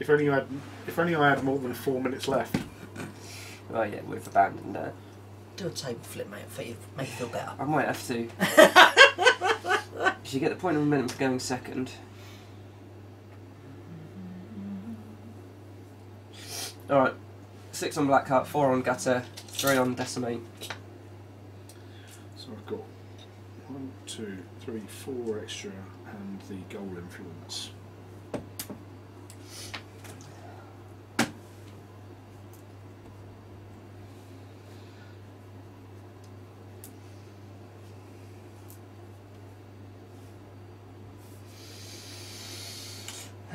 If only I had more than 4 minutes left. Oh yeah, we've abandoned that. Do a table flip, mate. Make you feel better. I might have to. If you get the point of momentum for going second. Alright. 6 on Black Heart, 4 on Gutter, 3 on Decimate. So I've got 1, 2, 3, 4 extra and the goal influence.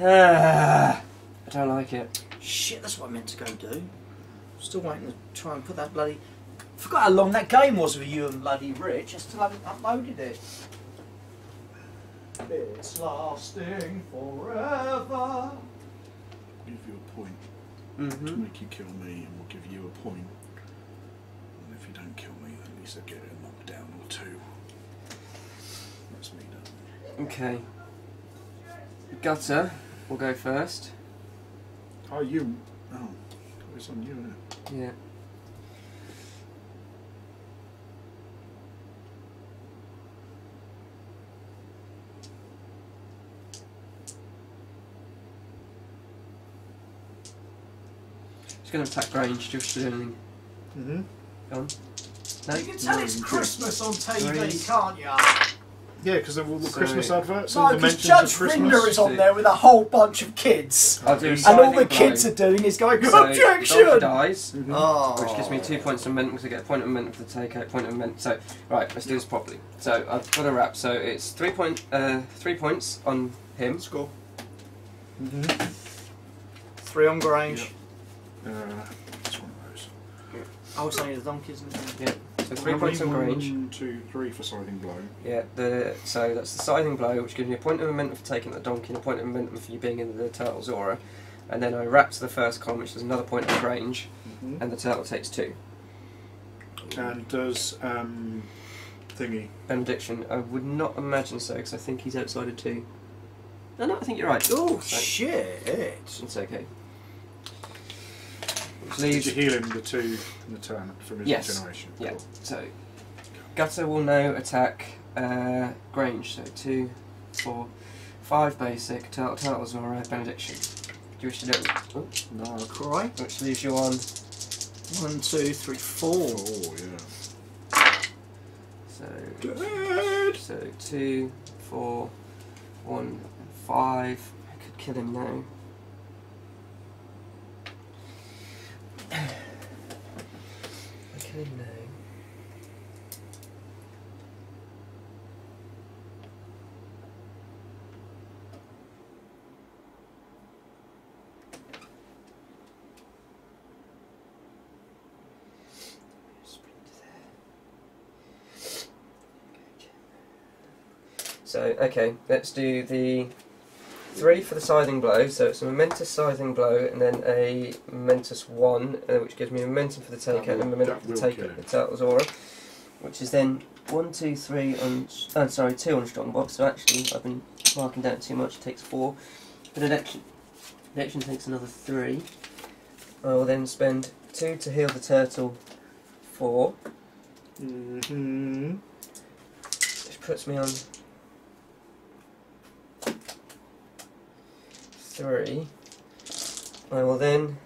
I don't like it. Shit, that's what I meant to go do. Still waiting to try and put that bloody... Forgot how long that game was with you and bloody Rich. I still haven't uploaded it. It's lasting forever. Give you a point to Mm-hmm. make you kill me, and we'll give you a point. And if you don't kill me, then at least I get a knockdown or 2. That's me done. Okay. Gutter will go first. Oh, you. Oh, it's on you, isn't it? Yeah. Just going to attack Grange, just do anything. Mm-hmm. Go on. No? You can tell it's No, Christmas on TV, Great. can't you? Yeah, because of all the Sorry. Christmas adverts. No, all the because mentions Judge of Christmas. Finder is on there with a whole bunch of kids. I'll do a And all the signing kids blow. are doing is going, So, Donkey objection! dies, Mhm. Oh. which gives me 2 points of momentum because I get a point of momentum for the takeout, point of momentum. So, right, let's do this properly. So, I've got a wrap. So, it's 3 points on him. Score. Mm-hmm. 3 on Grange. It's one of those. Oh, it's only the donkeys, isn't it? Yeah. So 3 points on Grange. 1, 2, 3 for scything blow. Yeah. So that's the scything blow, which gives me a point of momentum for taking the donkey and a point of momentum for you being in the turtle's aura. And then I wrap to the first column, which is another point on Grange, Mm-hmm. and the turtle takes 2. And does thingy. Benediction, I would not imagine so, because I think he's outside of 2. No, I think you're right. Oh, So, shit. it's okay. Which Did leaves you heal him the 2 in the turn from his Yes. regeneration? Yeah. Cool. So, Gutter will now attack Grange. So 2, 4, 5 basic. Turtles or Benediction. Do you wish to do it? Oh, No. Cry. which leaves you on. 1, 2, 3, 4. Oh, yeah. So, Dead. so 2, 4, 1, 5. I could kill him now. I kill him now. So, okay, let's do the 3 for the scything blow. So it's a momentous scything blow, and then a momentous 1, which gives me momentum for the taker and a momentum for the taker of the turtle's aura, which is then 1, 2, 3 on. 2 on strongbox. So actually, I've been marking down too much. It takes 4. Benediction takes another 3. I will then spend 2 to heal the turtle. 4. Which puts me on 3. I will then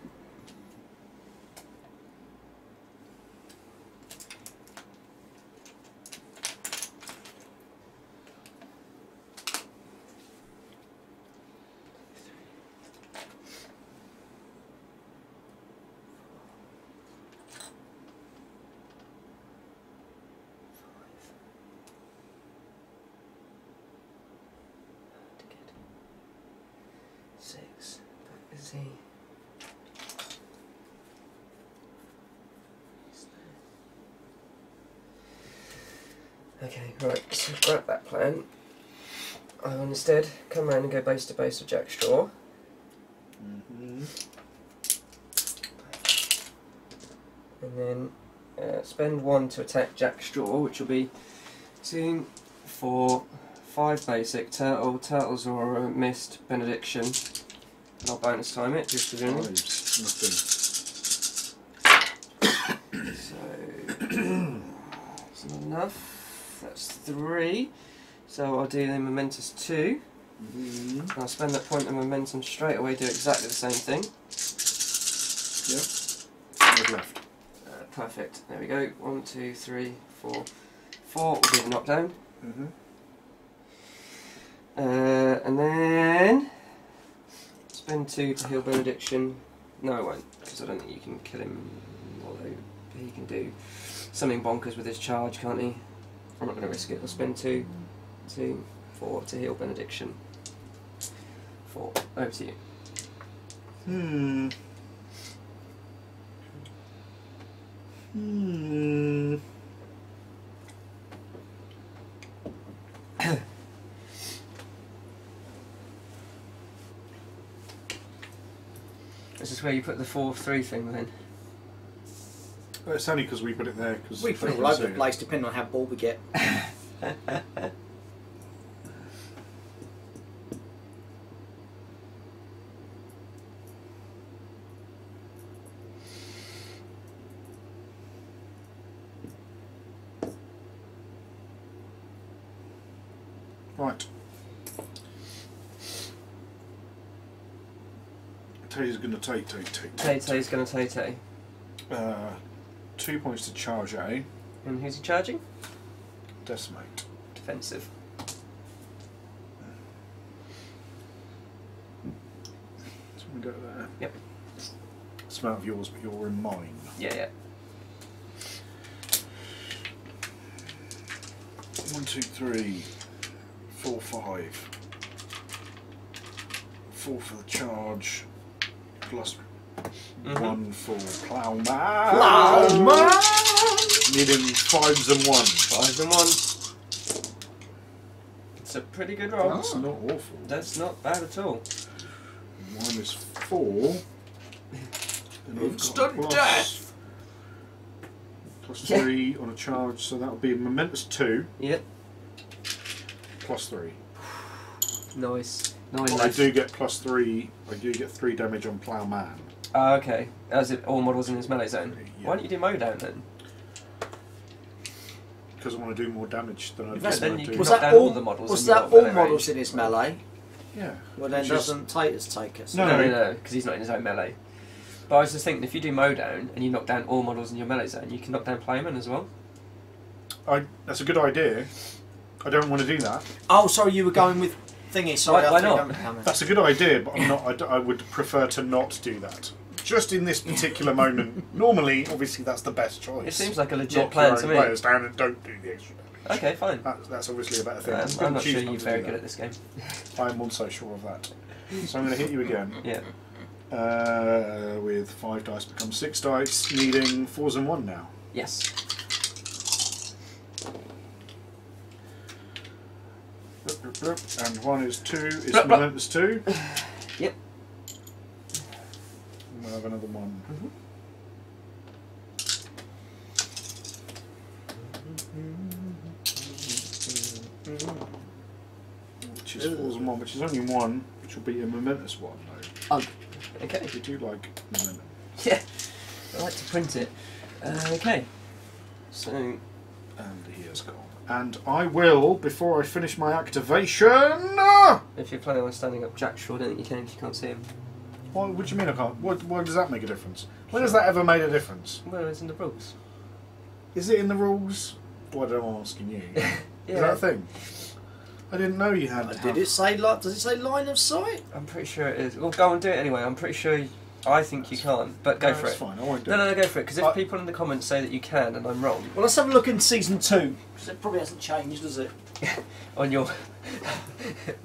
okay, right, so grab that plan. I will instead come around and go base to base with Jack Straw. And then spend 1 to attack Jack Straw, which will be 2, 4, 5 basic, Turtle's Aura, Mist, Benediction. And I'll bonus time it, just for doing it. Nothing. So, that's not enough. That's 3. So I'll do the momentous 2. And I'll spend that point of momentum straight away, do exactly the same thing. Yep. 5 left. Perfect. There we go. 1, 2, 3, 4. 4 will be the knockdown. And then spend 2 to heal Benediction. No, I won't, because I don't think you can kill him. Although he can do something bonkers with his charge, can't he? I'm not going to risk it. I'll spend 2, 2, 4 to heal Benediction. 4. Over to you. This is where you put the 4-3 thing then. Well, it's only because we put it there. Cause we put it all over the place, depending on how bored we get. Right. Tay's going to take. Tay-Tay's going to Tay-Tay. 2 points to charge A. And who's he charging? Decimate. Defensive. So we go there. Yep. It's out of yours, but you're in mine. Yeah, yeah. 1, 2, 3, 4, 5. 4 for the charge. Plus 1 for Plowman. Plowman! Needing 5s and 1s. 5s and 1s. It's a pretty good roll. That's not awful. That's not bad at all. -4. Instant death! Plus 3 on a charge, so that'll be a momentous 2. Yep. Plus 3. Nice. Well, I do get plus 3. I do get 3 damage on Plowman. Oh, okay. As it all models in his melee zone. Yeah. Why don't you do Mowdown then? Because I want to do more damage than I do. Then you can Was knock that down all the models. Was and you're that not all melee models range. in his melee? Yeah. Well, then doesn't Taters take us? No. No, because he's not in his own melee. But I was just thinking, if you do Mowdown and you knock down all models in your melee zone, you can knock down Playman as well. That's a good idea. I don't want to do that. Oh, sorry, you were going with thingy. Sorry, Why I not? That's a good idea, but I'm not. I would prefer to not do that. Just in this particular moment. Normally, obviously, that's the best choice. It seems like a legit Knock plan your to own me. players down and don't do the extra damage. Okay, fine. That's obviously a better thing. I'm not sure choose you're not to very do good that. at this game. I'm also sure of that. So I'm going to hit you again. Yeah. With 5 dice becomes 6 dice, needing 4s and 1 now. Yes. And 1 is 2 is Blah, blah. momentous 2. Yep. And we'll have another 1. Which is 4s and 1, which is only 1, which will be a momentous 1 though. Oh, okay. We do like momentum. Yeah, I like to print it. Okay, so And he has gone. And I will, before I finish my activation... if you're planning on standing up Jack Shaw, I don't think you can if you can't see him. What do you mean I can't? Why does that make a difference? When has that ever made a difference? Well, it's in the rules. Is it in the rules? Well, I'm asking you. Yeah. Is that a thing? I didn't know you had to Did it say like? Does it say line of sight? I'm pretty sure it is. Well, go and do it anyway. I'm pretty sure. I think you can't, but go No, for it's it. fine, I won't do No, it. go for it. Because if people in the comments say that you can and I'm wrong, Well, let's have a look in season 2. Because it probably hasn't changed, has it? on your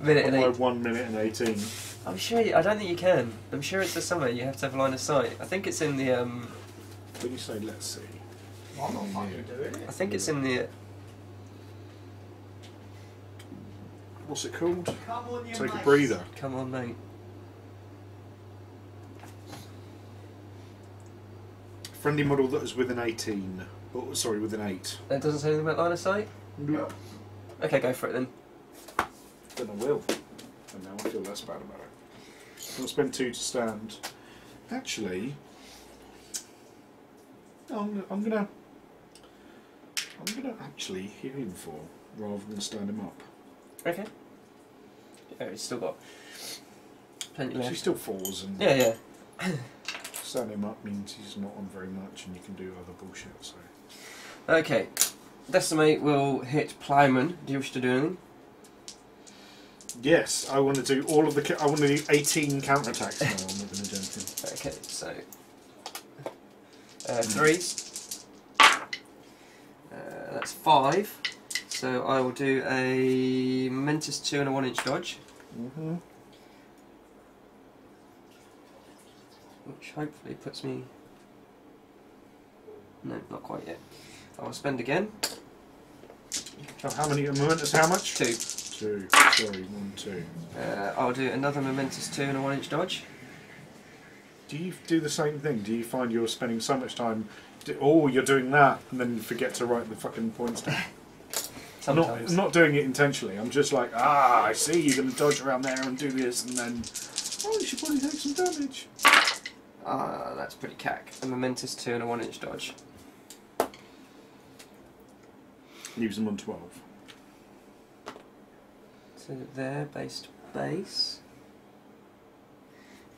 minute and My 8, 1 minute and 18. I'm sure. I don't think you can. I'm sure it's the summer. You have to have a line of sight. I think it's in the. When you say let's see. I'm not fucking doing it. I think it's in the. What's it called? Come on, you Take a mates. breather. Come on, mate. Friendly model that is within 18. Oh, sorry, within 8. That doesn't say anything about line of sight. Nope. Okay, go for it then. Then I will. And now I feel less bad about it. I'll spend 2 to stand. Actually, I'm gonna actually hit him 4 rather than stand him up. Okay. Yeah, he's still got plenty She left. still falls, and Yeah. stand him up means he's not on very much, and you can do other bullshit. So Okay. Decimate will hit Ploughman. Do you wish to do anything? yes, I want to do all of the. I want to do 18 counterattacks now. I'm not going to do anything. Okay, so 3s. That's 5. So I will do a momentous 2 and a 1-inch dodge, which hopefully puts me. No, not quite yet. I will spend again. So how many momentous? How much? 2. 2. Sorry, 1, 2. I'll do another momentous 2 and a 1-inch dodge. Do you do the same thing? Do you find you're spending so much time? You're doing that, and then you forget to write the fucking points down. Sometimes. I'm not doing it intentionally. I'm just like, I see you're going to dodge around there and do this, and then, you should probably take some damage. That's pretty cack. A momentous 2 and a 1-inch dodge. Leaves them on 12. So there, base to base.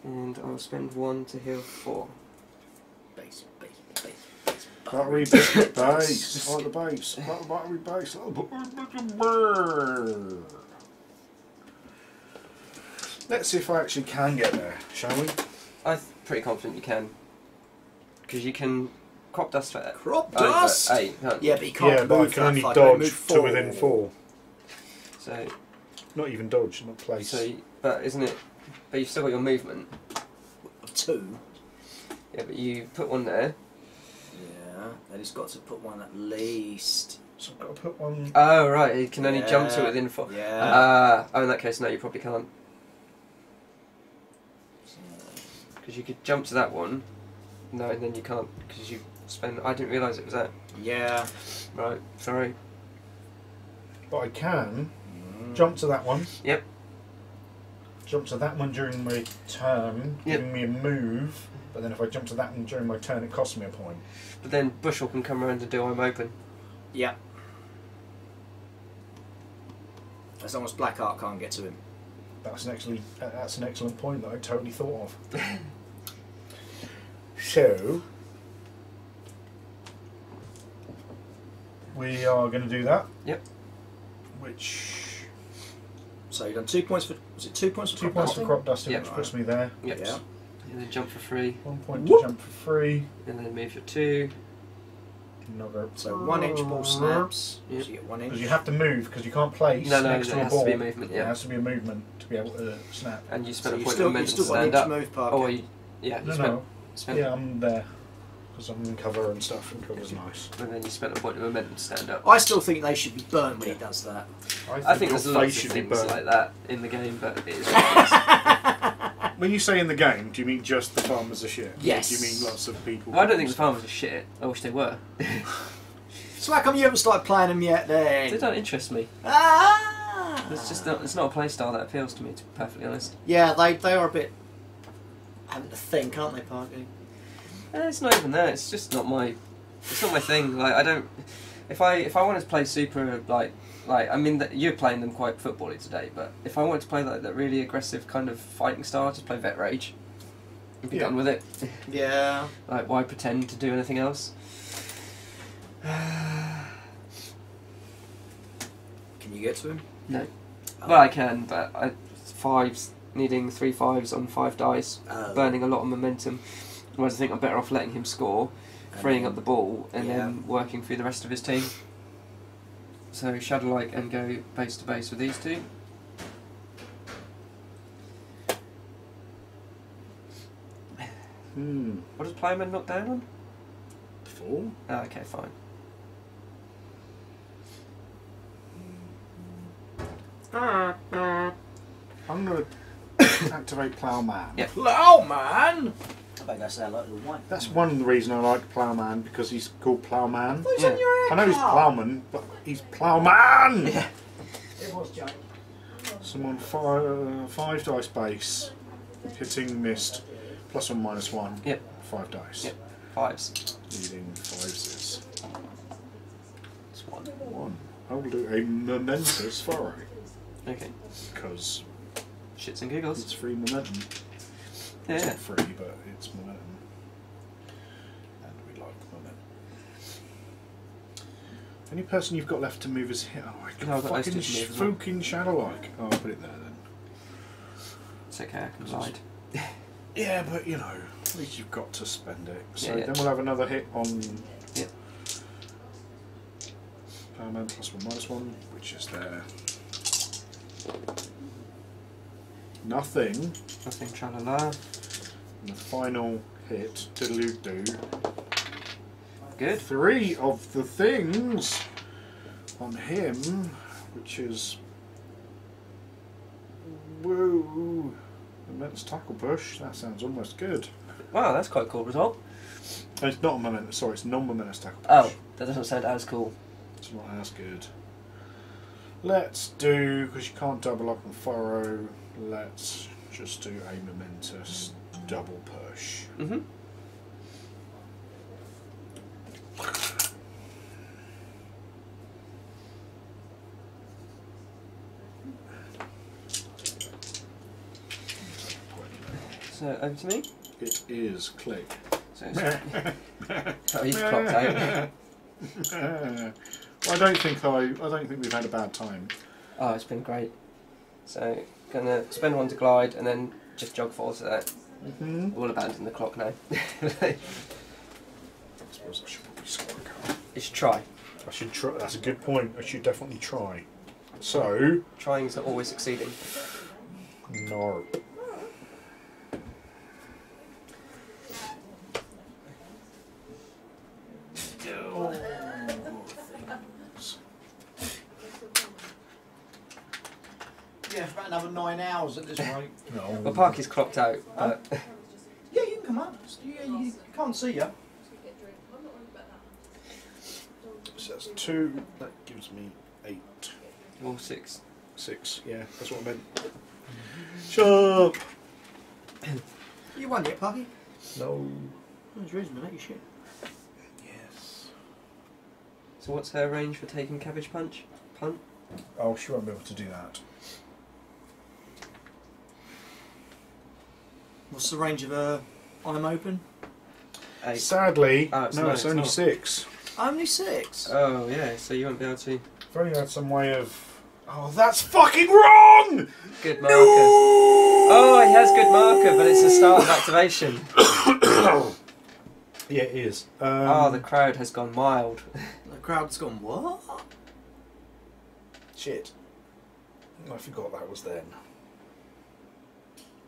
And I'll spend 1 to heal 4. Base. Battery biscuit base. Like the base. Battery base. Let's see if I actually can get there, shall we? I'm pretty confident you can. Because you can crop dust for Crop dust? 8, can't you? Yeah, but you can't Yeah, but I move can that only far, you can dodge move to within 4. So, Not even dodge, not place. but isn't it? But you've still got your movement. 2. Yeah, but you put 1 there. Yeah, then he's got to put 1 at least. So I've got to put one. Oh right, you can only jump to it within 4. Yeah. In that case, no, you probably can't. Because you could jump to that one. No, and then you can't because you spend. I didn't realise it was that. Yeah. Right, sorry. But I can jump to that one. Yep. Jump to that one during my turn, Yep. giving me a move. But then if I jump to that one during my turn, it costs me a point. But then Bushel can come around and do I'm open. Yeah. As long as Blackheart can't get to him. That's an excellent point that I totally thought of. So we are going to do that. Yep. Which So you've done 2 points for. Was it 2 points for 2 points for dusting? crop dusting, Yep. which puts me there. Yep. Yeah. And then jump for 3. 1 point Whoop. to jump for free. And then move your 2. Another. So 1 inch ball snaps. Yep. So you get 1 inch. Because you have to move because you can't place No, next it to a has ball. to be a movement. It Yeah. has to be a movement to be able to snap. And you So spent a you've point of still momentum to got an stand inch up. move, Parker. Oh, you No. spent. Yeah, I'm there. because I'm in cover and stuff, and cover's nice. And then you spent a point of momentum to stand up. I still think they should be burnt when he does that. I think your there's lots face of should be things burnt. like that in the game, but it is what it is. When you say in the game, do you mean just the farmers are shit? Yes. Do you mean lots of people? Well, I don't think the farmers are shit. I wish they were. So how come you haven't started playing them yet then? They don't interest me. Ah! It's not a play style that appeals to me, to be perfectly honest. Yeah, they are a bit having to think, aren't they, Parky? It's not even that. It's just not my. It's not my thing. Like I don't. If I wanted to play super like I mean you're playing them quite footbally today, but if I wanted to play like that really aggressive kind of fighting style, just play Vet Rage. And be done with it. Yeah. Like why pretend to do anything else? Can you get to him? No. Well, I can, but needing 3 5s on 5 dice, burning a lot of momentum. Whereas I think I'm better off letting him score, freeing up the ball, and then working through the rest of his team. So Shadowlike and go base to base with these two. What does Plyman knock down on? 4. Oh, okay, fine. I'm going to activate Ploughman. Yep. Ploughman! I bet that's that like little one. That's one reason I like Ploughman, because he's called Ploughman. He's on your I know he's Ploughman, but he's Ploughman! Yeah. It was Jake. So I'm on 5 dice base, hitting missed, +1 -1. Yep. 5 dice. Yep. 5s. Needing 5s. It's 1. 1. I will do a momentous furrow, Okay. because Shits and giggles. it's free momentum. It's Yeah. not free, but it's momentum. And we like momentum. Any person you've got left to move is here. Oh, I No, got I've got those fucking two to move as well. fucking Shadowlike. Oh, I'll put it there then. It's okay, I can glide. Yeah, but you know, at least you've got to spend it. So Yeah. then we'll have another hit on Yep. Powerman +1 -1, which is there. Nothing. Nothing tra-la-la. And the final hit, diddle-doo. Good. 3 of the things on him, which is woo. Immense tackle push. That sounds almost good. Wow, that's quite a cool result. Oh, it's not a momentous. Sorry, it's non-momentous tackle push. Oh, that doesn't sound as cool. It's not as good. Let's do, because you can't double up and furrow. Let's just do a momentous double push. Mm-hmm. So over to me. It is click. So it's oh, you've clocked out. I don't think we've had a bad time. Oh, it's been great. So gonna spend 1 to glide and then just jog forward to that. We'll abandon the clock now. I suppose I should probably score a card. You should try. I should try. That's a good point. I should definitely try. So Trying is not always succeeding. no. Yeah, for about another 9 hours at this rate. No. Well, Parky's clocked out, but Yeah, you can come up. Yeah, you can't see you. So that's 2. That gives me 8. all 6. 6. Yeah, that's what I meant. Shut up. You won yet, Parky? No. There's a reason for that, you shit. Yes. So what's her range for taking cabbage punch? Punt? Oh, she won't be able to do that. What's the range of a I'm open? 8. Sadly, Oh, no, it's only not. 6. Only 6. Oh yeah, so you won't be able to. If only I had some way of. Oh, that's fucking wrong! Good marker. Oh, he has good marker, but it's the start of activation. Yeah, it is. Oh, the crowd has gone wild. The crowd's gone, what? Shit. I forgot that was then.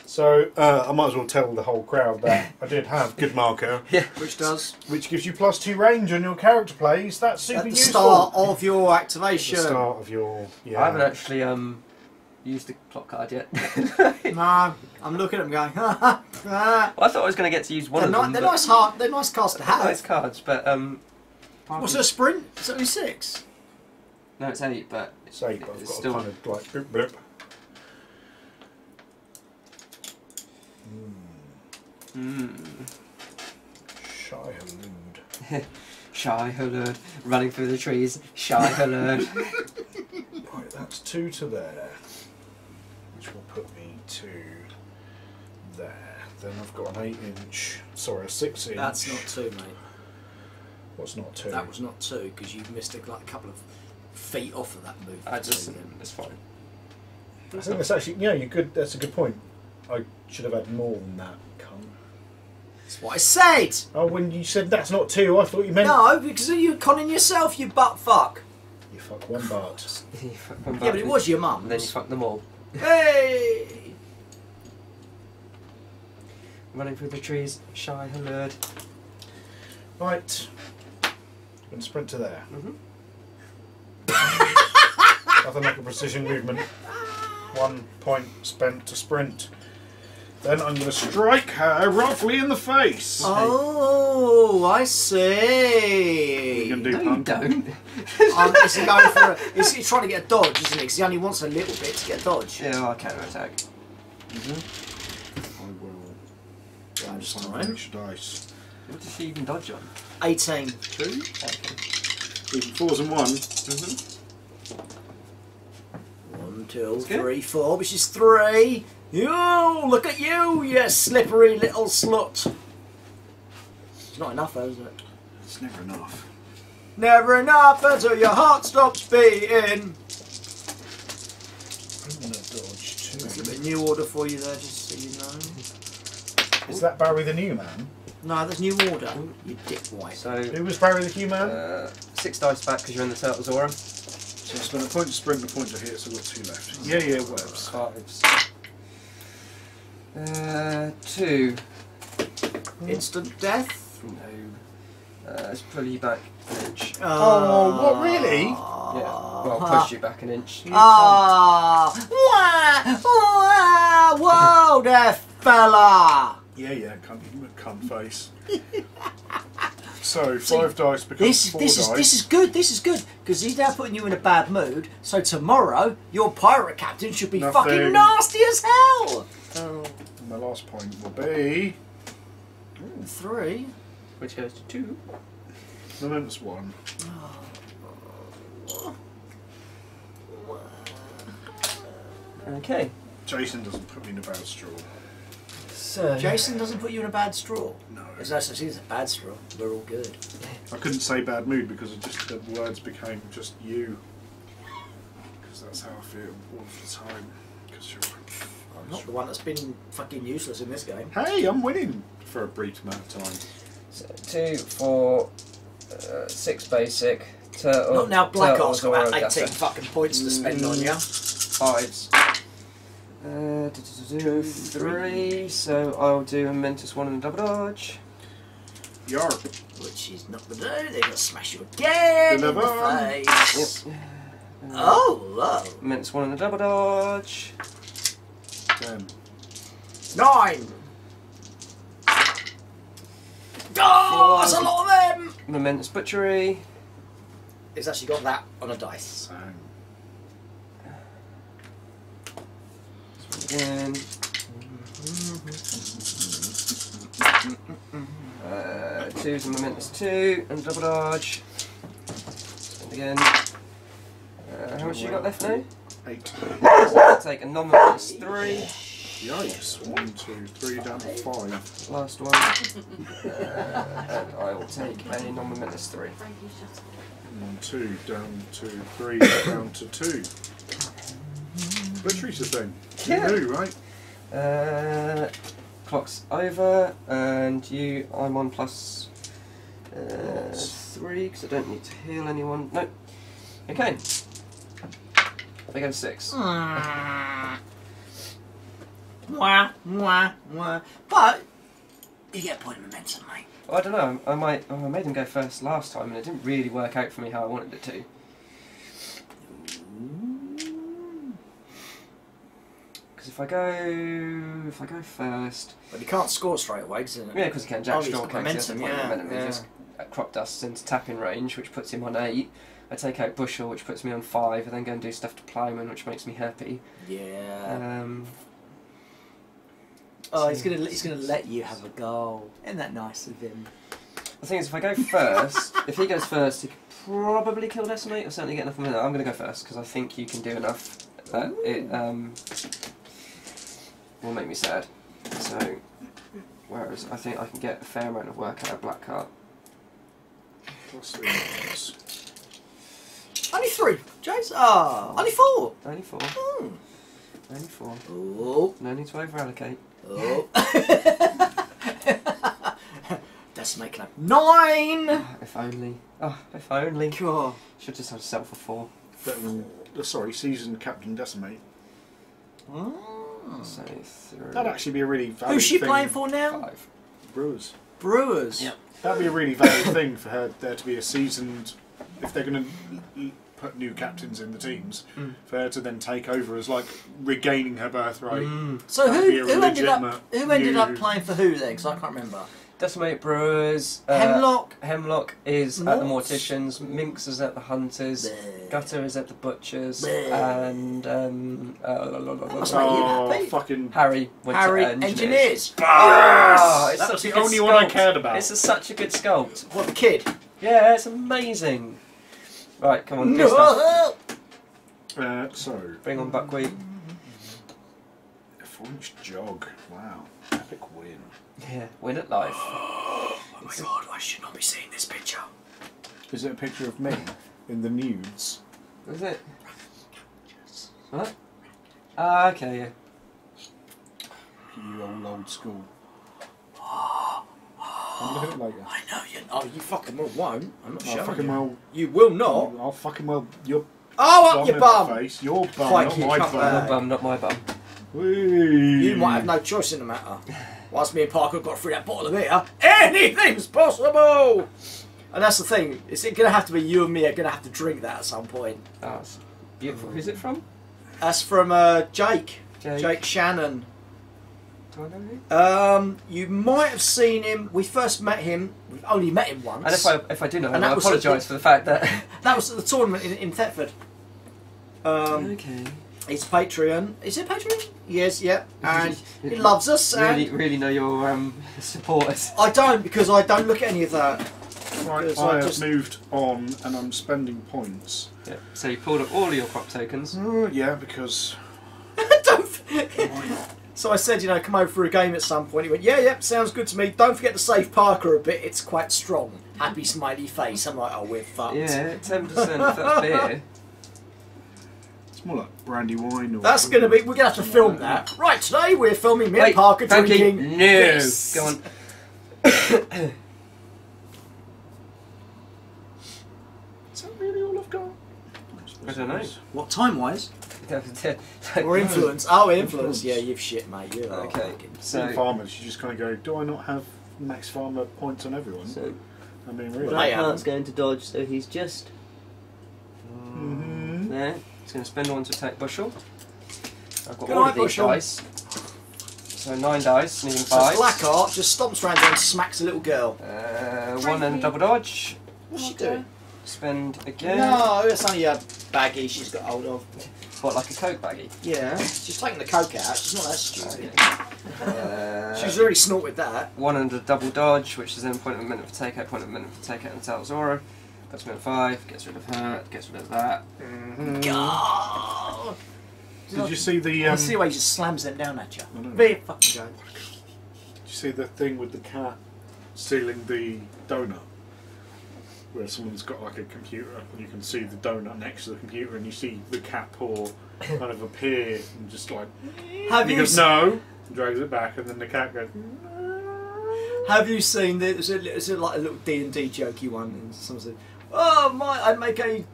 So I might as well tell the whole crowd that I did have good marker, Yeah. Which does which gives you +2 range on your character plays. That's super at the useful. start of your At activation. the start of your I haven't actually used the clock card yet. No, I'm looking at them going. Well, I thought I was going to get to use one They're, of them. they're but- nice hard. They're nice cards to have. Nice cards, but What's a sprint? It's only 6. no, it's 8. But Say, but I've it's got still- a kind of like blip blip. Shy halud. Shy Halud, running through the trees. Shy Halud. Right, that's 2 to there, which will put me to there. Then I've got an 8-inch, sorry, a 6-inch. That's not 2, mate. What's not 2? That was not 2 because you missed a couple of feet off of that move. I just, it's fine. I think that's actually, yeah, you could. That's a good point. I should have had more than that. Cunt. That's what I said. Oh, when you said that's not 2, I thought you meant. No, because you were conning yourself, you butt fuck. You fuck one butt. You fuck one Yeah, back but it was your mum. and then you fuck them all. Hey. Running through the trees. Shy Halud. Right. And sprint to there. Mhm. Nothing like a precision movement. 1 point spent to sprint. Then I'm going to strike her roughly in the face. Oh, I see. You can do No, you punk. don't. Is he going for a, he's trying to get a dodge, isn't he? Because he only wants a little bit to get a dodge. Yeah, I'll counter attack. I will. I'm just Find time. each dice. What does she even dodge on? 18. 2. Okay. Even 4s and 1. Mm-hmm. 1, 2, That's good. 3, 4, which is 3. You look at you, you slippery little slut. It's not enough, though, is it? It's never enough. Never enough until your heart stops beating. I'm going to dodge There's a 2. bit of new order for you there, just so you know. Is that Barry the New Man? No, there's new order. You dipwhite. So, Who was Barry the New Man? 6 dice back because you're in the Turtles aura. So I spent a point to sprint and a point to hit, so I've got 2 left. Yeah, yeah, whatever. 5s. 2. Instant death. No. Let's pull you back an inch. Oh, what, really? Yeah. Well, push you back an inch. Ah! Whoa there, fella! Yeah, yeah, cunt face. So, 5 dice becomes 4 dice. This is good. This is good because he's now putting you in a bad mood. So tomorrow, your pirate captain should be Nothing. fucking nasty as hell. Oh, and my last point will be 3. Which goes to 2. momentous 1. Okay. Jason doesn't put me in a bad straw. So. Jason doesn't put you in a bad straw. No. There's no such thing as a bad straw. We're all good. I couldn't say bad mood because it just the words became just you. Because that's how I feel all the time. Because you're. I'm not the one that's been fucking useless in this game. Hey, I'm winning for a brief amount of time. So 2, 4, 6 basic. Turtle. Not now Black Turtles Art's got aura, about 18 gaffer. fucking points to spend on you. 5s. 3. So I'll do a Mentis 1 and a double dodge. Yarp. Which is not going to do. They're going to smash you again in Deliver. the face. Yep. Oh, low. Mentis 1 and a double dodge. 10. 9. Oh, that's a lot of them. Momentous butchery. It's actually got that on a dice. Sang. Again. 2's a momentous 2 and double dodge. And again. How much you got left now? 8. I'll take a non-momentous 3. Yikes. 1, 2, 3 down to 5. Last one. And I will take a non-momentous 3. 1, 2 down to 3 down to 2. Butchery's the thing. Yeah. You knew, right? Clock's over, and I'm on plus 3 because I don't need to heal anyone. Nope. Okay. I go 6. Mwah, mwah, mwah. But you get a point of momentum, mate. Well, I don't know. I made him go first last time, and it didn't really work out for me how I wanted it to. Because if I go first, But you can't score straight away, isn't it? yeah, because he can jack he's straw got cakes. momentum, Momentum. yeah. He just crop dusts into tapping range, which puts him on 8. I take out bushel, which puts me on 5, and then go and do stuff to ploughman, which makes me happy. Yeah. So he's gonna let you have a goal. Isn't that nice of him? The thing is, if I go first, if he goes first, he could probably kill Decimate, or certainly get enough momentum. I'm going to go first, because I think you can do enough that it will make me sad. So, whereas I think I can get a fair amount of work out of Black Cart. Only 3, Jace. Oh, only 4. Only 4. Hmm. Only 4. Oh. No need to over-allocate. Oh. That's making up 9. If only. Oh, if only. God. Should just have settled for 4. Better than, sorry, seasoned Captain Decimate. Oh. So 3. That'd actually be a really valid Who's she thing. playing for now? 5. Brewers. Brewers. Yep. That'd be a really valid thing for her there to be a seasoned. If they're going to put new captains in the teams, for her to then take over as like regaining her birthright. So That'd be a who ended up legitimate new- playing for who then? Because I can't remember. Decimate Brewers. Hemlock is at the Morticians. Minx is at the Hunters. Bleh. Gutter is at the Butchers. Bleh. And must make you happy. Fucking Harry went Harry to Engineers. Oh, it's That's such the a good only one I sculpt. cared about. It's such a good sculpt. What, the kid? Yeah, it's amazing. Right, come on, do stuff. So Bring on buckwheat. a 4-inch jog. Wow, epic win. Yeah, win at life. Oh my god, I should not be seeing this picture. Is it a picture of me in the nudes? Is it? What? Ah, okay, yeah. You old school. I'm looking at it later. I know you. Oh, you fucking well won't. I'm not I'll showing fucking you. well. You will not. I'll fucking well. Your Oh, up your in my bum. face. Your bum, Crikey, not my come bum. back. Your bum, not my bum. Whee. You might have no choice in the matter. Whilst me and Parker got through that bottle of beer, anything's possible. And that's the thing. It's going to have to be you and me are going to have to drink that at some point. Oh, it's beautiful. Who's it from? That's from Jake. Jake Shannon. Do I know him? You might have seen him. We first met him. We've only met him once. And if I do know him, And I that was apologise for the fact that... That was at the tournament in Thetford. Okay. He's Patreon. Is it Patreon? Yes, yeah. And he loves us. And Really know your supporters. I don't, because I don't look at any of that. Right, Because I I have just- moved on and I'm spending points. Yeah. So you pulled up all of your crop tokens. Yeah, because Don't. why not? So I said, come over for a game at some point. He went, yeah, sounds good to me. Don't forget to save Parker a bit. It's quite strong. Happy smiley face. I'm like, oh, we're fucked. Yeah, 10% if that's beer. It's more like brandy wine. Or That's going to be. We're going to have to film that. Right, today we're filming me and Wait, Parker Frankie, drinking. no. this. Go on. Is that really all I've got? I don't know. What time wise? Or Or influence? Oh, influence. Yeah, you've shit, mate. You're Okay. So, So, farmers, you just kind of go, do I not have max farmer points on everyone? so I mean, really. Well, I am. Blackheart's going to dodge, so he's just Mhm. there. He's going to spend one to attack bushel. I've got Good all night, of these Bushel. dice. So 9 dice, needing So 5. Blackheart just stomps around there and smacks a little girl. 1 and a double dodge. What's she doing? Spend again. No, it's only a baggie she's got hold of. What, like a Coke baggie? Yeah, she's taking the coke out. She's not that stupid. Okay. She's already snorted that. 1 and a double dodge, which is then point of a minute for takeout, point of a minute for takeout and Salazora. Puts me on 5, gets rid of her, gets rid of that. God. Did you see the? You see the way he just slams them down at you. I don't know. Very fucking joke. Did you see the thing with the cat stealing the donut? Where someone's got like a computer and you can see the donut next to the computer and you see the cat paw kind of appear and just like... Have and he you goes, no! And drags it back and then the cat goes... Have you seen the, it's like a little D&D jokey one, and someone said, "Oh my, I make a,"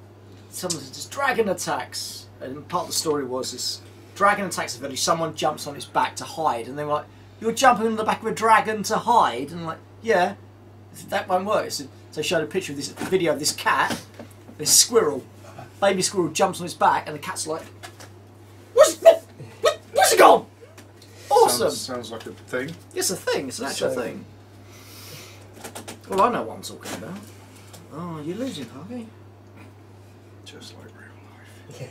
someone said, "just dragon attacks," and part of the story was this dragon attacks a village, someone jumps on its back to hide, and they're like, "You're jumping on the back of a dragon to hide?" And I'm like, "Yeah, that won't work." So they showed a picture of this video of this cat, this squirrel, baby squirrel jumps on its back, and the cat's like, "Where's it gone?" Awesome. Sounds like a thing. It's a thing. It's an actual thing. Well, I know what I'm talking about. Oh, you're losing, Parky. Just like real life.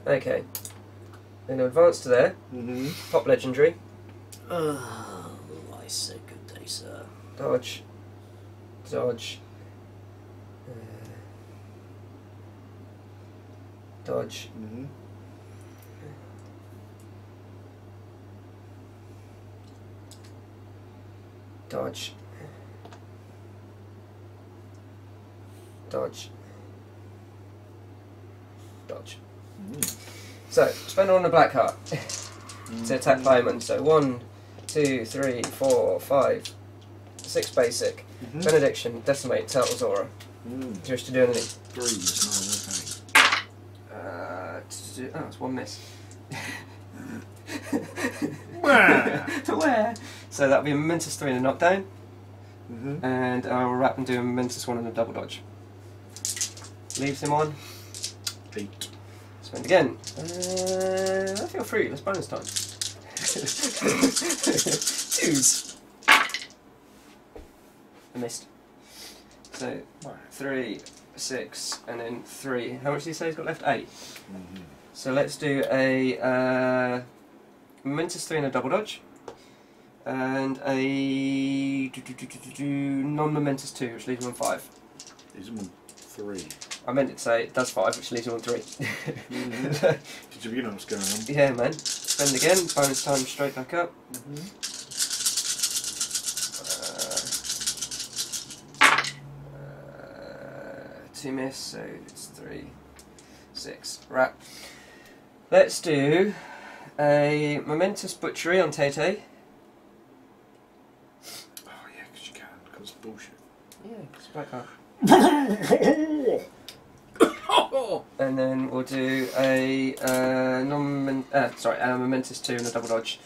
Okay. Then advance to there. Pop legendary. Oh, I say good day, sir. Dodge. Dodge. Dodge. Dodge. Dodge. Dodge. So, spend on a black heart to attack Pieman. So 1, 2, 3, 4, 5, 6 basic. Benediction, decimate, turtle's aura. Do you wish to do anything? 3 is Oh, it's 1 miss. Where? So that'll be a momentous 3 and a knockdown. And I'll wrap and do a momentous 1 and a double dodge. Leaves him on. 8. Spend again. I feel free. Let's bonus time. 2s. I missed. So 3, 6, and then 3. How much do you say he's got left? 8. So let's do a momentous 3 and a double dodge, and a non-momentous 2, which leaves him on 5. He's on 3. I meant to say it does 5, which leaves him on 3. Did you know what's going on? Yeah, man. Spend again. Bonus time straight back up. 2 miss, so it's 3, 6. Right. Let's do a momentous butchery on Tay Tay. Oh yeah, because you can, because it's bullshit. Yeah, it's black heart. And then we'll do a momentous 2 and a double dodge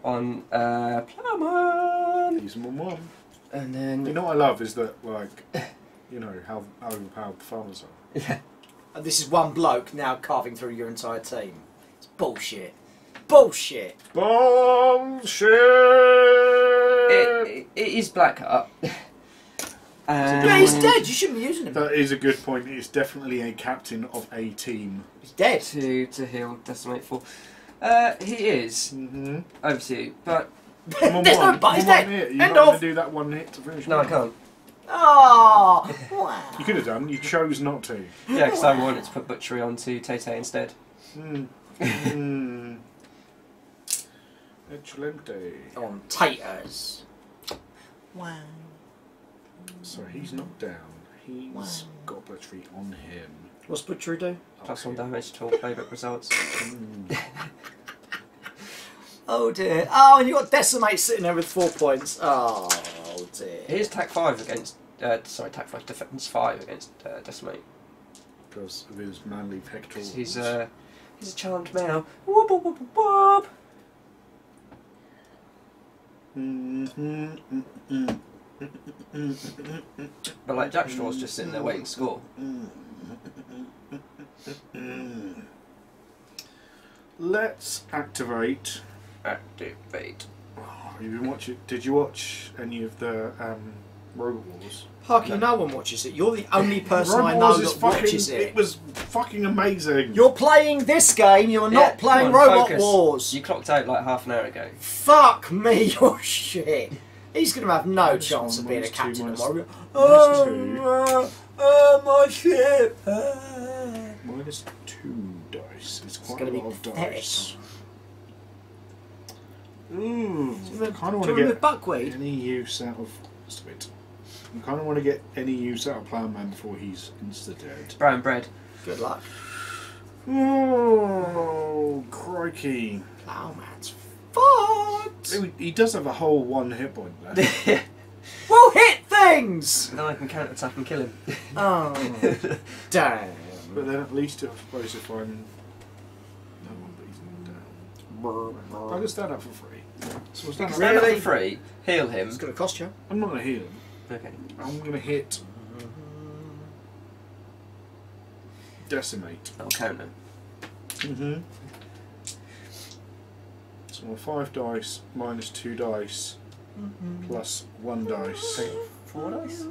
on Plowman. He's on 1. And then You know what I love is that, like, you know, how overpowered the farmers are. yeah. And this is one bloke now carving through your entire team. It's bullshit. Bullshit. Bullshit! It is Blackheart. Yeah, he's dead. You shouldn't be using him. That is a good point. He's definitely a captain of a team. He's dead. To heal, decimate 4. He is. Over to you, but Come on, There's no but, he's dead. Hit. You're End not going of. to do that one hit to finish. no, I can't. Oh, wow. You could have done. You chose not to. Yeah, because I wanted to put butchery onto Tay Tay instead. Excelente. On taters. Wow. So he's not down. He's got butchery on him. What's butchery do? +1 damage to all playbook results. Oh dear. Oh, and you got decimate sitting there with 4 points. Oh dear. Here's attack 5 against. Attack 5, defense 5 against decimate. Because of his manly pectorals. He's a charmed male. Whoop, whoop, whoop, whoop. But like Jack Straw's just sitting there waiting to score. Let's activate. Activate. Oh, have you been watching? Did you watch any of the Robot Wars? Parky, no one watches it. You're the only person Robot I know Wars is that watches fucking, it. It was fucking amazing. You're playing this game, you're not playing come on, Robot focus. Wars. You clocked out like half an hour ago. Fuck me, you're shit. He's going to have no Minus chance one, of being a minus two, captain minus- tomorrow. minus My ship. -2 dice. It's quite gonna a be lot of pathetic. dice. I Do kind you of want remember to get Buckwheat? any use out of. Just a bit. I kind of want to get any use out of Plowman before he's insta dead. Brown bread. Good luck. Oh, crikey! Plowman's fucked. He does have a whole 1 hit point left. We'll hit things! Then I can counter attack and kill him. Oh, damn. But then at least, I suppose, if I'm... No one beats him down. I just stand up for free. So we'll stand up. Stand up for free, heal him. It's going to cost you. I'm not going to heal him. Okay. I'm going to hit... Decimate. I'll counter. So on 5 dice, minus 2 dice, plus 1 dice. 4 dice?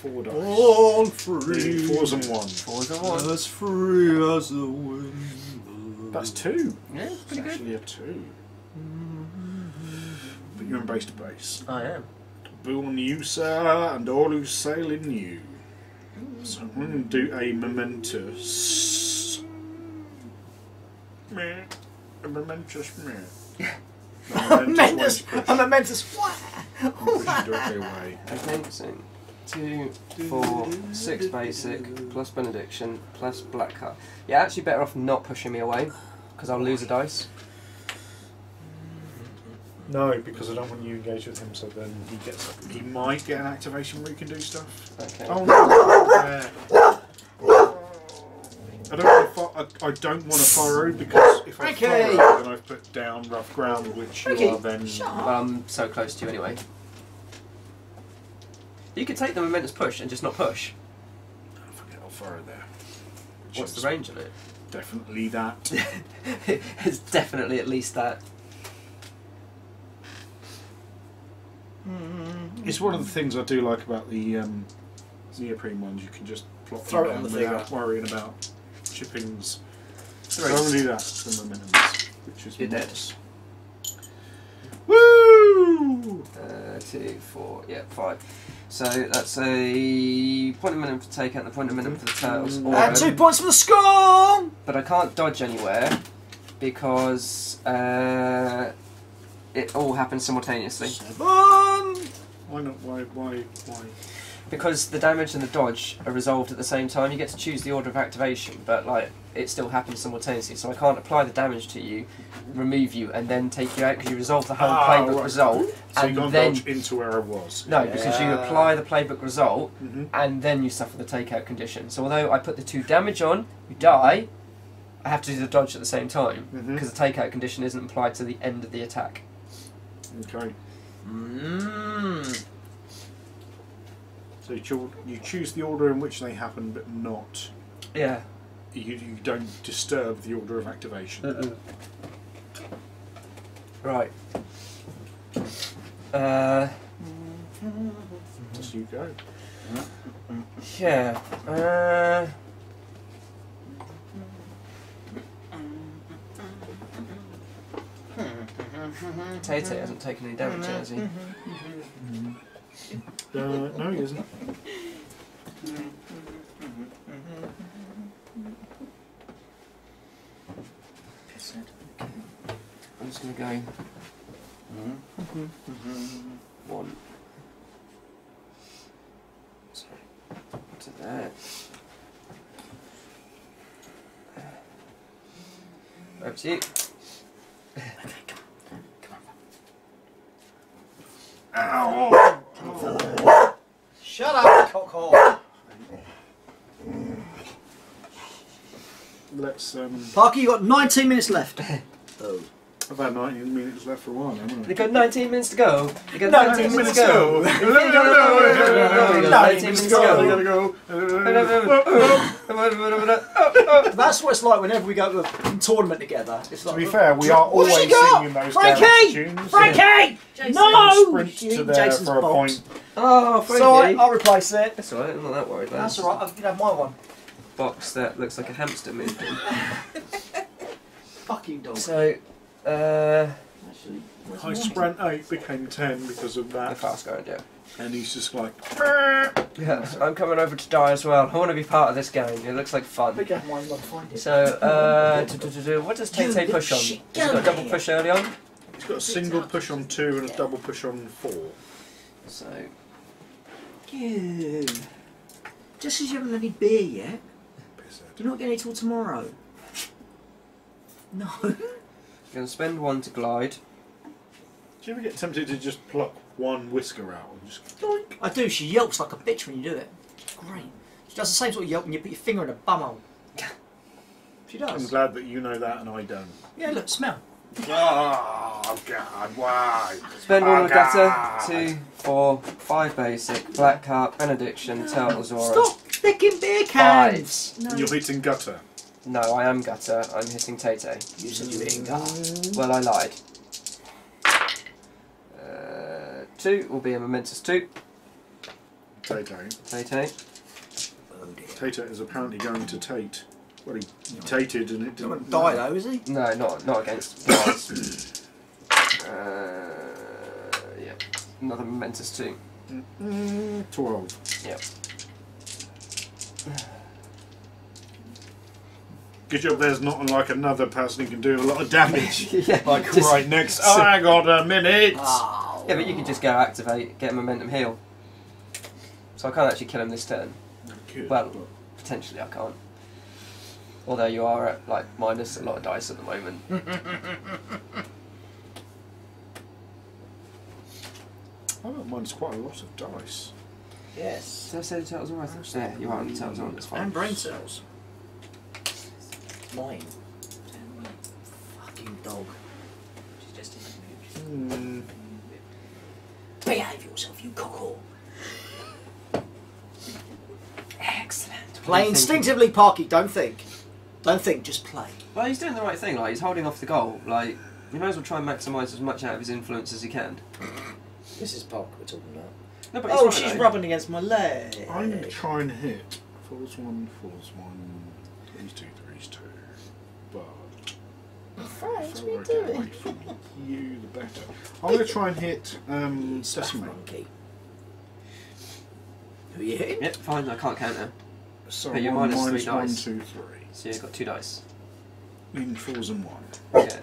4 dice. All free. 4s and 1s. 4s and 1. As free as the wind. That's 2. Yeah, It's pretty good. actually a 2. But you're in base to base. I am. Boo on you, sir, and all who sail in you. So I'm going to do a momentous... Meh. A momentous meh. A momentous what? Push directly away. Okay, so 2, 4, 6 basic, plus benediction, plus black card. You're actually better off not pushing me away, because I'll lose a dice. No, because I don't want you to engage with him, so then he might get an activation where he can do stuff. Okay. Oh no! I don't want to furrow because if I furrow, then I've put down rough ground, which you are then. Well, I'm so close to you anyway. You could take the momentous push and just not push. Forget I'll furrow there. What's the range on it? Definitely that. It's definitely at least that. It's one of the things I do like about the neoprene ones. You can just plop Throw it them on the down figure. without worrying about chippings. Three. Only that's the momentums, which is You're dead. nice. Woo! 2, 4, yeah, 5. So that's a point of minimum for takeout and a point of minimum for the turtles. And 2 points for the score! But I can't dodge anywhere because it all happens simultaneously. 7! Why not? Why? Because the damage and the dodge are resolved at the same time. You get to choose the order of activation, but like it still happens simultaneously. So I can't apply the damage to you, remove you, and then take you out because you resolve the whole playbook result. So and you can't then dodge into where I was. no, because you apply the playbook result, Mhm. and then you suffer the takeout condition. So although I put the 2 damage on, you die. I have to do the dodge at the same time because the takeout condition isn't applied to the end of the attack. Okay. So you choose the order in which they happen, but not. Yeah. You don't disturb the order of activation. Right. Just you go. Yeah. Tay hasn't taken any damage yet, has he? No, he isn't. I'm just going to go 1. Sorry. To that. Over to you. Ow! Shut up, cockhole! Let's Parker, you got 19 minutes left. Oh. I've had 19 minutes left for a while, haven't I? You've got 19 minutes to go. You've got 19 minutes to go. No, 19 minutes to go. I gotta go. That's what it's like whenever we go to a tournament together. It's like, To be fair, we are What's always she got? singing those Frankie! dance tunes. Frankie! Jason. No! Sprint She's to eating there Jason's for a box. point. Oh, Frankie. So I'll replace it. That's alright, I'm not that worried. That's alright, you can have my one. Box that looks like a hamster moved in. Fucking dog. So, Actually, where's I mine? sprint 8 became 10 because of the that. fast guard, yeah. And he's just like, Yeah, I'm coming over to die as well. I want to be part of this game. It looks like fun. Pick up mine, I'll find it. So, what does You Tay push on? shit, Has he got a get double over push early on? he's got a single push on 2 and a double push on 4. So, You. Just as you haven't had any beer yet, you're not getting it till tomorrow. No. you're going to spend 1 to glide. Do you ever get tempted to just pluck one whisker out and just I do, she yelps like a bitch when you do it. It's great. She does the same sort of yelp when you put your finger in a bumhole. She I'm does. glad that you know that and I don't. Yeah, look, smell. Oh, God, why? Spend one Oh, with Gutter, God. 2, 4, 5 basic, Black Carp, Benediction, Turtlesaurus. Stop picking beer cans! No. You're hitting Gutter. No, I am Gutter, I'm hitting Tay. You said you were hitting gutter. Well, I lied. 2 will be a momentous 2. Tay-Tay. Tay. Oh dear. Tay-Tay is apparently going to Tate. Well, he tated and it He's not didn't going to die though, is he? No, not against guys. Yeah, another momentous 2. 12. Yep. Good job there's not like another person who can do a lot of damage. Yeah, Like just- right next. Oh, I got a minute! Oh. Yeah, but you can just go activate, get a momentum heal. So I can't actually kill him this turn. Good. Well, potentially I can't. Although you are at like minus a lot of dice at the moment. Oh, mine's quite a lot of dice. Yes. Did I say the turtles alright? Yeah, you are on the turtles alright, that's fine. And brain cells. Mine. Fucking dog. Hmm. Behave yourself, you cockhole. Excellent. Play instinctively, Parky. Don't think. Don't think, just play. Well, he's doing the right thing. Like he's holding off the goal. Like you may as well try and maximise as much out of his influence as he can. This is Park we're talking about. No, but it's Oh, right, she's though. rubbing against my leg. I'm going to try and hit. Falls 1, falls 1, 3's 2, 3's 2. But Frank, the what are you further I get away doing? from you, the better. I'm going to try and hit Stuff Decimate. monkey. Who are you hitting? Yep, fine. I can't counter. So But you're I'm minus minus 3 1, dice. 2, 3. So you've got 2 dice. In falls and 1. Yeah,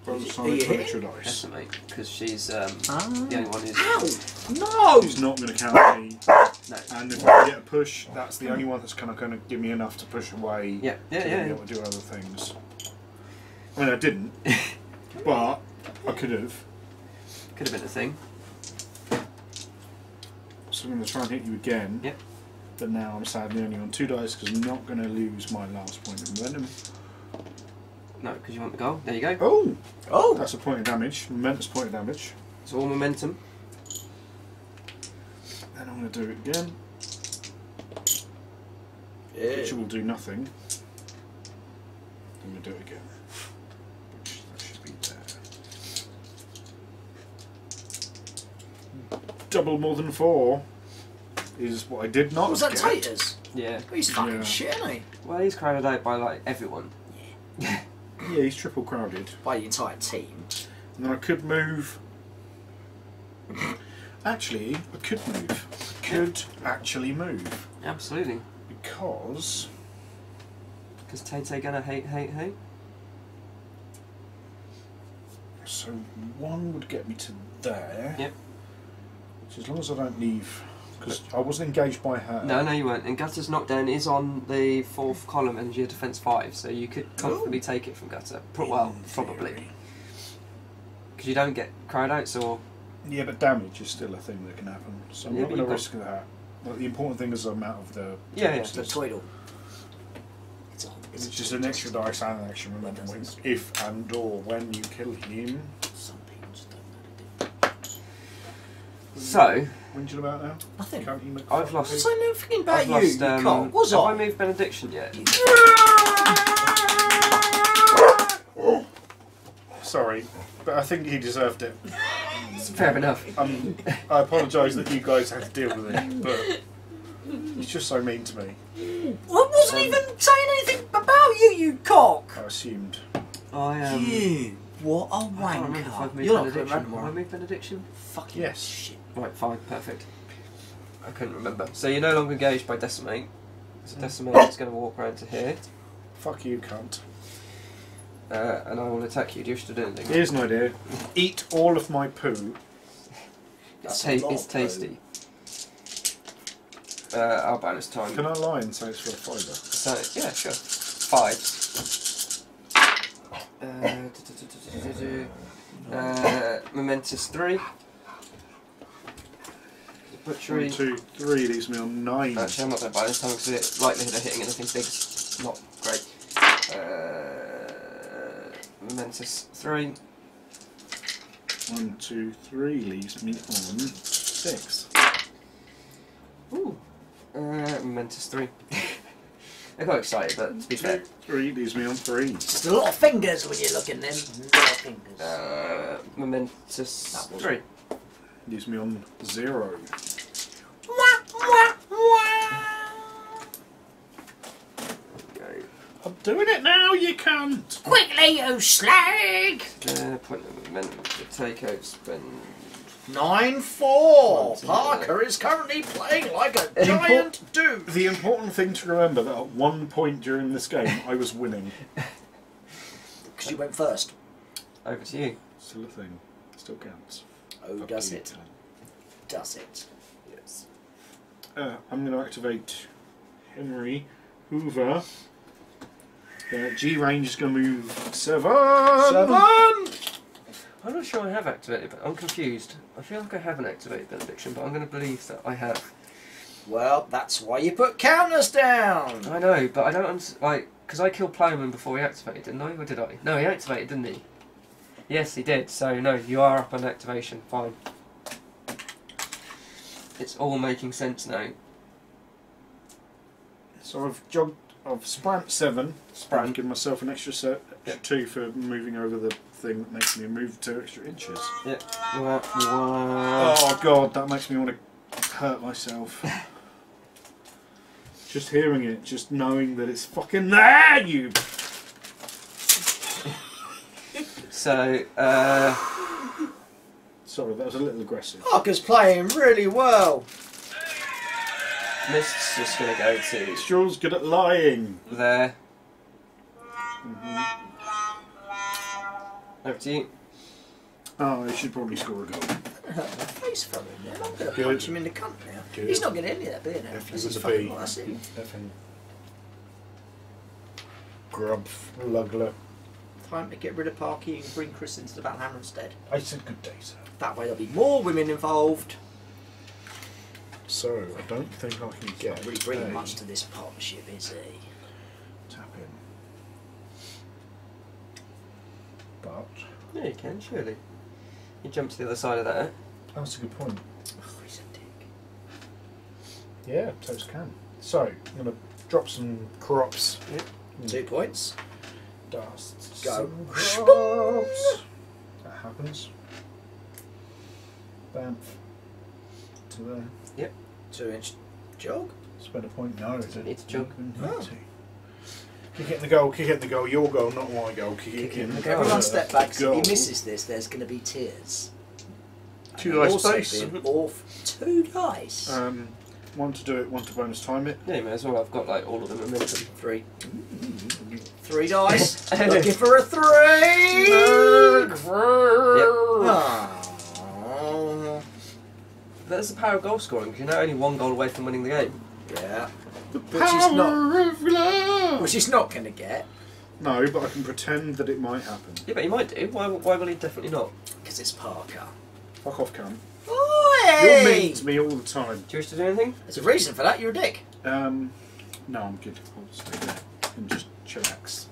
Both Are you sides for hitting? extra dice. decimate because she's the Ah. only one who's. Ow! No! He's not going to count me. No. And if I get a push, that's the only one that's kind of going to give me enough to push away. Yeah, To yeah, be yeah. able to do other things. I mean, I didn't, but I could have. Could have been a thing. So I'm going to try and hit you again. Yep. But now I'm sadly only on 2 dice because I'm not going to lose my last point of momentum. No, because you want the goal. There you go. Oh! Oh! That's a point of damage. Momentous point of damage. It's all momentum. Then I'm going to do it again, which will do nothing. I'm going to do it again. Which that should be there. Double more than 4 is what I did not What was that, get. taters? Yeah. He's fucking Yeah. shit, isn't he? Well, he's crowded out by like everyone. Yeah, he's triple crowded. By the entire team. And then I could move. Actually, I could move. I could actually move. Absolutely. Because. Because Tay gonna hate. So 1 would get me to there. Yep. Which, as long as I don't leave. Because I wasn't engaged by her. No, you weren't. And Gutter's knockdown is on the 4th column and your defence 5, so you could comfortably take it from Gutter. Well, In probably. theory. Because you don't get crowd outs or. Yeah, but damage is still a thing that can happen. So I'm Yeah, not but going to you've got- risk that. Like, the important thing is I'm out of the. Yeah. The Twiddle. It's It's just an extra dice and an extra momentum wins if and or when you kill him. Some people just don't know to do. So, Whinging about now? Nothing. Can't you make I've lost. I'm saying nothing about I've you, lost. you can't. Was have I? I moved Benediction yet? Sorry, but I think he deserved it. Fair enough. I apologise that you guys had to deal with it, but he's just so mean to me. I wasn't even saying anything about you, you cock! I assumed. I You! What a I can't remember if I've wanker. moved You're not coming Benediction. round Have I tomorrow. moved Benediction? Fucking Yes. shit. Right, fine, perfect. I couldn't remember. So you're no longer engaged by Decimate. So Decimate is going to walk around to here, Fuck you, cunt. and I will attack you. Do you wish to do anything? Here's an idea. Eat all of my poo. That's Ta- a lot it's of tasty. Our bonus time. Can I lie and say it's for a fiver? So, yeah, sure. 5. Momentous 3. Butchery. 1, 2, 3 leaves me on 9. Actually, I'm not going to buy this time because the likelihood of hitting anything big is not great. Momentous 3. 1, 2, 3 leaves me on 6. Ooh. Momentous 3. I got excited, but to be fair. 3 leaves me on 3. Just a lot of fingers when you look in them. A lot of fingers. Momentous 3. Leaves me on 0. Go. I'm doing it now, you cunt! Quickly, you slag! Point of momentum to take out, spend. 9-4. Parker is currently playing like a giant dude. The important thing to remember that at one point during this game, I was winning. Because you went first. Over to you. Still a thing. Still counts. Oh, Fuck does you, it? Tom. Does it? Yes. I'm going to activate Henry Hoover. G range is going to move 7. I'm not sure I have activated, but I'm confused. I feel like I haven't activated Benediction, but I'm going to believe that I have. Well, that's why you put counters down. I know, but I don't like because I killed Plowman before he activated, didn't I? Or did I? No, he activated, didn't he? Yes, he did. So no, you are up on activation. Fine. It's all making sense now. So I've sprant 7. Sprant. Give myself an extra 2 for moving over the thing that makes me move 2 extra inches. Yep. Oh god, that makes me want to hurt myself. Just hearing it, just knowing that it's fucking there, you. So, Sorry, that was a little aggressive. Parker's playing really well. Mist's just going to go to Straw's good at lying. there. Mm-hmm. Over to you. Oh, he should probably score a goal. Hurt my face from him then. I'm going to Good. punch him in the cunt now. Good. He's not getting any of that beer now. If he This was is a bee. fucking nice. Effing grub lugler. Time to get rid of Parky and bring Chris into the Valhammer instead. I said good day, sir. That way there'll be more women involved. So, I don't think I can get Not really bringing much to this partnership, is he? tap in. But Yeah, you can, surely. You jump to the other side of that. that's a good point. Oh, he's a dick. Yeah, toast can. So, I'm going to drop some crops. Yep. 2 points. Dust. Go. Some crops. That happens. Bamf. To there. 2-inch jog. Spend a point. No, is it? Need to jog. Oh. Kick it in the goal, kick it in the goal. Your goal, not my goal. Kick it in the goal. Everyone step back. So Goal. if he misses this, there's going to be tears. 2 And dice also space. be an awful 2 dice. 1 to do it, 1 to bonus time it. Yeah, you may as well. I've got like all of them momentum. 3. 3 dice. Looking for a 3. Oh. That's the power of goal scoring, because you're now only 1 goal away from winning the game. Yeah. The Which is not- of love. Which he's not going to get. No, but I can pretend that it might happen. Yeah, but he might do. Why will he definitely not? Because it's Parker. Fuck off, cunt. Oi! You're mean to me all the time. Do you wish to do anything? There's a reason for that. You're a dick. No, I'm good. I'll stay there and just chillax.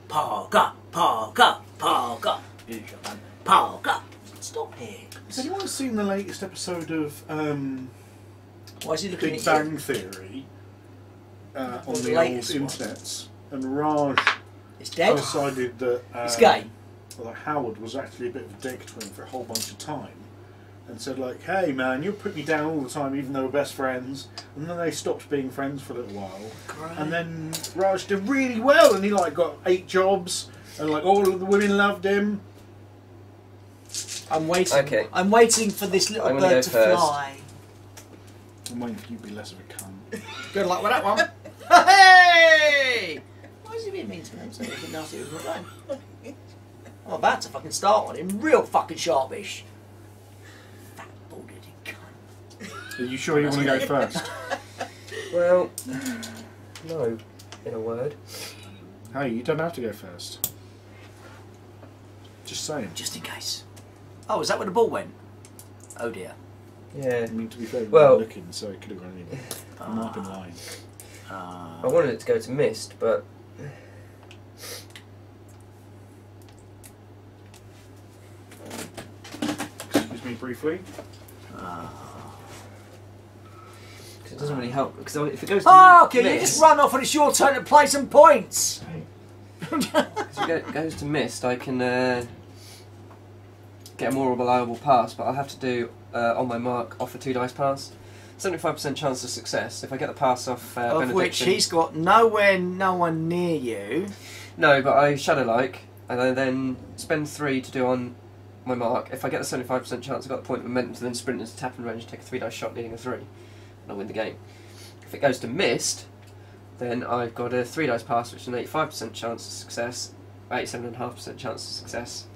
Parker. Parker. Parker. Here's your man. Parker. Stop it. Has anyone seen the latest episode of Why is he looking Big at Bang you? Theory on What's the the old latest one? internets? And Raj It's dead. decided that It's gay. well, Howard was actually a bit of a dick to him for a whole bunch of time, and said like, "Hey man, you put me down all the time, even though we're best friends." And then they stopped being friends for a little while, Great. and then Raj did really well, and he like got 8 jobs, and like all of the women loved him. I'm waiting. Okay. I'm waiting for this little I'm gonna bird go to first. fly. I'm waiting for you to be less of a cunt. Good luck with that one. Hey! Why is he being mean to me? So he can nasty with my phone. I'm about to fucking start on him real fucking sharpish. Fat bald-headed cunt. Are you sure you want to go first? Well, no, in a word. Hey, you don't have to go first. Just saying. Just in case. Oh, is that where the ball went? Oh dear. Yeah. I mean, to be fair, we Well- were looking, so it could have gone anywhere. I might have been lying. I wanted it to go to Mist, but Excuse me briefly. It doesn't really help because if it goes to okay, mist, you just run off and it's your turn to play some points. if it goes to mist, I can get a more reliable pass, but I'll have to do on my mark off a 2 dice pass. 75% chance of success. If I get the pass off Of Benediction, which he's got no one near you. no, but I shadow-like, and I then spend 3 to do on my mark. If I get the 75% chance, I've got the point of momentum to then sprint into tap and range, take a 3 dice shot, needing a 3, and I win the game. If it goes to mist, then I've got a 3 dice pass, which is an 85% chance of success, 87.5% chance of success.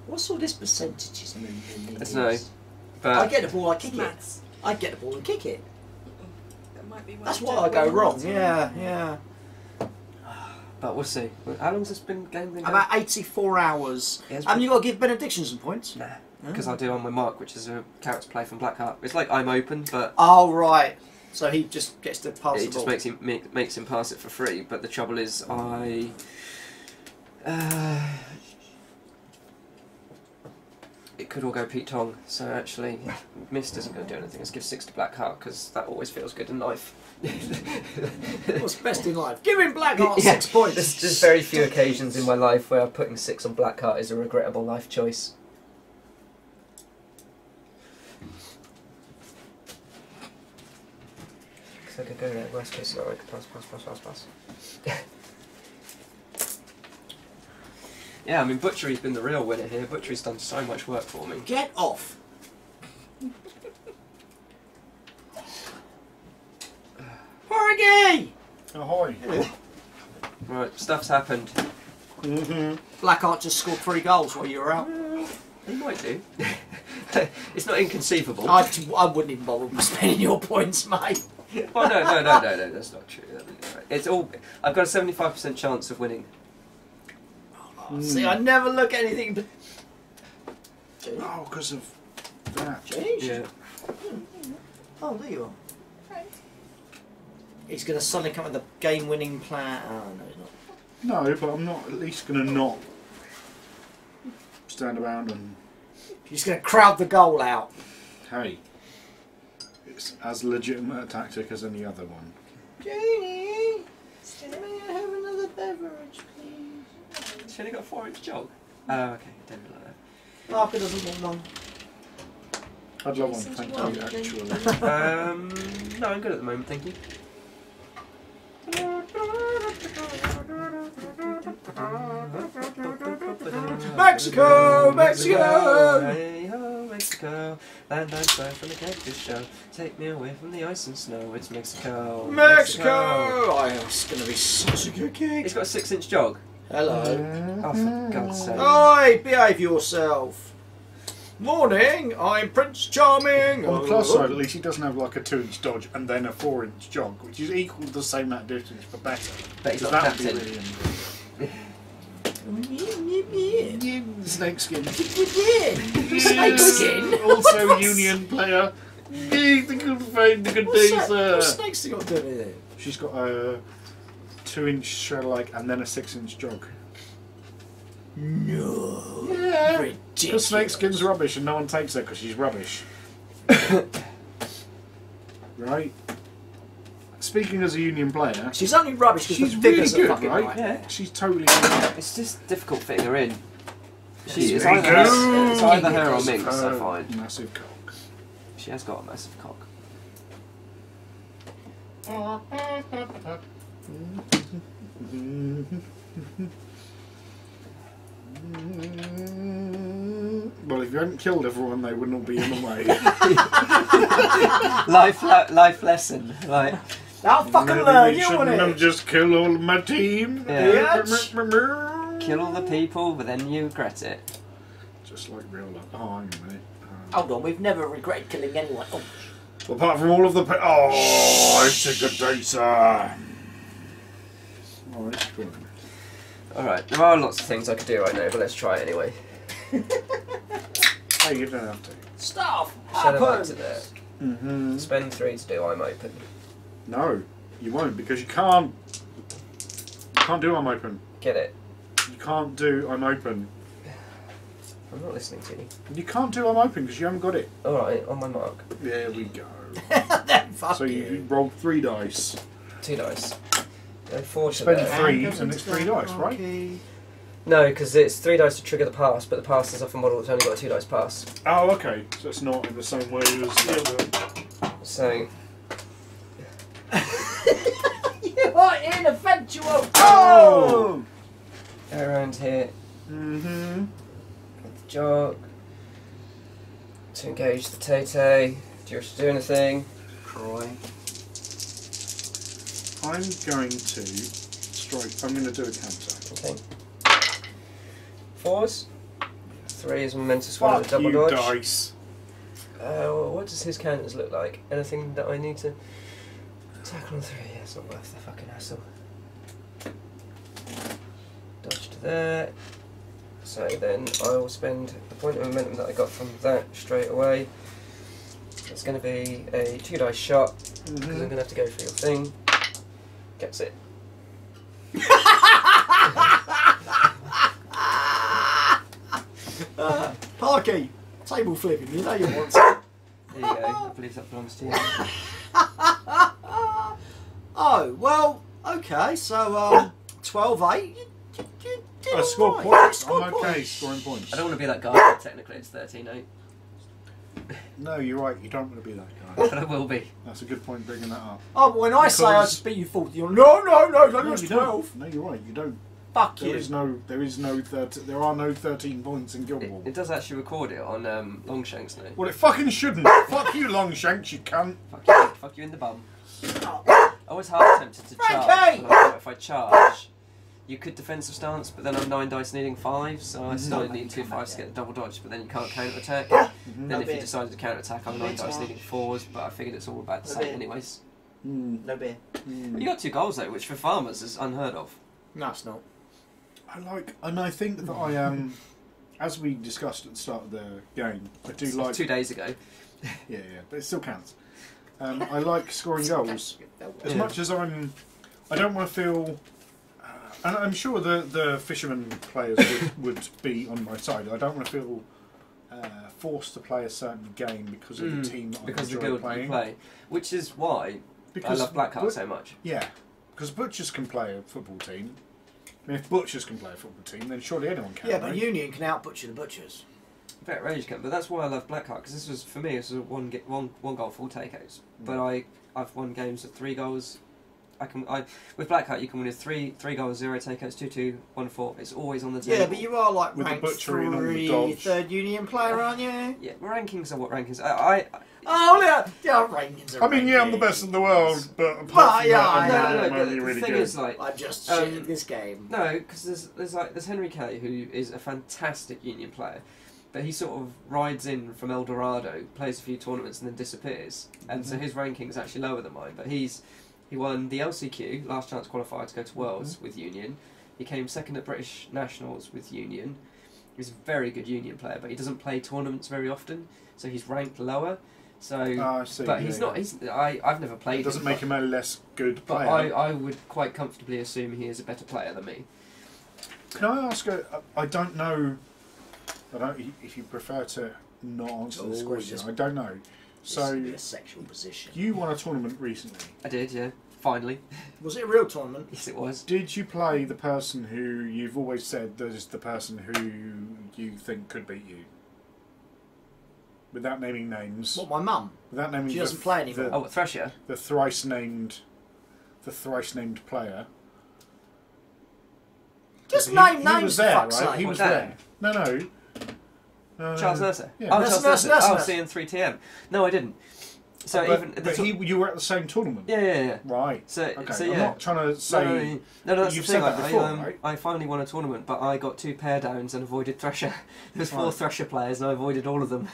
What's all this percentages mean? I don't know, but I get the ball, I kick it. Maths. I get the ball and kick it. That might be why That's you why don't I go win wrong. all the time. Yeah. But we'll see. How long's this been game? About 84 hours. Yeah, it's And you've got to give Benediction some points. Nah, because I'll do on my mark, which is a character play from Blackheart. It's like I'm open, but Oh, right. So he just gets to pass it the just ball. makes him pass it for free. But the trouble is, it could all go Pete Tong. So actually, Mist isn't going to do anything. Let's give 6 to Blackheart because that always feels good in life. What's best in life? Give him Blackheart Yeah. 6 points. There's very few occasions in my life where putting 6 on Blackheart is a regrettable life choice. Because I could go there, worst case scenario, I could pass. Yeah, I mean, Butchery's been the real winner here. Butchery's done so much work for me. Get off. Horrigy! Ahoy. Right, stuff's happened. Blackheart just scored 3 goals while you were out. He might do. It's not inconceivable. I wouldn't even bother with spending your points, mate. Oh no, that's not true. It's all. I've got a 75% chance of winning. See, I never look at anything but... Oh, because of that. Change? Yeah. Oh, there you are. He's going to suddenly come with a game-winning plan. Oh, no, he's not. No, but I'm not at least going to not stand around and... He's going to crowd the goal out. Hey, it's as legitimate a tactic as any other one. Janie, may I have another beverage, please? She's only got a 4-inch jog. Oh, okay. Didn't like that. Parker doesn't want one. I'd love one, Jason, thank do you you, want actually. No, I'm good at the moment, thank you. Mexico! Mexico! Hey ho, Mexico. Land I'm far from the cactus show. Take me away from the ice and snow. It's Mexico. Mexico! Oh, it's going to be such a good gig. It's got a 6-inch jog. Hello. Oh, for God's sake. Oi, behave yourself. Morning, I'm Prince Charming. On the plus side, at least he doesn't have like a 2-inch dodge and then a 4-inch jog, which is equal to the same amount of distance, but better. But he's Because not that would be captain. really annoying. Snakeskin. Snakeskin? Also Union player. The good find the good day, sir. What's snakes got to do with it? She's got a 2-inch shadow-like and then a 6-inch jog. No. Yeah. Ridiculous. Because snakeskin's rubbish and no one takes her because she's rubbish. Right? Speaking as a Union player, She's only rubbish because she's the really figures are good, fucking right? right. Yeah. She's totally good. It's just difficult fitting her in. It's Very either, good. it's either her or Minx, I Her find. massive cock. She has got a massive cock. Well, if you hadn't killed everyone, they wouldn't all be in the way. life lesson. Like, I'll fucking Maybe learn, we you shouldn't want have it? just killed all of my team. Yeah. Yes. kill all the people, but then you regret it. Just like real life. Oh, hang on a minute. Hold on, we've never regretted killing anyone. Oh, Well, apart from all of the... Oh, it's a good day, sir. Oh, it's good. Alright, there are lots of things I could do right now, but let's try it anyway. Hey, you don't have to. stuff Shadow back happens. to there. Mm-hmm. Spend 3 to do I'm open. No, you won't, because you can't. can't do I'm open. Get it? You can't do I'm open. I'm not listening to you. You can't do I'm open because you haven't got it. Alright, on my mark. There we go. Fuck So you rolled 3 dice. 2 dice. And 4 to Spend there. 3 and it's 3 dice, right? No, because it's 3 dice to trigger the pass, but the pass is off a model that's only got a 2 dice pass. Oh, okay. So it's not in the same way as the other. So. You are ineffectual! Oh! Go around here. Mm-hmm. With the jog. To engage the Tay. Do you wish to do anything? Troy. I'm going to strike. I'm going to do a counter. Okay. 4s. 3 is momentous one with a Fuck double you, dodge. dice. Well, what does his counters look like? Anything that I need to tackle on 3? Yeah, it's not worth the fucking hassle. Dodge to there. So then I will spend the point of momentum that I got from that straight away. It's going to be a 2 dice shot because I'm going to have to go for your thing. Gets it. Parky, table flipping, you know you want to. There you go. I believe that belongs to you. Oh, well, okay, so 12-8. I scored points. I'm okay scoring points. I don't want to be that guy, but technically it's 13-8. No, you're right. You don't want to be that guy. But I will be. That's a good point bringing that up. Oh, but when I say I Because- just beat you 40, you're no, No, that's you 12. don't. No, you're right. You don't. Fuck There you. is no. There are no 13 points in Guild Ball. It does actually record it on Longshanks now. Well, it fucking shouldn't. Fuck you, Longshanks. You cunt. Fuck you in the bum. I was half tempted to charge, Frankie! but I thought if I charge, you could defensive stance, but then I'm 9 dice needing 5, so I started needing 2 5s to get the double dodge, but then you can't counter attack. Then if you decided to counter attack, I'm 9 dice needing 4s, but I figured it's all about the same anyways. No beer. You got 2 goals though, which for farmers is unheard of. No, it's not. And I think that I am, as we discussed at the start of the game, I do like. 2 days ago. Yeah, but it still counts. I like scoring goals. As much as I don't want to feel. And I'm sure the fisherman players would be on my side. I don't want to feel forced to play a certain game because of the team that Because I the enjoy guild playing. you play. Which is why I love Blackheart so much. Yeah, because butchers can play a football team. I mean, if butchers can play a football team, then surely anyone can. Yeah, but right? Union can out-butcher the butchers. Better Rage can, but that's why I love Blackheart, because this was, for me, this was one goal full takeouts. But I've won games of 3 goals. With Blackheart you can win with 3 goals, 0 takeouts, 2-2, 1-4. It's always on the table. Yeah, but you are like With the ranked butchery and all the 3, dodge. 3rd Union player, aren't you? Yeah, rankings are what rankings. Oh, yeah, rankings are I mean, yeah, I'm the rankings. best in the world, but apart Well, from yeah, that, I'm no, only but the really thing good. is, like, I'm just shit at this game. no, because there's Henry Kay, who is a fantastic Union player, but he sort of rides in from El Dorado, plays a few tournaments, and then disappears. And so his ranking's actually lower than mine. But he won the LCQ, last chance qualifier to go to Worlds with Union. He came 2nd at British Nationals with Union. He's a very good Union player, but he doesn't play tournaments very often, so he's ranked lower. So, I see, but yeah, he's yeah. not. I've never played. It doesn't him, make but- him a less good But player. I would quite comfortably assume he is a better player than me. Can I ask? I don't know. I don't. If you prefer to not answer this Oh, question, just- I don't know. So This is a sexual position. you won a tournament recently. I did, yeah. Finally. Was it a real tournament? Yes, it was. Did you play the person who you've always said that is the person who you think could beat you? Without naming names. What, my mum? Without naming. She doesn't play anymore. Oh, Thresher? The thrice named player. Just He- name he names, was for there, fuck's right? sake. He What, was Dan? there. No. Charles Nurser? yeah. Oh, Nurser, Charles Nurser, Nurser. Oh, Nurser. CN3TM. No, I didn't. So But you were at the same tournament. Yeah. Right. So, Okay. so I'm yeah. not trying to say. No, that's You've the thing. said that like, before, I, right? I finally won a tournament, but I got 2 pair downs and avoided Thresher. There was 4 Right. Thresher players, and I avoided all of them.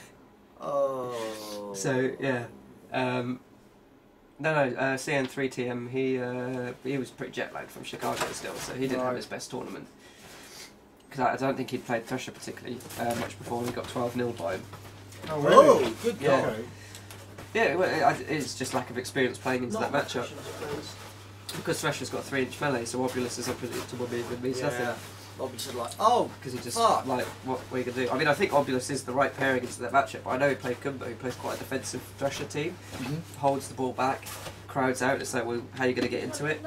Oh. So yeah. CN3TM. He was pretty jet lagged from Chicago still, so he didn't have Right. his best tournament. Because I don't think he'd played Thresher particularly much before, and he got 12-0 by him. Oh, really? Oh, good Yeah. God. Okay. Yeah, well, it's just lack of experience playing into that matchup. because Thresher's got 3-inch melee, so Obulus is unpredictable movement means nothing. Obviously, like, oh, Because he just, fuck. like, what are you going to do? I mean, I think Obulus is the right pairing into that matchup, but I know he played Kumbo, who plays quite a defensive Thresher team, holds the ball back, crowds out, it's like, well, how are you going to get into it?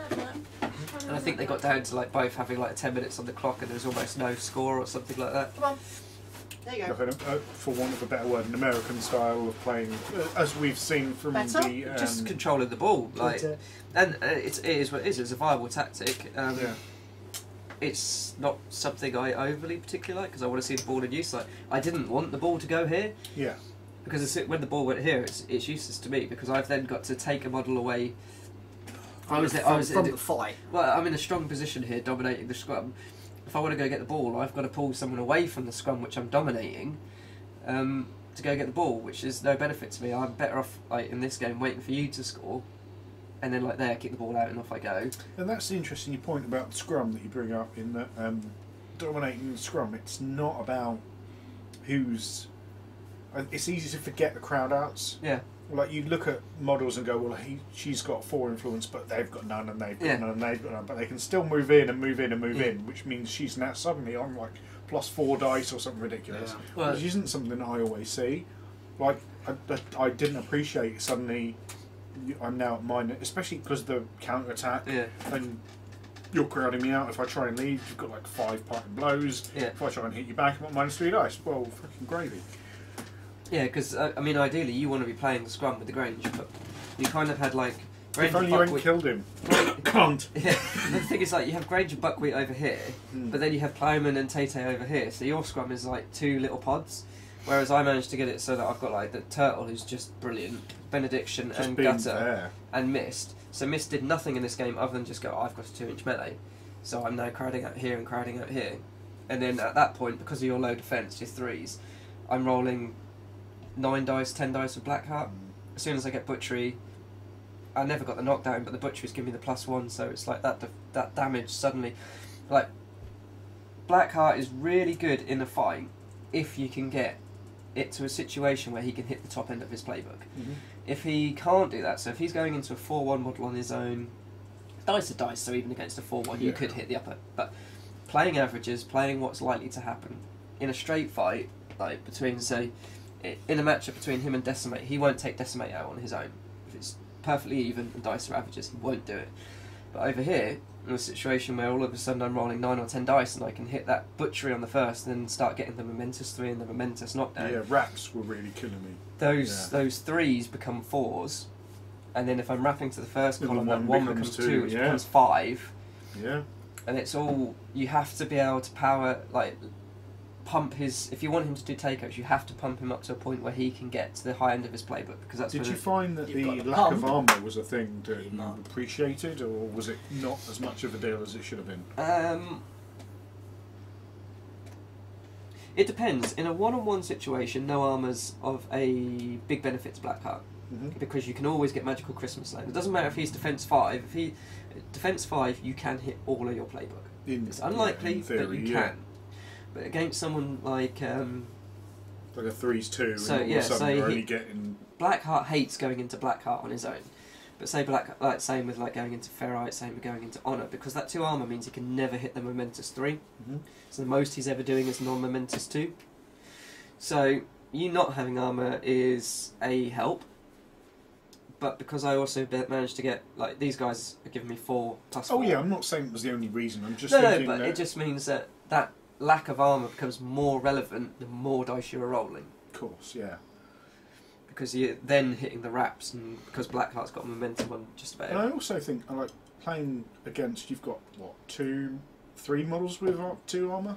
And I think they got down to, like, both having, like, 10 minutes on the clock and there was almost no score or something like that. Come on. There you go. For want of a better word, an American style of playing, as we've seen from Better? the... Just controlling the ball, like, and it is what it is, it's a viable tactic. It's not something I overly particularly like because I want to see the ball in use. Like, I didn't want the ball to go here. Yeah. Because when the ball went here, it's useless to me because I've then got to take a model away. From the fight. Well, I'm in a strong position here, dominating the scrum. If I want to go get the ball, I've got to pull someone away from the scrum, which I'm dominating, to go get the ball, which is no benefit to me. I'm better off, like, in this game waiting for you to score. And then, like, there, kick the ball out and off I go. And that's the interesting point about the scrum that you bring up in that dominating the scrum. It's not about who's... It's easy to forget the crowd outs. Yeah. Like, you look at models and go, well, she's got 4 influence, but they've got none, and they've got none, and they've got none. But they can still move in and move in and move in, which means she's now suddenly on, like, +4 dice or something ridiculous. Yeah. Well, which isn't something I always see. Like, I didn't appreciate suddenly... I'm now at mine, especially because the counter attack, and you're crowding me out. If I try and leave, you've got like 5 parting blows. Yeah. If I try and hit you back, I'm at -3 dice. Well, fucking gravy. Yeah, because I mean, ideally, you want to be playing the scrum with the Grange, but you kind of had like. Grange If only you hadn't killed him. Can't. Yeah, the thing is, like, you have Grange and Buckwheat over here, but then you have Plowman and Tay over here. So your scrum is like 2 little pods. Whereas I managed to get it so that I've got like the Turtle, who's just brilliant, Benediction Just and being Gutter, fair. and Mist. So Mist did nothing in this game other than just go, I've got a 2-inch melee. So I'm now crowding out here and crowding out here. And then at that point, because of your low defence, your 3s, I'm rolling 9 dice, 10 dice with Blackheart. As soon as I get Butchery, I never got the knockdown, but the Butchery's giving me the +1, so it's like that damage suddenly. Like, Blackheart is really good in a fight if you can get it to a situation where he can hit the top end of his playbook. If he can't do that, so if he's going into a 4-1 model on his own, dice are dice, so even against a 4-1 you could hit the upper. But playing averages, playing what's likely to happen, in a straight fight, like between, say, in a matchup between him and Decimate, he won't take Decimate out on his own. If it's perfectly even and dice are averages, he won't do it. But over here, in a situation where all of a sudden I'm rolling 9 or 10 dice and I can hit that Butchery on the first and then start getting the momentous 3 and the momentous knockdown. Yeah, wraps were really killing me. Those 3s become 4s, and then if I'm wrapping to the first column, that 1 becomes 2, which becomes 5. Yeah. And it's all, you have to be able to power, like, pump his, if you want him to do takeouts, you have to pump him up to a point where he can get to the high end of his playbook, because that's Did you when find that the You've got the lack of pump. armour was a thing that you appreciated, or was it not as much of a deal as it should have been? It depends. In a one-on-one situation, no armour's of a big benefit to Blackheart, because you can always get Magical Christmas Land. It doesn't matter if he's defence 5. If he defence 5, you can hit all of your playbook. It's unlikely, in theory, but you can. But against someone like like a 3s2, so, and all yeah, of a sudden so you're only getting... Blackheart hates going into Blackheart on his own. But say same with like going into Ferrite, same with going into Honour, because that 2 armour means he can never hit the momentous 3. So the most he's ever doing is non-momentous 2. So you not having armour is a help. But because I also managed to get, like, these guys are giving me 4 plus 4. Oh yeah, I'm not saying it was the only reason, I'm just No, thinking but that... it just means that that lack of armour becomes more relevant the more dice you're rolling. Of course, yeah. Because you're then hitting the wraps, and because Blackheart's got momentum on just about And I also think I like playing against, you've got, what, 3 models with 2 armour?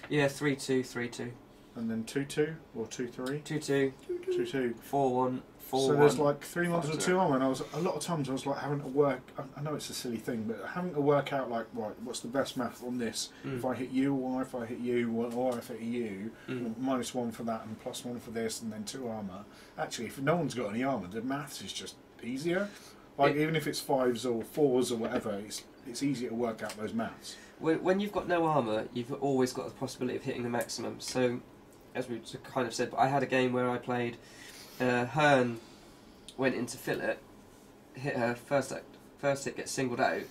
Yeah, 3-2, 3-2. And then 2-2, or 2-3? 2-2, 2-2. 4-1, 4-1. So there's like 3 models with 5-0. 2 armour, and a lot of times I was like having to work, I know it's a silly thing, but having to work out like, right, what's the best math on this? If I hit you, or if I hit you, or if I hit you, -1 for that and +1 for this, and then 2 armour. Actually, if no one's got any armour, the maths is just easier. Like, even if it's 5s or 4s or whatever, it's easier to work out those maths. When you've got no armour, you've always got the possibility of hitting the maximum. So, as we kind of said, I had a game where I played Hearn went into Fillet, hit her first first hit gets singled out.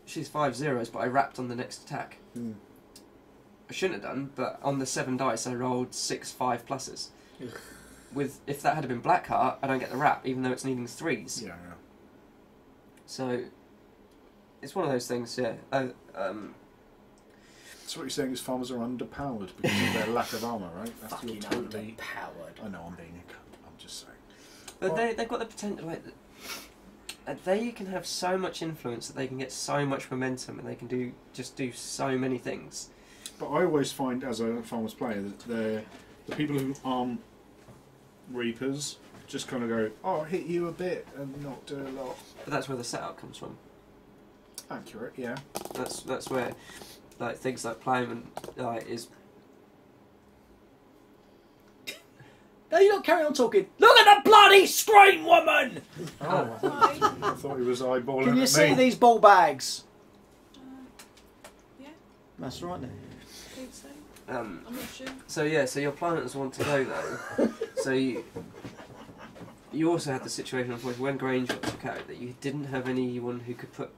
She's 5 zeros, but I wrapped on the next attack. I shouldn't have done, but on the 7 dice I rolled 6 5 pluses. If that had been Blackheart, I don't get the wrap, even though it's needing 3s. Yeah. So it's one of those things, yeah. So what you're saying is farmers are underpowered because of their lack of armour, right? Fucking totally underpowered. I know I'm being a cunt. I'm just saying. But they've got the potential, like, they can have so much influence that they can get so much momentum and they can do so many things. But I always find, as a farmers player, that the people who aren't reapers just kind of go, "Oh, I'll hit you a bit and not do a lot." But that's where the setup comes from. Accurate, yeah. That's where, like, things like plowman is. No, you don't carry on talking. Look at the bloody screen, woman! Oh, I thought he was eyeballing Can you at see me. these ball bags? Yeah, That's right then. I think so. I'm not sure. So yeah, so your planners want to go though. So you also had the situation, unfortunately, when Grange got took out, that you didn't have anyone who could put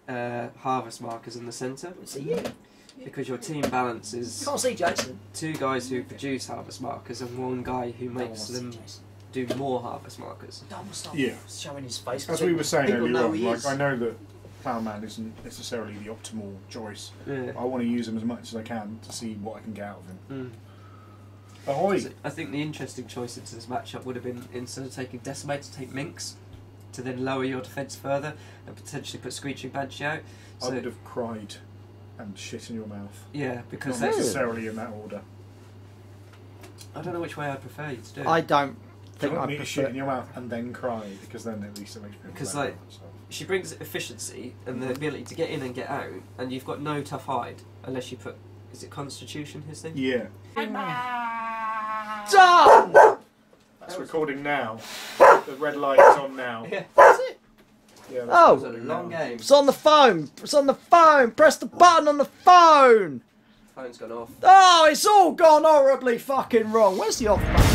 harvest markers in the centre. See you. Because your team balance is Can't see Jason. 2 guys who produce harvest markers and 1 guy who makes them do more harvest markers. Don't stop Yeah. showing his face. As we were saying people earlier know on, he like, is. I know that Ploughman isn't necessarily the optimal choice. Yeah. I want to use him as much as I can to see what I can get out of him. Mm. Ahoy! I think the interesting choice into this matchup would have been, instead of taking Decimate, to take Minx, to then lower your defence further and potentially put Screeching Banshee out. So, I would have cried and shit in your mouth. yeah, because Not that's, necessarily in that order. I don't know which way I'd prefer you to do it. I don't You think I want me to shit in prefer. your mouth and then cry, because then at least it makes me Because, feel like, better about myself. She brings efficiency and the ability to get in and get out, and you've got no tough hide unless you put. Is it Constitution, his thing? Yeah. Done! That's recording now. The red light is on now. Yeah. That's it. Yeah, that's Oh. It was a long game. It's on the phone. It's on the phone. Press the button on the phone. Phone's gone off. Oh, it's all gone horribly fucking wrong. Where's the off button?